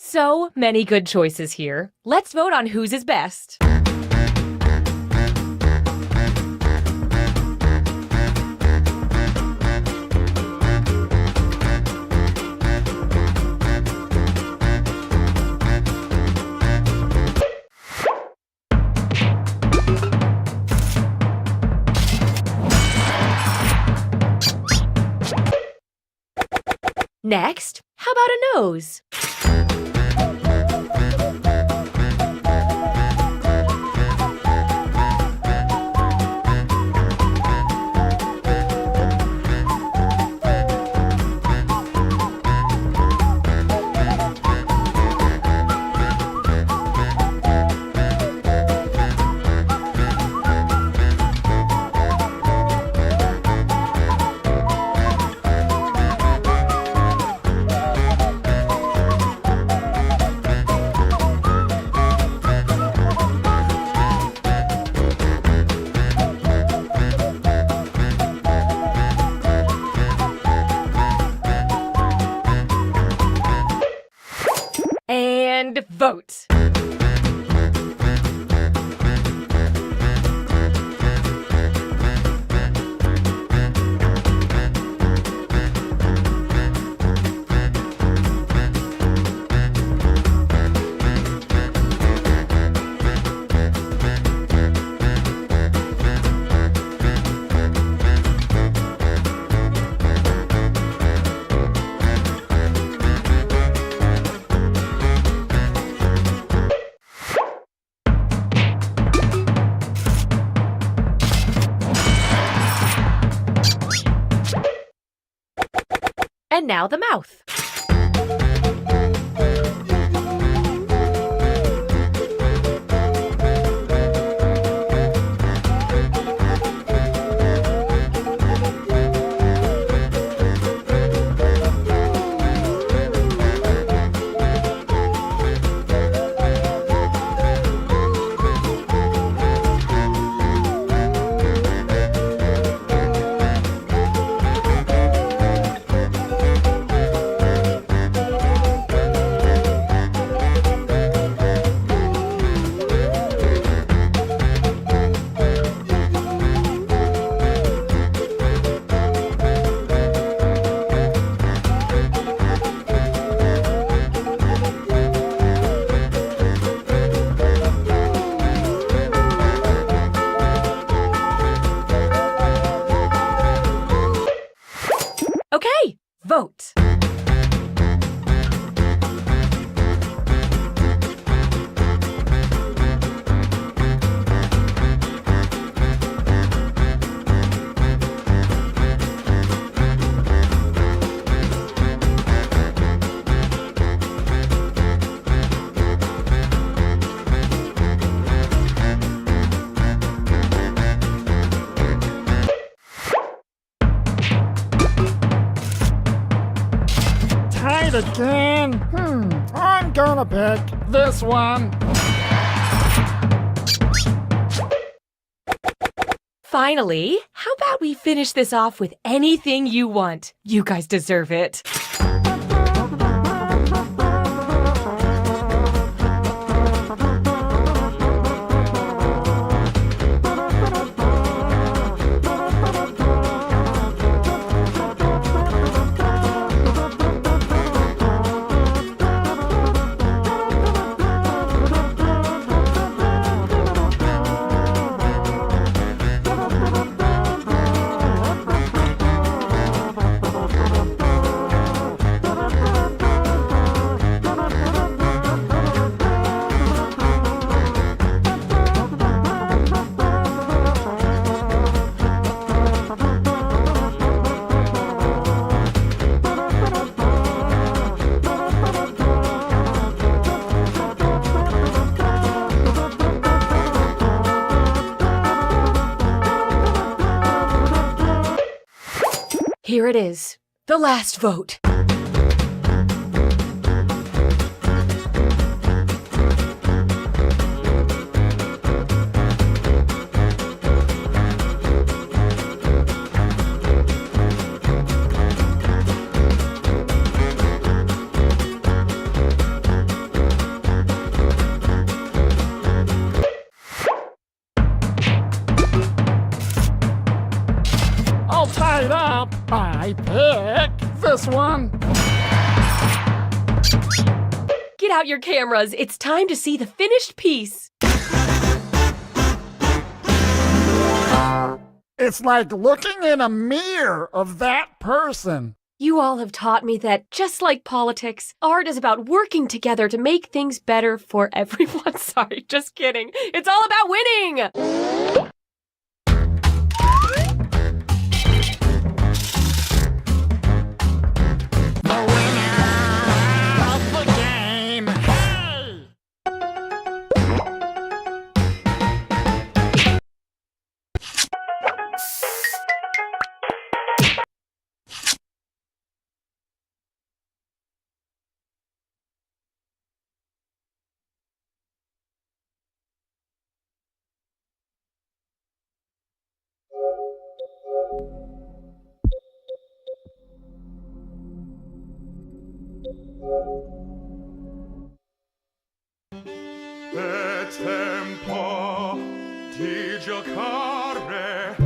So many good choices here. Let's vote on whose is best. Next, how about a nose? And vote. And now the mouth. Okay, vote. again? I'm gonna pick this one. Finally, how about we finish this off with anything you want? You guys deserve it. Here it is, the last vote. All tied up. I pick this one. Get out your cameras. It's time to see the finished piece. It's like looking in a mirror of that person. You all have taught me that, just like politics, art is about working together to make things better for everyone. Sorry, just kidding. It's all about winning! È tempo di giocare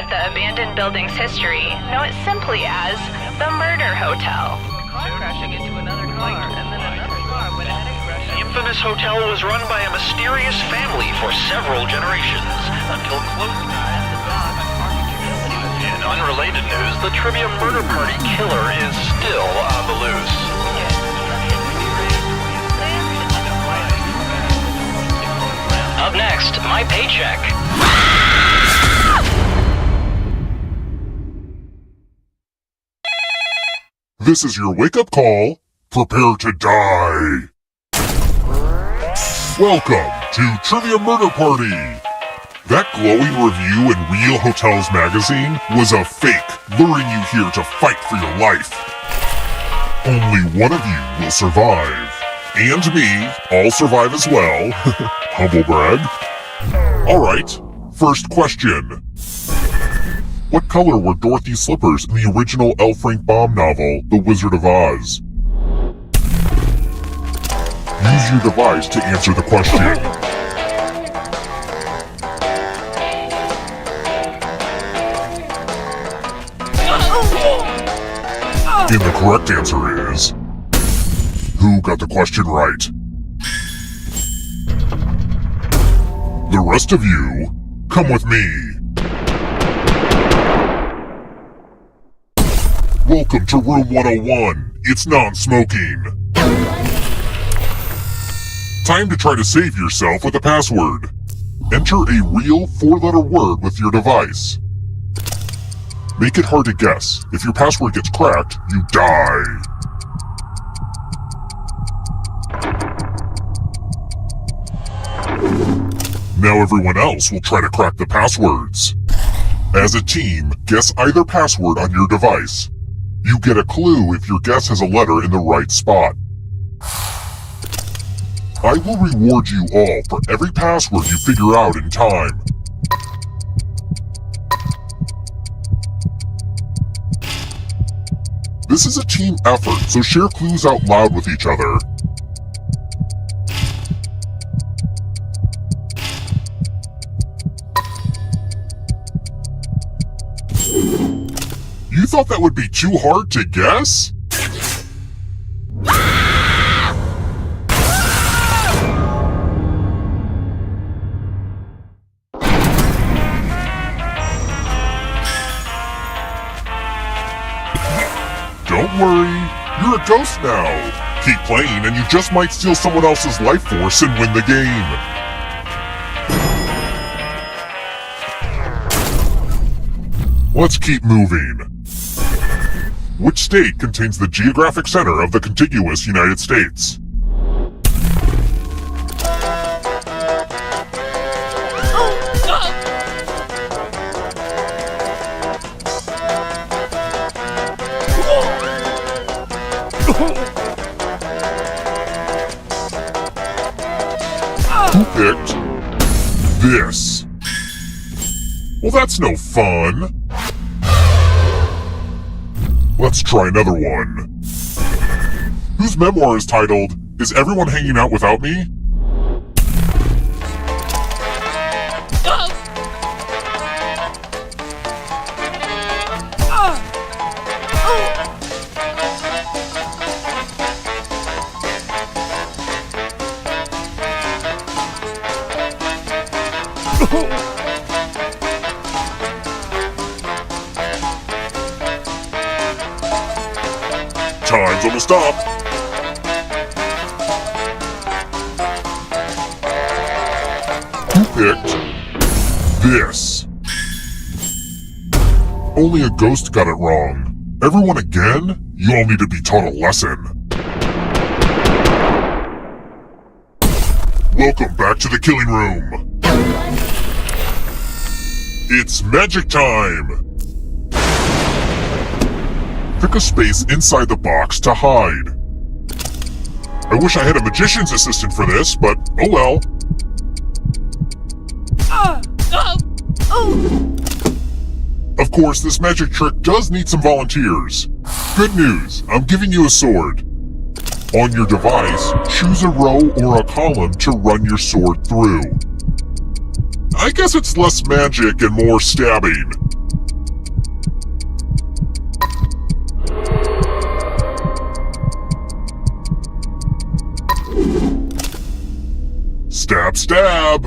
with the abandoned building's history, know it simply as the Murder Hotel. Crashing into another car, and then another car with a The infamous hotel was run by a mysterious family for several generations, until close In unrelated news, the Trivia Murder Party killer is still on the loose. Up next, my paycheck. This is your wake-up call. Prepare to die. Welcome to Trivia Murder Party. That glowing review in Real Hotels magazine was a fake, luring you here to fight for your life. Only one of you will survive. And me, I'll survive as well. Humble brag. Alright, first question. What color were Dorothy's slippers in the original L. Frank Baum novel, The Wizard of Oz? Use your device to answer the question. And the correct answer is... Who got the question right? The rest of you, come with me. Welcome to Room 101. It's non-smoking. Time to try to save yourself with a password. Enter a real 4-letter word with your device. Make it hard to guess. If your password gets cracked, you die. Now everyone else will try to crack the passwords. As a team, guess either password on your device. You get a clue if your guess has a letter in the right spot. I will reward you all for every password you figure out in time. This is a team effort, so share clues out loud with each other. You thought that would be too hard to guess? Don't worry, you're a ghost now. Keep playing and you just might steal someone else's life force and win the game. Let's keep moving. Which state contains the geographic center of the contiguous United States? Who picked this? Well, that's no fun. Let's try another one. Whose memoir is titled, Is Everyone Hanging Out Without Me? Time's almost up. Who picked this? Only a ghost got it wrong. Everyone again? You all need to be taught a lesson. Welcome back to the killing room. It's magic time. Pick a space inside the box to hide. I wish I had a magician's assistant for this, but oh well. Of course, this magic trick does need some volunteers. Good news, I'm giving you a sword. On your device, choose a row or a column to run your sword through. I guess it's less magic and more stabbing. Stab, stab!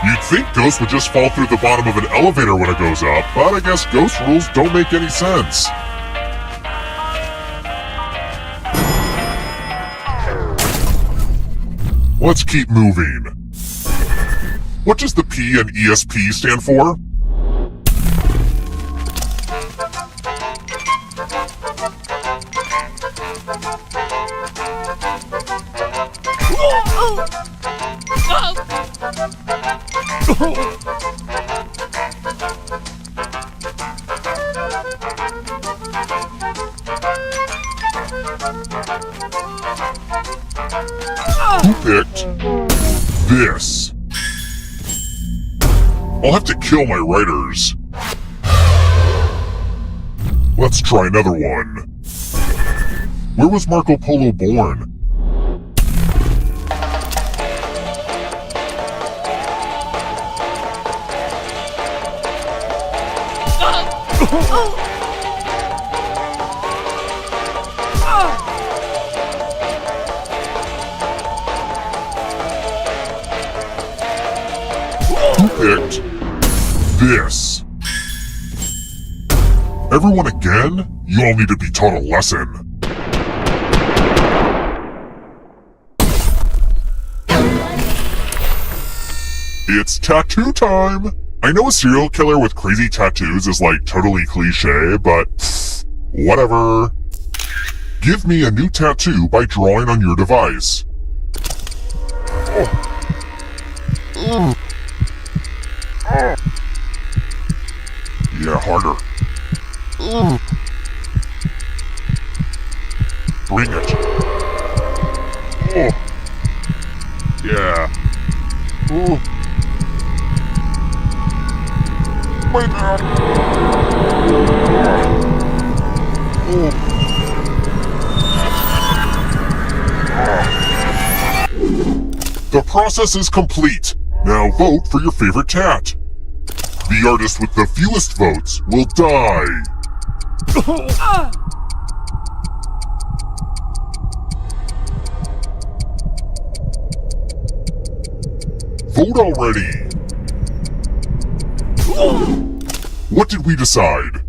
You'd think Ghost would just fall through the bottom of an elevator when it goes up, but I guess Ghost rules don't make any sense. Let's keep moving. What does the P in ESP stand for? Who picked this? I'll have to kill my writers. Let's try another one. Where was Marco Polo born? Who picked this? Everyone again? You all need to be taught a lesson. It's tattoo time! I know a serial killer with crazy tattoos is like totally cliche, but whatever. Give me a new tattoo by drawing on your device. Yeah, harder. Bring it. Yeah. My God. The process is complete. Now vote for your favorite tat. The artist with the fewest votes will die. Vote already. What did we decide?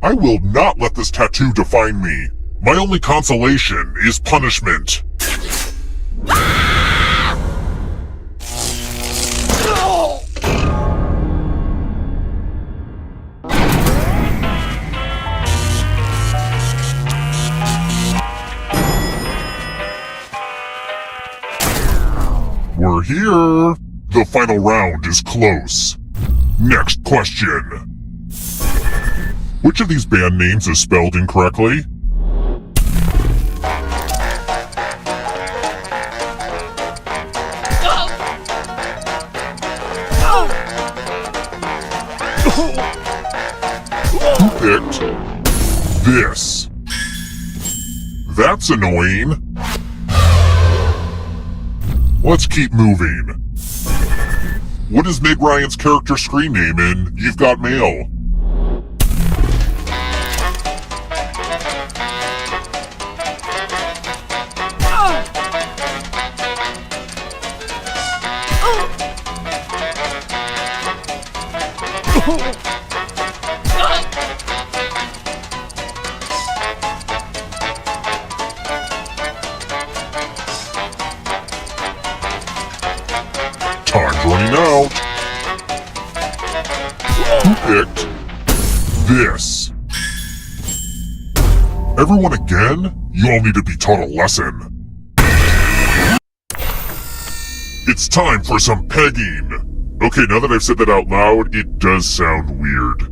I will not let this tattoo define me. My only consolation is punishment. We're here. The final round is close. Next question. Which of these band names is spelled incorrectly? Who picked this? That's annoying. Let's keep moving. What is Meg Ryan's character screen name in You've Got Mail? Time's running out. Who picked this? Everyone again? You all need to be taught a lesson. It's time for some pegging. Okay, now that I've said that out loud, it does sound weird.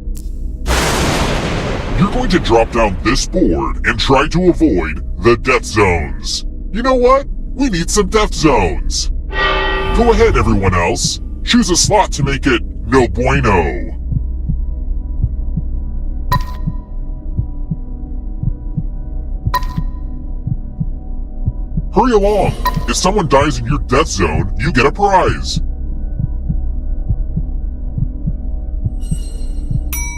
You're going to drop down this board and try to avoid the death zones. You know what? We need some death zones. Go ahead, everyone else. Choose a slot to make it no bueno. Hurry along! If someone dies in your death zone, you get a prize!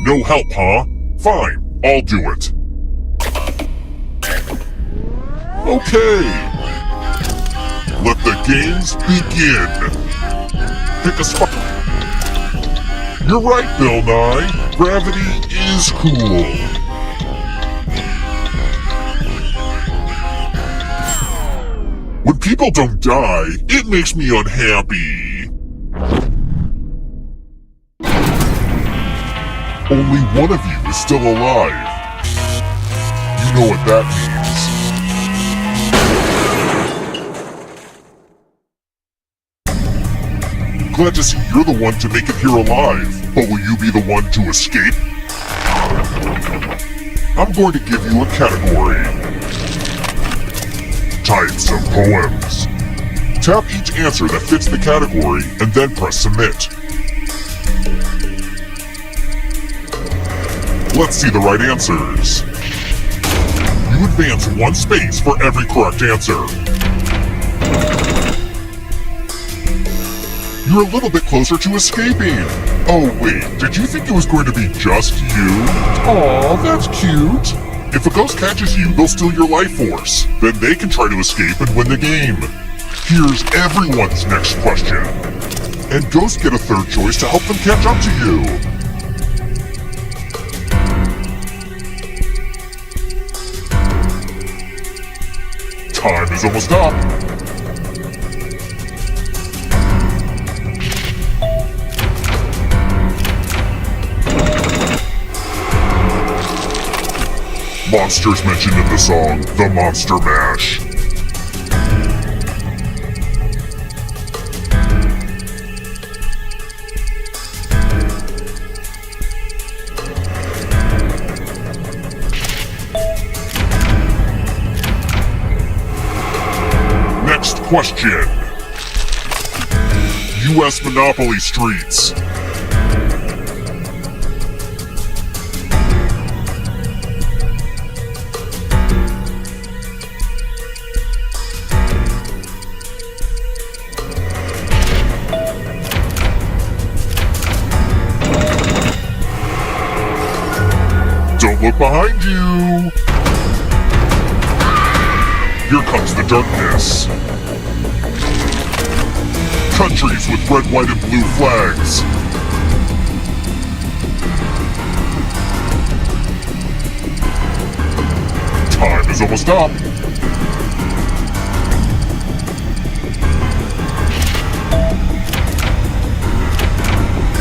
No help, huh? Fine, I'll do it. Okay! Let the games begin! Pick a spot. You're right, Bill Nye. Gravity is cool. When people don't die, it makes me unhappy. Only one of you is still alive. You know what that means. Glad to see you're the one to make it here alive, but will you be the one to escape? I'm going to give you a category. Types of poems. Tap each answer that fits the category and then press submit. Let's see the right answers. You advance 1 space for every correct answer. You're a little bit closer to escaping. Oh wait, did you think it was going to be just you? Aw, that's cute. If a ghost catches you, they'll steal your life force. Then they can try to escape and win the game. Here's everyone's next question. And ghosts get a third choice to help them catch up to you. Time is almost up. Monsters mentioned in the song, The Monster Mash. Next question. U.S. Monopoly Streets. Don't look behind you! Here comes the darkness. Countries with red, white, and blue flags. Time is almost up.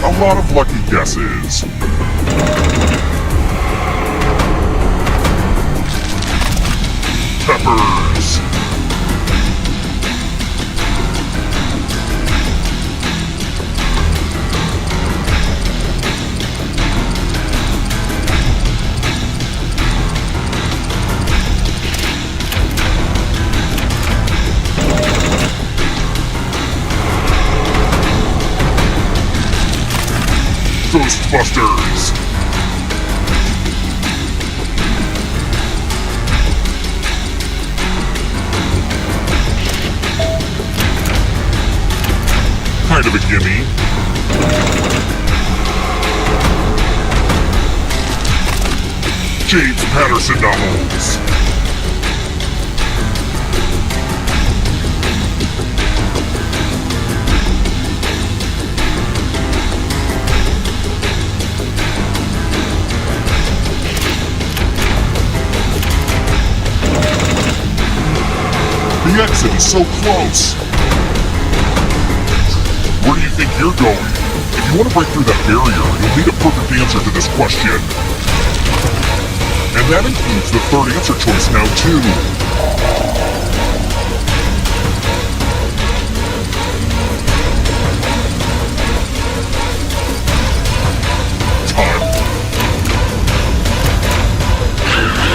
A lot of lucky guesses. Peppers. Ghostbusters. Kind of a gimme. James Patterson novels. The exit is so close. Where do you think you're going? If you want to break through that barrier, you'll need a perfect answer to this question. And that includes the third answer choice now, too. Time.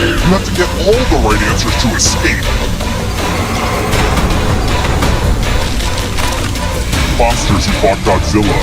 You have to get all the right answers to escape. Monsters who fought Godzilla.